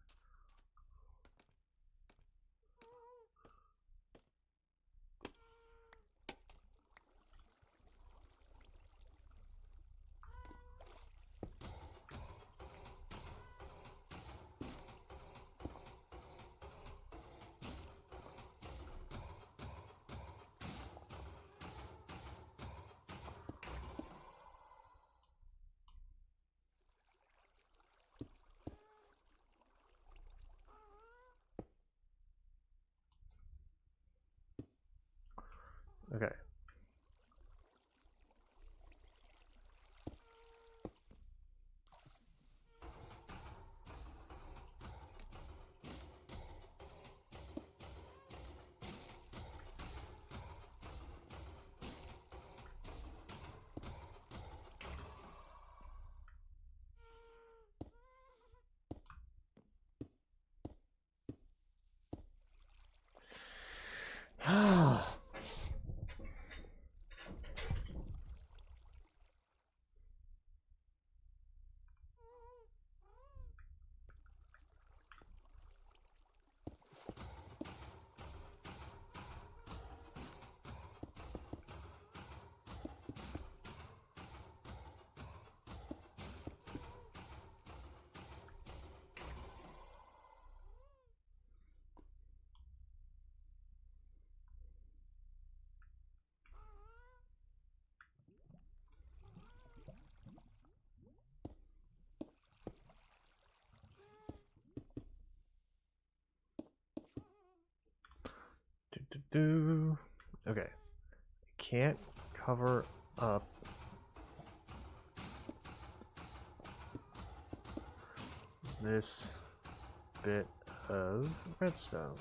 Okay. Okay. Can't cover up this bit of redstone.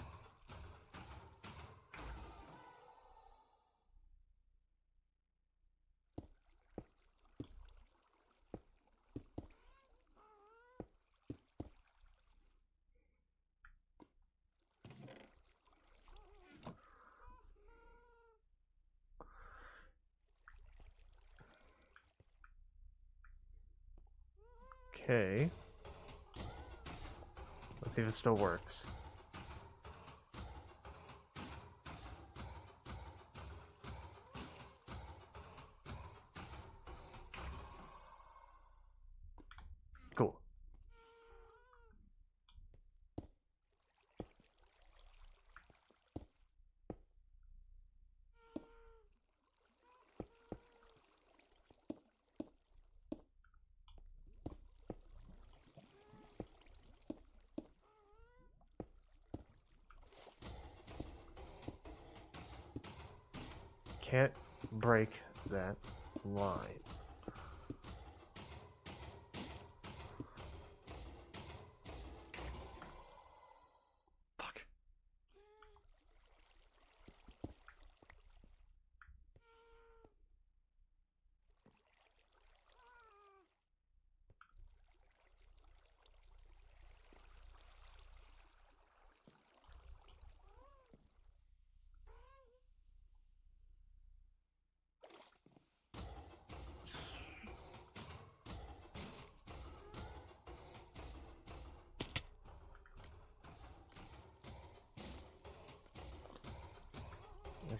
Okay. Let's see if it still works. Cool. Can't break that line. Fuck.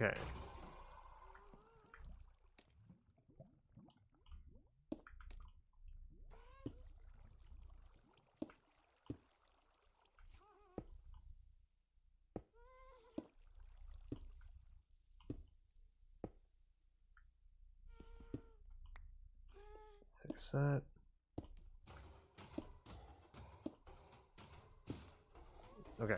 Okay. Fix that. Okay.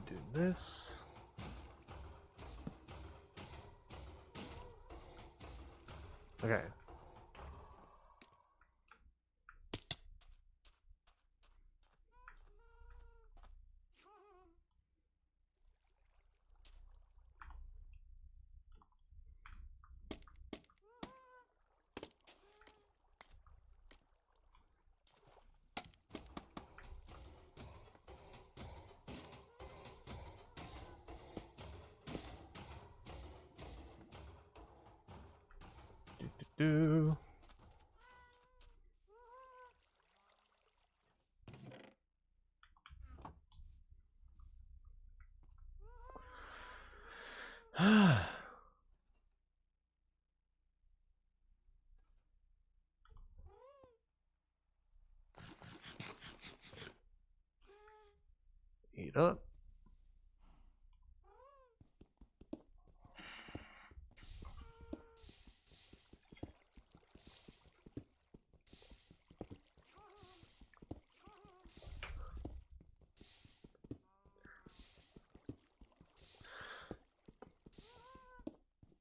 Do this. Okay. Do. Eat up.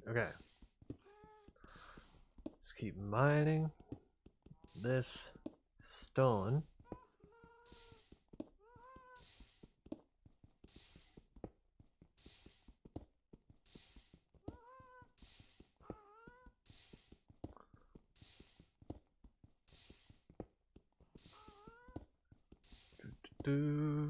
Okay. Let's keep mining this stone. Do.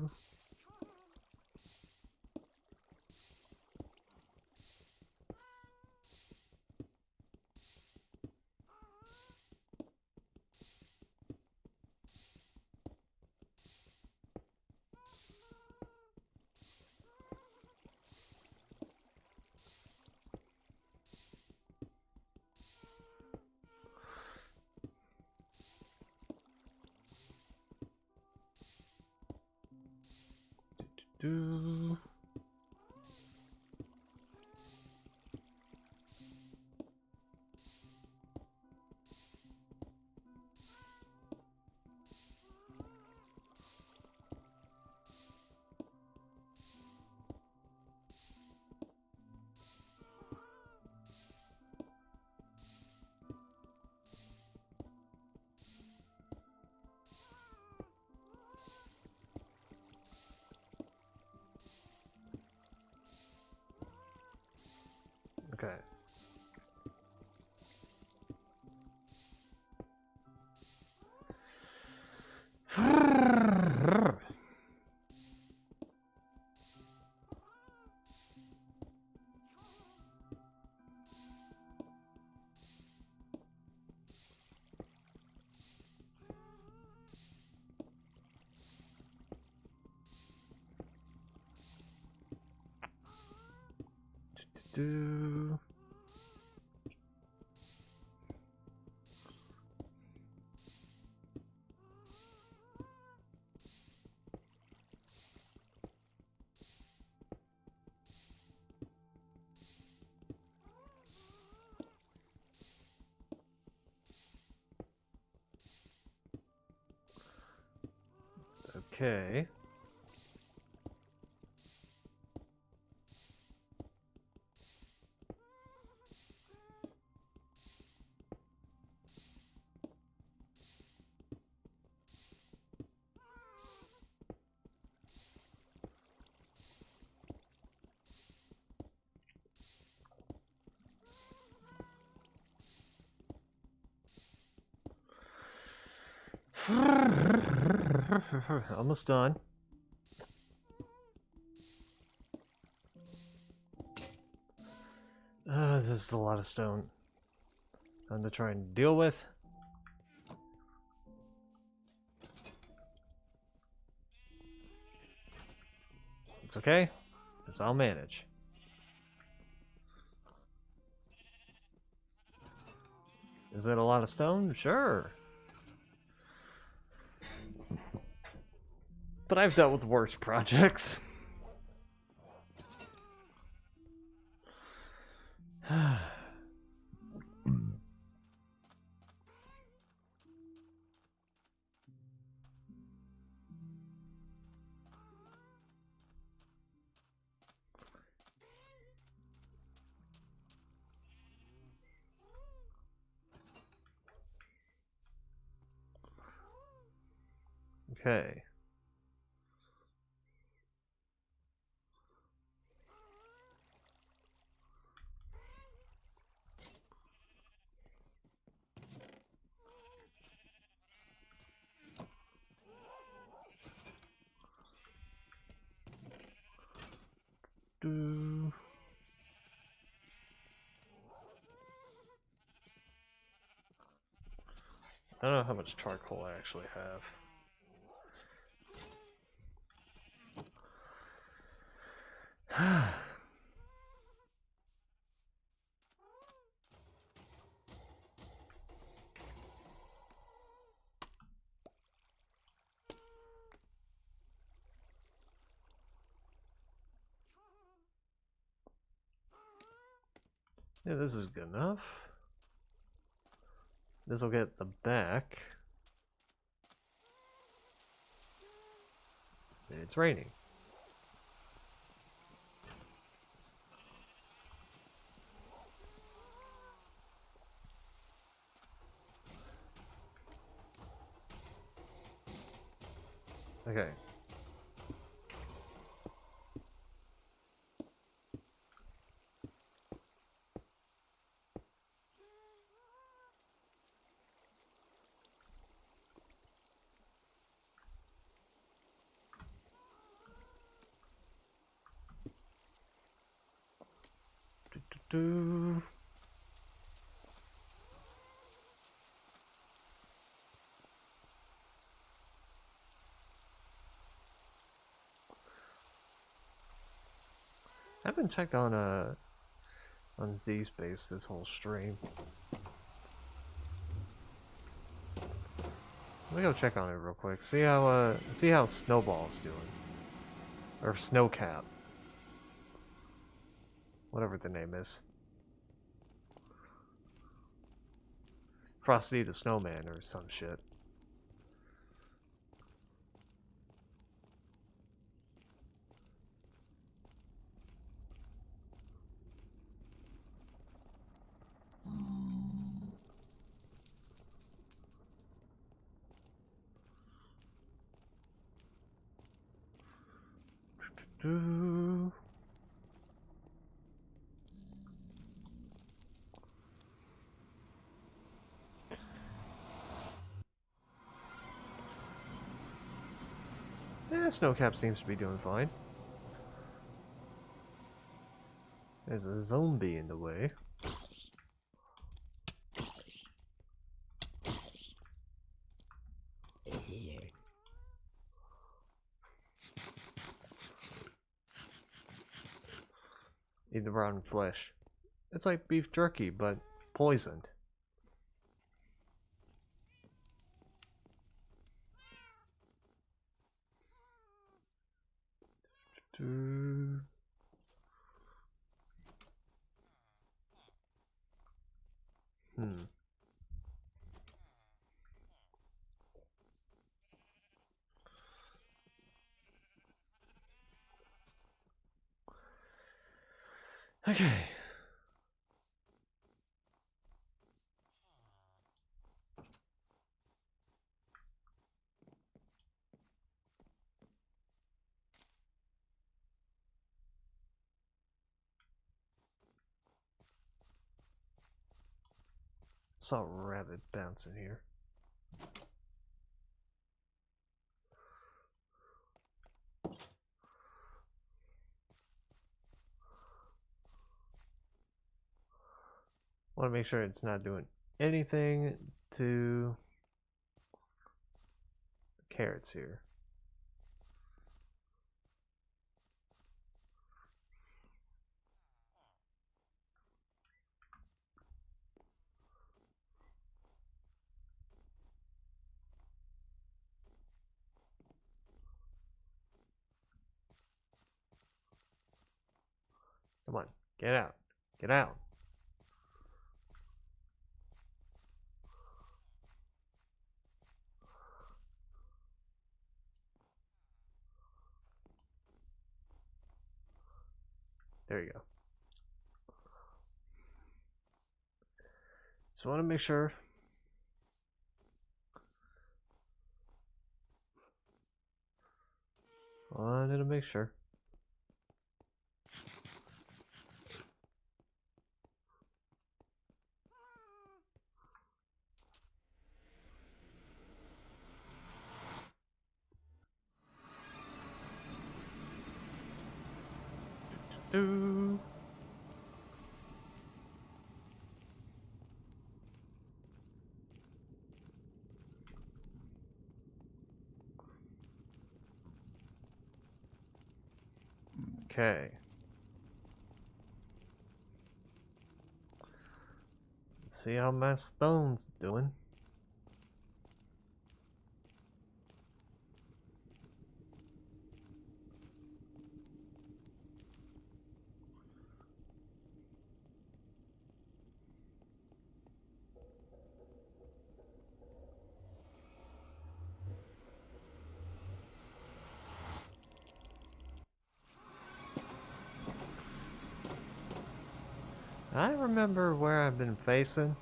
Do. Okay. Do. Okay. Almost done. This is a lot of stone. Time to try and deal with. It's okay, because I'll manage. Is that a lot of stone? Sure. But I've dealt with worse projects. Okay. Do. I don't know how much charcoal I actually have. Yeah, this is good enough. This will get the back. It's raining. Okay. Do. I haven't checked on Z Space this whole stream. Let me go check on it real quick. See how Snowball's doing. Or Snowcap. Whatever the name is. Frosty the Snowman or some shit. Do. Yeah, Snowcap seems to be doing fine. There's a zombie in the way. Eat the rotten flesh. It's like beef jerky, but poisoned. Do. Hmm. Okay. Saw a rabbit bouncing here. Want to make sure it's not doing anything to the carrots here. Come on, get out. Get out. There you go. So I want to make sure Wanted to make sure. Do. Okay. See how my stone's doing. I remember where I've been facing.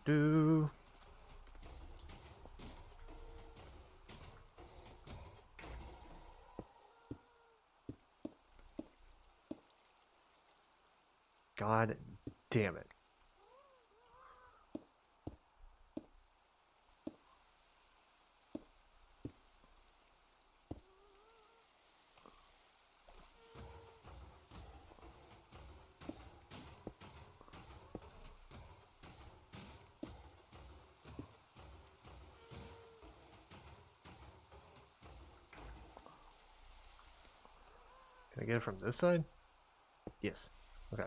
Do. God damn it. Can I get it from this side? Yes. Okay.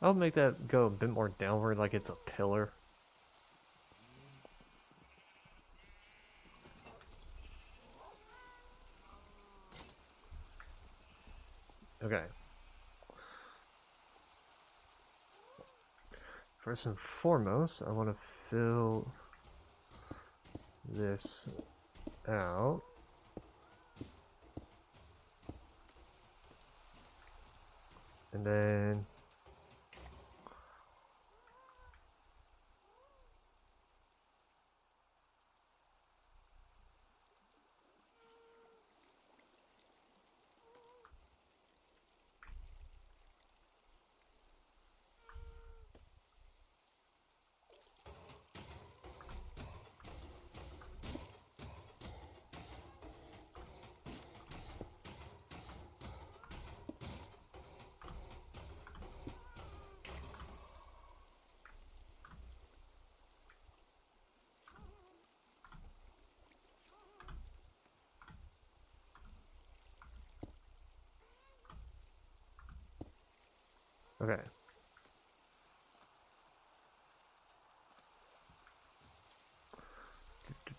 I'll make that go a bit more downward like it's a pillar. Okay. First and foremost, I want to fill this out. And then okay.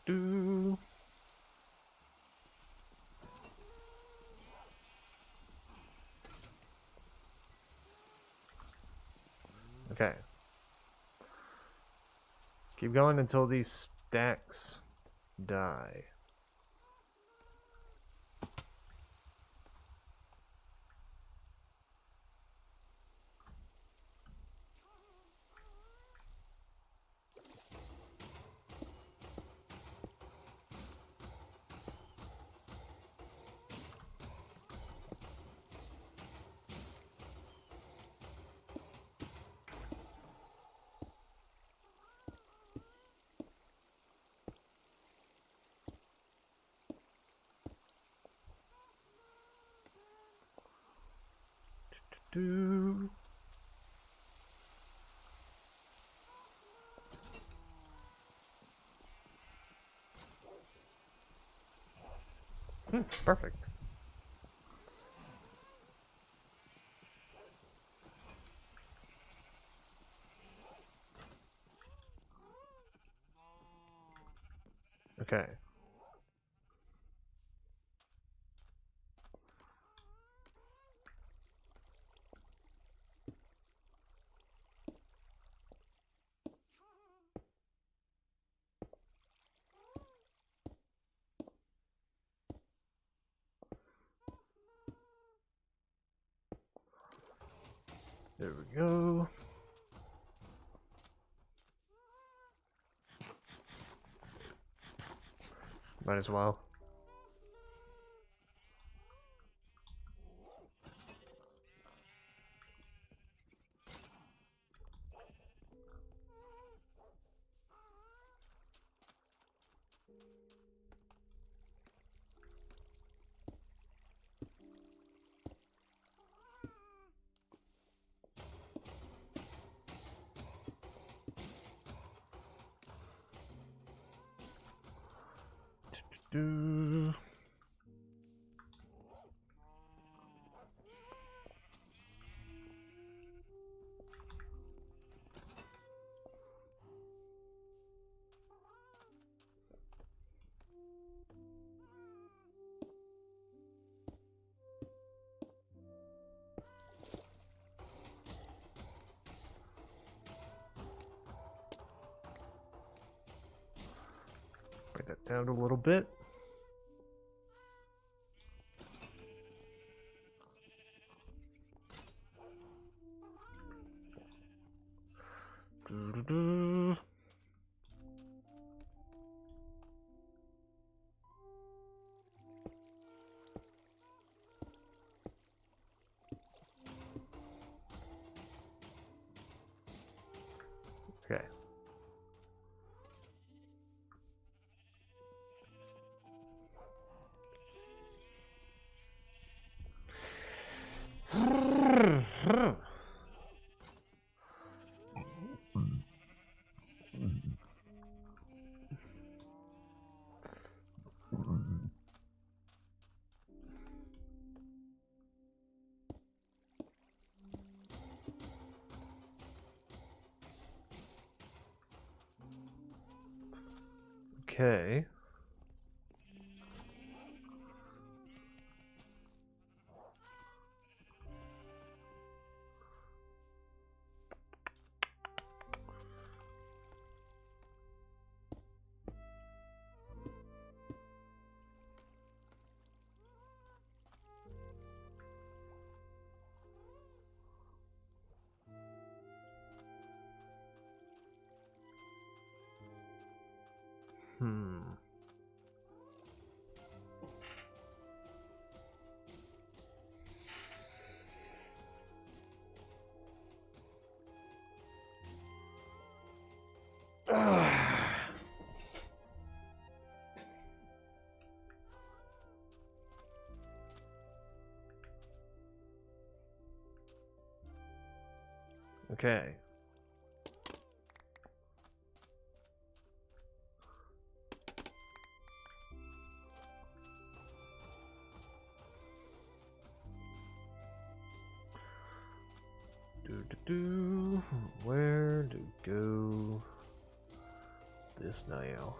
Do. Okay. Keep going until these stacks die. Do. Perfect. Okay. There we go. Might as well. Do. Bring that down a little bit. Do-do-do. Okay. Okay. Hmm. Okay. Do. Where to go this now?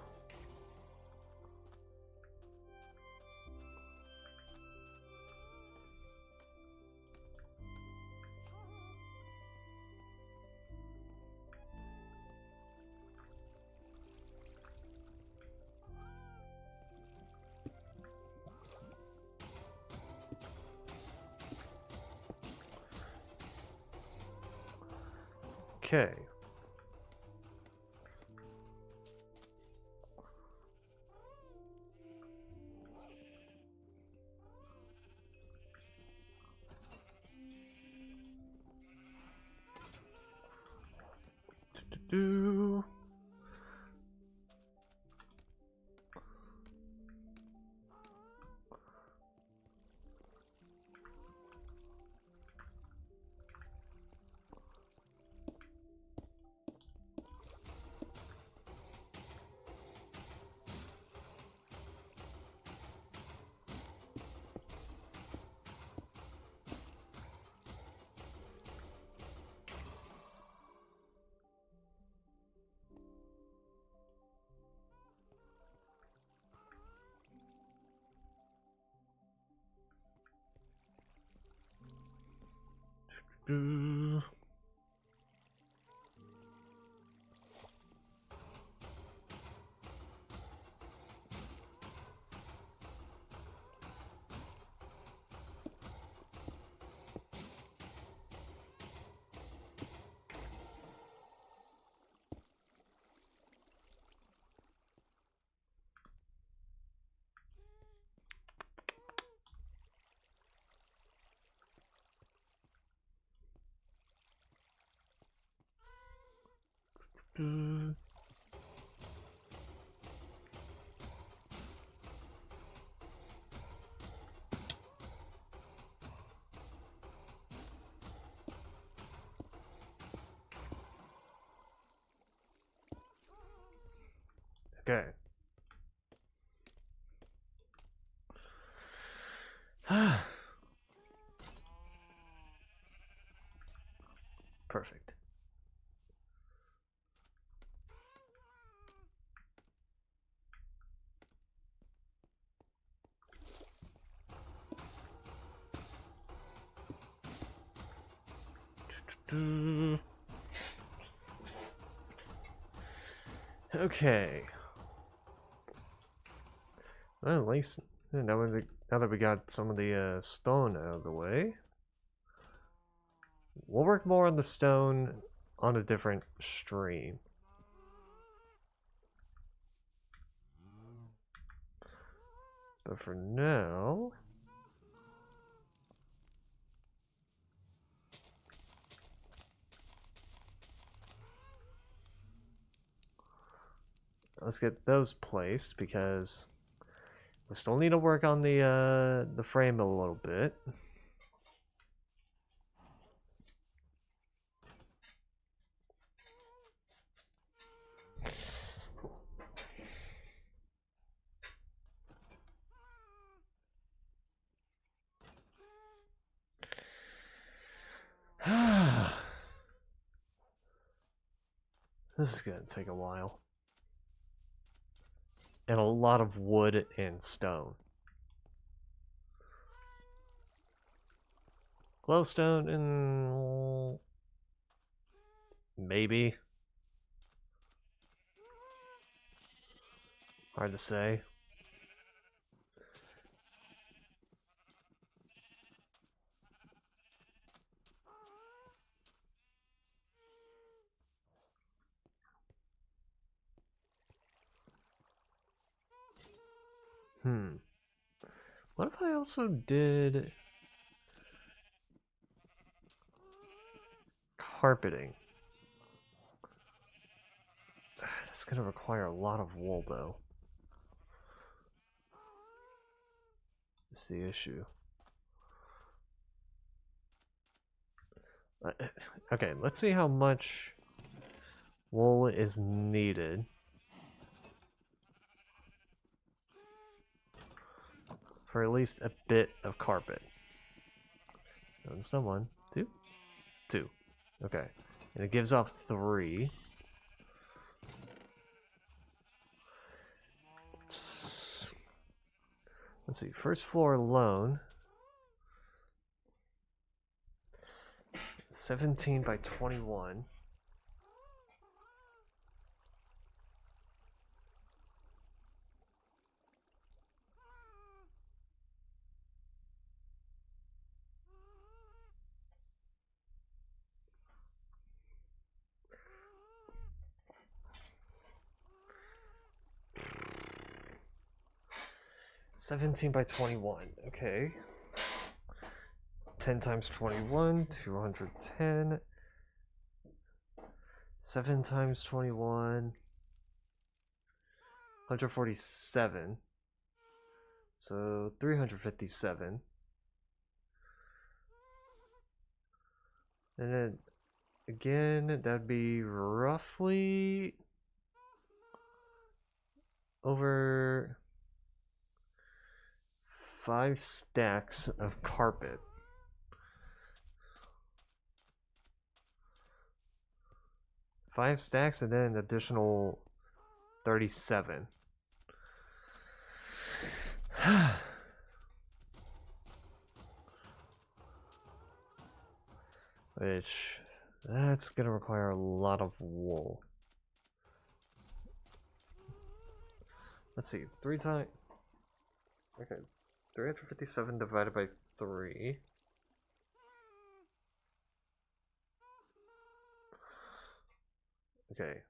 Okay. Do. Do-do-do. Do. Okay. Perfect. Do. Okay. Well, at least now that we got some of the stone out of the way, we'll work more on the stone on a different stream. But for now, let's get those placed because we still need to work on the frame a little bit. This is gonna take a while. And a lot of wood and stone. Glowstone and maybe. Hard to say. What if I also did carpeting? That's gonna require a lot of wool though. That's the issue. Okay, let's see how much wool is needed. For at least a bit of carpet. No, it's not one. Two? Two. Okay. And it gives off 3. Let's see. First floor alone. 17 by 21. $17 by 21. Okay. 10 times 21, 210. 7 times 21, 147. So 357. And then again, that'd be roughly over 5 stacks of carpet. Five stacks and then an additional 37. Which, that's gonna require a lot of wool. Let's see, 3 times... Okay, 357 divided by 3. Okay.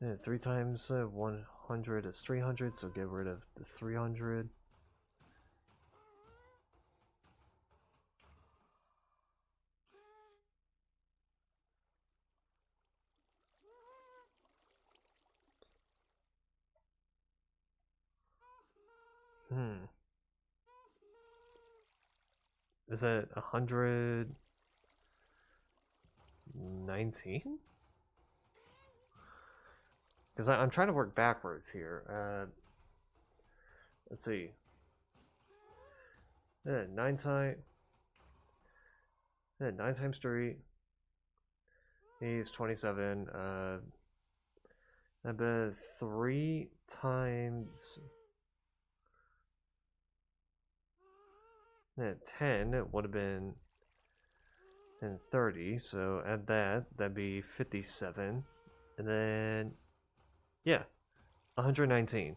Yeah, 3 times 100 is 300, so get rid of the 300. Is it 119? Because I'm trying to work backwards here. Let's see. 9 times 3 is 27. I bet 3 times 10 it would have been 30. So add that. That'd be 57, and then yeah, 119.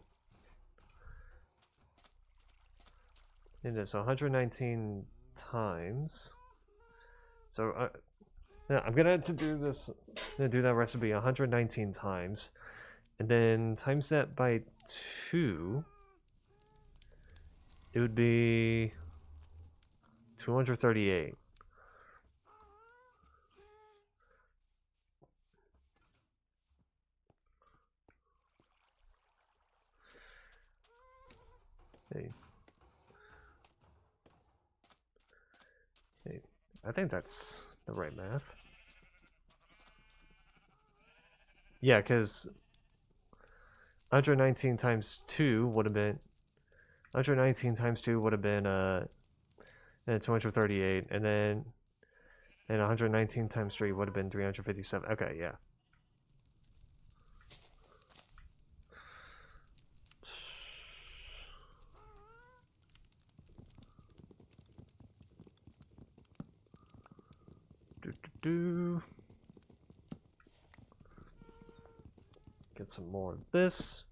And so 119 times. So yeah, I'm gonna have to do this. I'm gonna do that recipe 119 times, and then times that by 2. It would be 238. Hey. Hey. I think that's the right math. Yeah, because 119 times 2 would have been 119 times 2 would have been 238, and then 119 times 3 would have been 357. Okay, yeah. Get some more of this.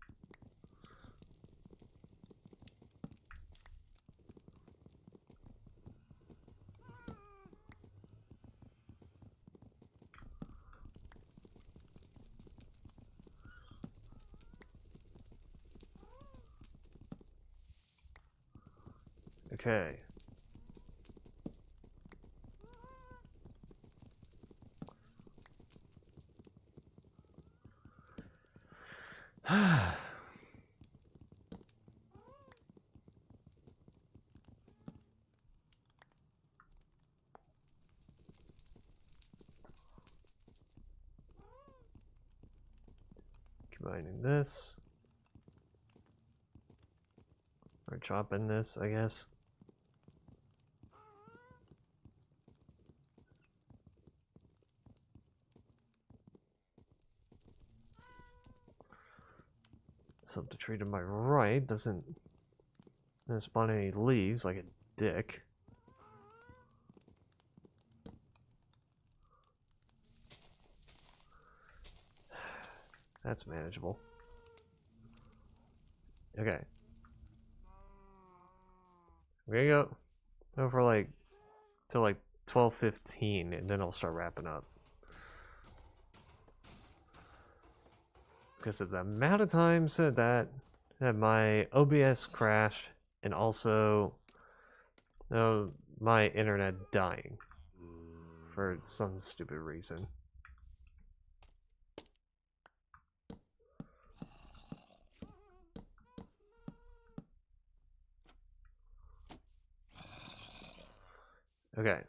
Okay. Combining this. Or chopping this, I guess. So the tree to my right doesn't spawn any leaves like a dick. That's manageable. Okay. We're gonna go for like till like 12:15, and then I'll start wrapping up. Because of the amount of times that my OBS crashed, and also my internet dying for some stupid reason. Okay.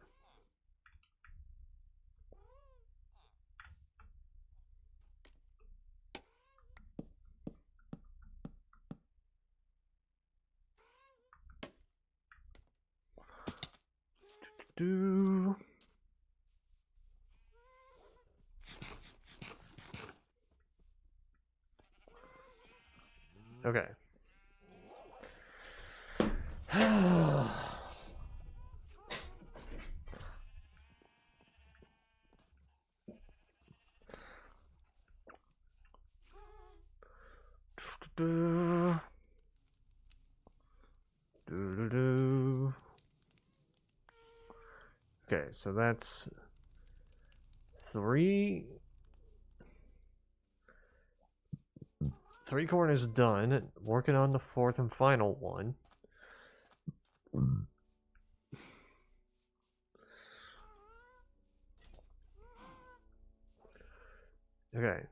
Do. Okay. Okay, so that's three corners done. Working on the fourth and final one. Okay.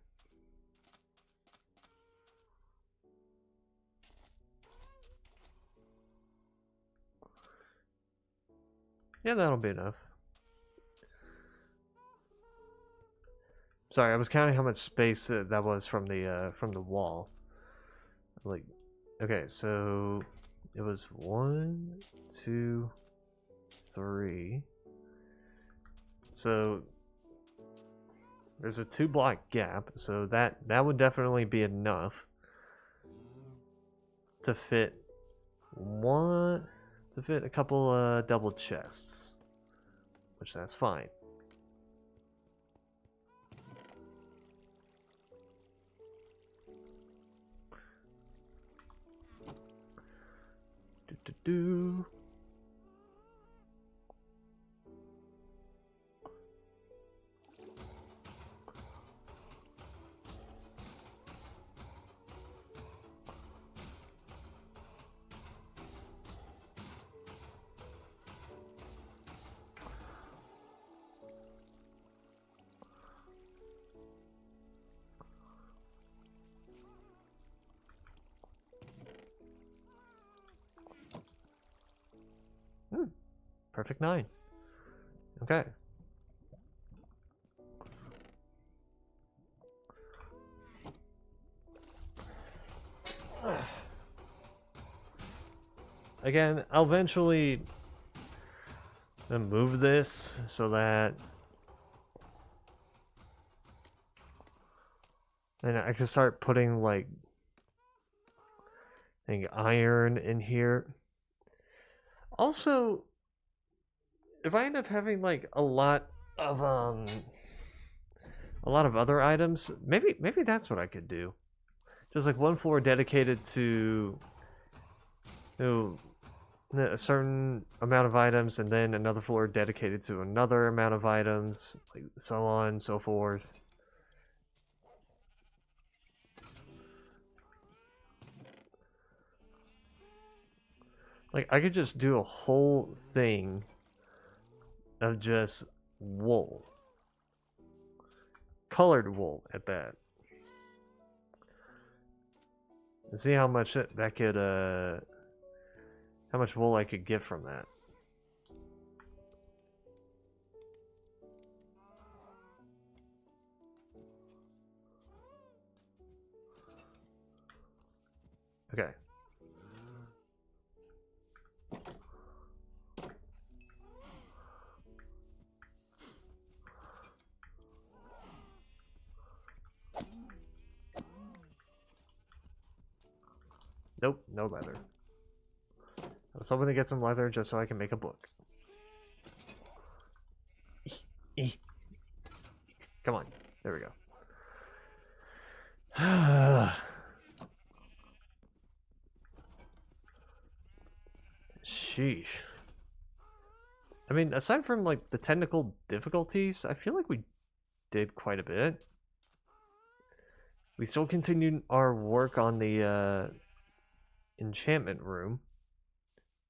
Yeah, that'll be enough. Sorry, I was counting how much space that was from the wall. Like, okay, so it was 1, 2, 3. So there's a 2-block gap, so that would definitely be enough to fit a couple double chests, which that's fine. Do. Perfect 9. Okay. Again, I'll eventually move this so that and I can start putting like iron in here. Also, if I end up having like a lot of other items, maybe that's what I could do. Just like one floor dedicated to a certain amount of items, and then another floor dedicated to another amount of items, like so on and so forth. Like I could just do a whole thing of just wool. Colored wool at that. And see how much that could how much wool I could get from that. Okay. Nope, no leather. I was hoping to get some leather just so I can make a book. Come on. There we go. Sheesh. I mean, aside from like the technical difficulties, I feel like we did quite a bit. We still continued our work on the enchantment room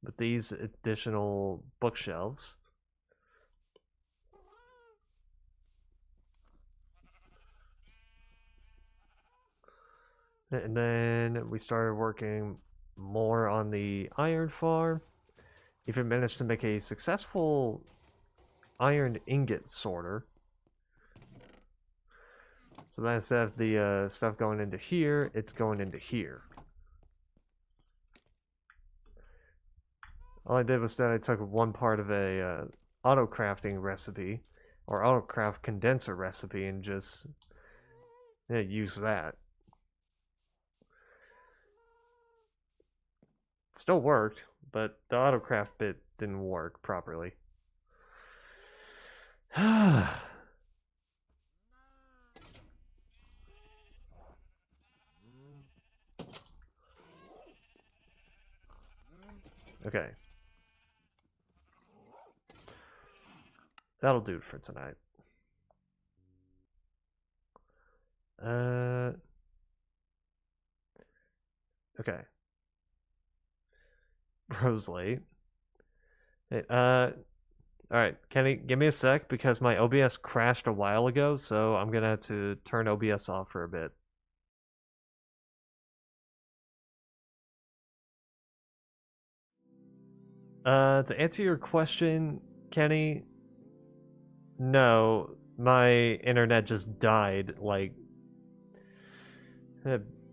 with these additional bookshelves. And then we started working more on the iron farm. Even managed to make a successful iron ingot sorter. So that instead of the stuff going into here, it's going into here. All I did was that I took one part of a auto crafting recipe or auto craft condenser recipe and just use that. still worked, but the autocraft bit didn't work properly. Okay. That'll do it for tonight. Okay. Bro's late. Hey, alright, Kenny, give me a sec because my OBS crashed a while ago, so I'm gonna have to turn OBS off for a bit. To answer your question, Kenny, no, my internet just died like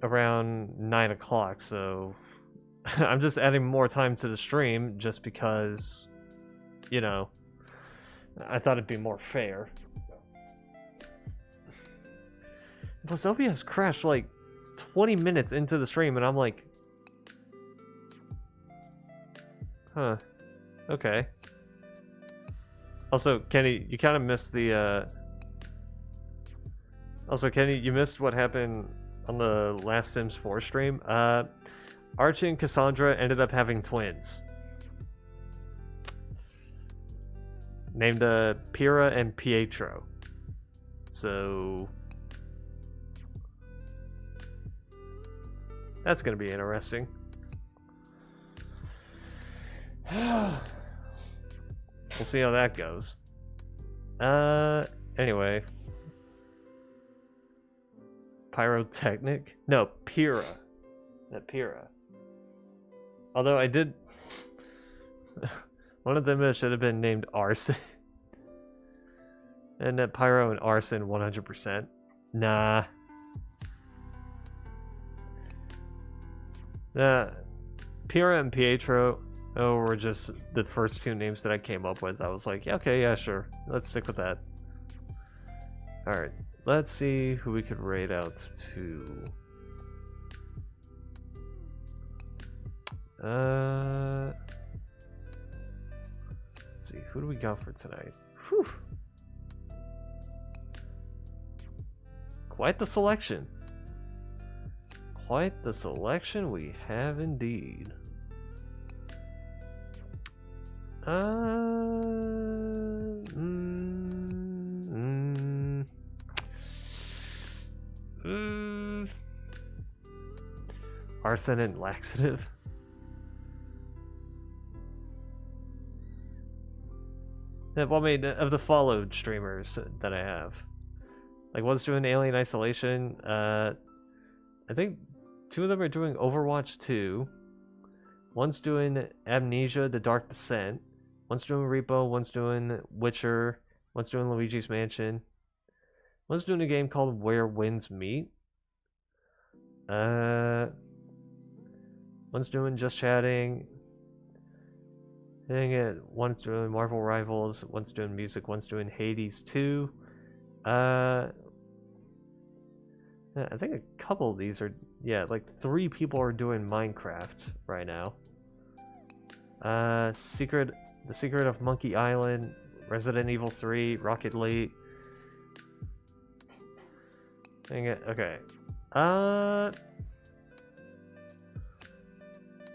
around 9 o'clock, so I'm just adding more time to the stream just because, you know, I thought it'd be more fair. Plus, OBS crashed like 20 minutes into the stream, and I'm like, huh, okay. Also, Kenny, you kind of missed the, Also, Kenny, you missed what happened on the last Sims 4 stream. Archie and Cassandra ended up having twins. Named Pyrrha and Pietro. So... that's gonna be interesting. We'll see how that goes. Anyway. Pyrotechnic? No, Pyrrha. Not Pyrrha. Although I did... one of them should have been named Arson. And that Pyro and Arson 100%. Nah. Pyrrha and Pietro were just the first two names that I came up with. I was like, yeah, okay, yeah, sure. Let's stick with that. Alright, let's see who we could raid out to. Let's see, who do we got for tonight? Whew. Quite the selection. Quite the selection we have indeed. Arson and laxative. Well, I mean, of the followed streamers that I have, like one's doing Alien Isolation. I think two of them are doing Overwatch 2. One's doing Amnesia: The Dark Descent. One's doing Repo. One's doing Witcher. One's doing Luigi's Mansion. One's doing a game called Where Winds Meet. One's doing Just Chatting. Dang it. One's doing Marvel Rivals. One's doing music. One's doing Hades 2. I think a couple of these are, yeah, like 3 people are doing Minecraft right now. The Secret of Monkey Island, Resident Evil 3, Rocket League. Dang it. Okay.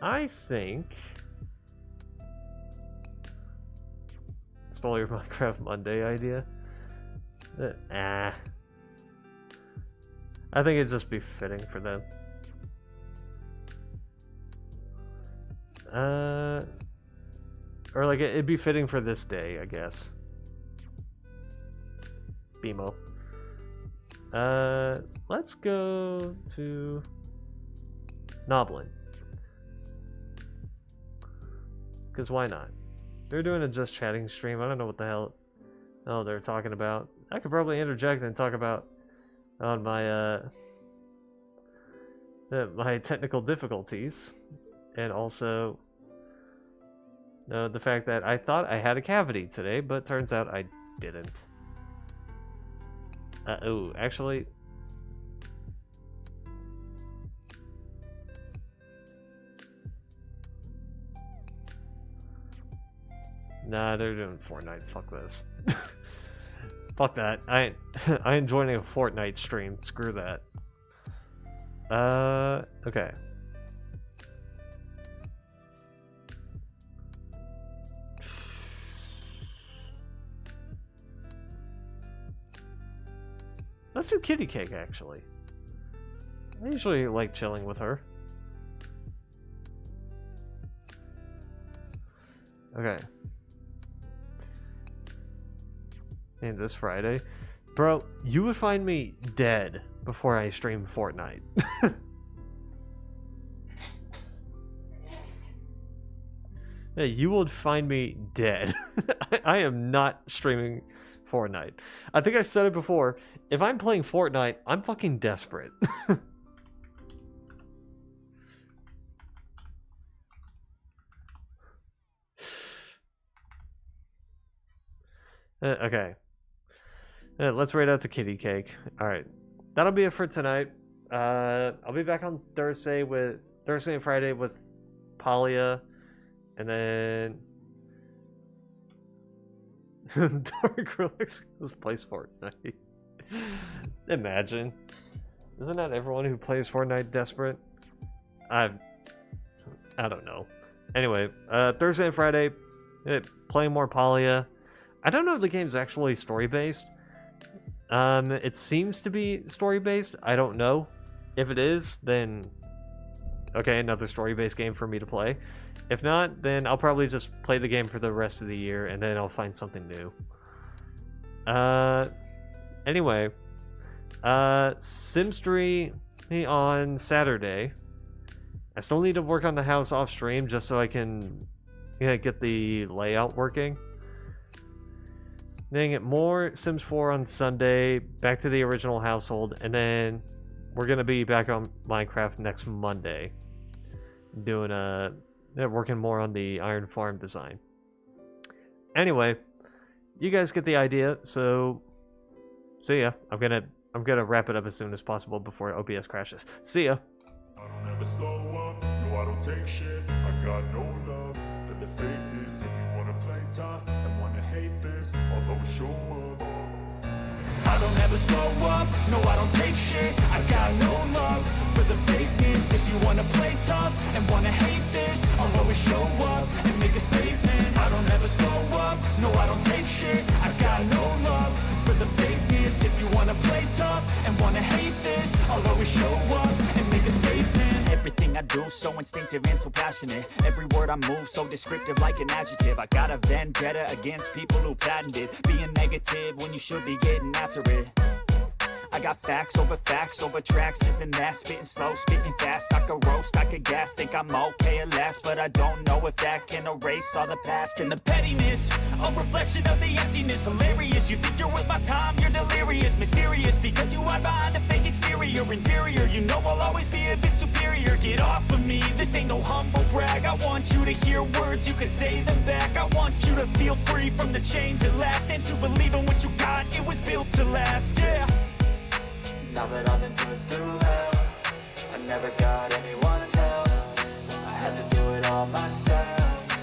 I think spoil your Minecraft Monday idea. I think it'd just be fitting for them. Or like it'd be fitting for this day, I guess. BMO. Let's go to Noblin. Because why not? They're doing a Just Chatting stream. I don't know what the hell they're talking about. I could probably interject and talk about on my my technical difficulties, and also the fact that I thought I had a cavity today, but turns out I didn't. Oh, actually, Nah, they're doing Fortnite. Fuck this. Fuck that. I ain't joining a Fortnite stream. Screw that. Okay. Let's do Kitty Cake, actually. I usually like chilling with her. Okay. And this Friday. Bro, you would find me dead before I stream Fortnite. Yeah, you would find me dead. I am not streaming Fortnite. I think I said it before. If I'm playing Fortnite, I'm fucking desperate. Okay. Let's rate out to Kitty Cake. Alright. That'll be it for tonight. I'll be back on Thursday and Friday with Palia. And then Dark Relics plays Fortnite. Imagine. Isn't that everyone who plays Fortnite desperate? I don't know. Anyway, Thursday and Friday, playing more Palia. I don't know if the game's actually story-based. It seems to be story-based. I don't know. If it is, then okay, another story-based game for me to play. If not, then I'll probably just play the game for the rest of the year, and then I'll find something new. Anyway, Sims 3 on Saturday. I still need to work on the house off stream just so I can get the layout working. Then get more Sims 4 on Sunday, back to the original household, and then we're gonna be back on Minecraft next Monday, doing working more on the Iron Farm design. Anyway, you guys get the idea. So, see ya. I'm gonna wrap it up as soon as possible before OBS crashes. See ya. I don't ever slow up, no I don't take shit. I got no love for the fakeness. If you wanna play tough and wanna hate this, I'll always show up. I don't ever slow up, no I don't take shit. I got no love for the fakeness. If you wanna play tough and wanna hate this, I'll always show up and make a statement. I don't ever slow up, no I don't take shit. I got no love for the fakeness. If you wanna play tough and wanna hate this, I'll always show up and make a statement. Everything I do so instinctive and so passionate. Every word I move so descriptive like an adjective. I got a vendetta against people who patented being negative when you should be getting after it. I got facts over tracks, this and that. Spitting slow, spitting fast. I could roast, I could gas. Think I'm okay at last, but I don't know if that can erase all the past. And the pettiness, a reflection of the emptiness. Hilarious, you think you're with my time, you're delirious. Mysterious, because you hide behind a fake exterior. Inferior, you know I'll always be a bit superior. Get off of me, this ain't no humble brag. I want you to hear words, you can say them back. I want you to feel free from the chains at last, and to believe in what you got, it was built to last, yeah. Now that I've been put through hell, I never got anyone's help. I had to do it all myself.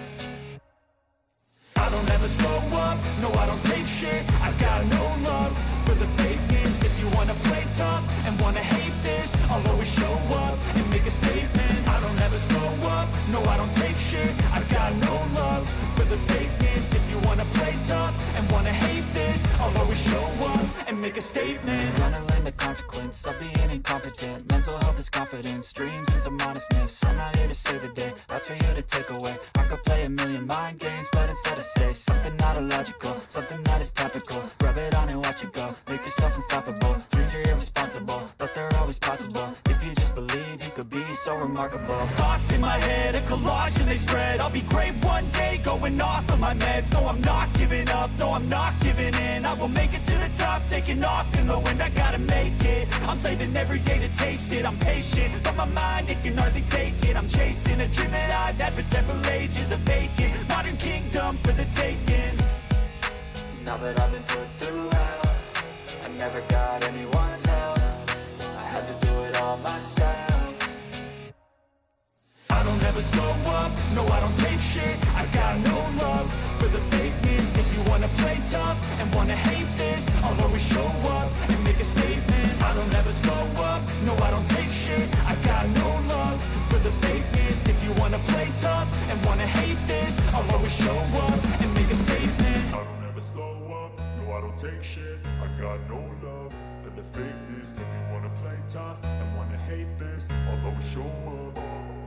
I don't ever slow up, no I don't take shit. I got no love for the fakeness. If you wanna play tough and wanna hate this, I'll always show up and make a statement. I don't ever slow up, no I don't take shit. I got no love for the fakeness. If you wanna play tough and wanna hate this, I'll always show up and make a statement. Gonna learn the consequence of being incompetent. Mental health is confidence, dreams and some honestness. I'm not here to save the day, that's for you to take away. I could play a million mind games, but instead I say something not illogical, something that is topical. Rub it on and watch it go, make yourself unstoppable. Dreams are irresponsible, but they're always possible. If you just believe, you could be so remarkable. Thoughts in my head, a collage and they spread. I'll be great one day, going off of my meds. No, I'm not giving up, no, I'm not giving in. I will make it to the top, taking off in the wind. I gotta make it, I'm saving every day to taste it. I'm patient, but my mind, it can hardly take it. I'm chasing a dream that I've had for several ages of vacant. Modern kingdom for the taking. Now that I've been put through hell, I never got anyone's help. I had to do it all myself. I don't ever slow up, no I don't take shit. I got no love for the If you wanna play tough and wanna hate this, I'll always show up and make a statement. I don't ever slow up, no I don't take shit. I got no love for the fakeness. If you wanna play tough and wanna hate this, I'll always show up and make a statement. I don't ever slow up, no I don't take shit. I got no love for the fakeness. If you wanna play tough and wanna hate this, I'll always show up.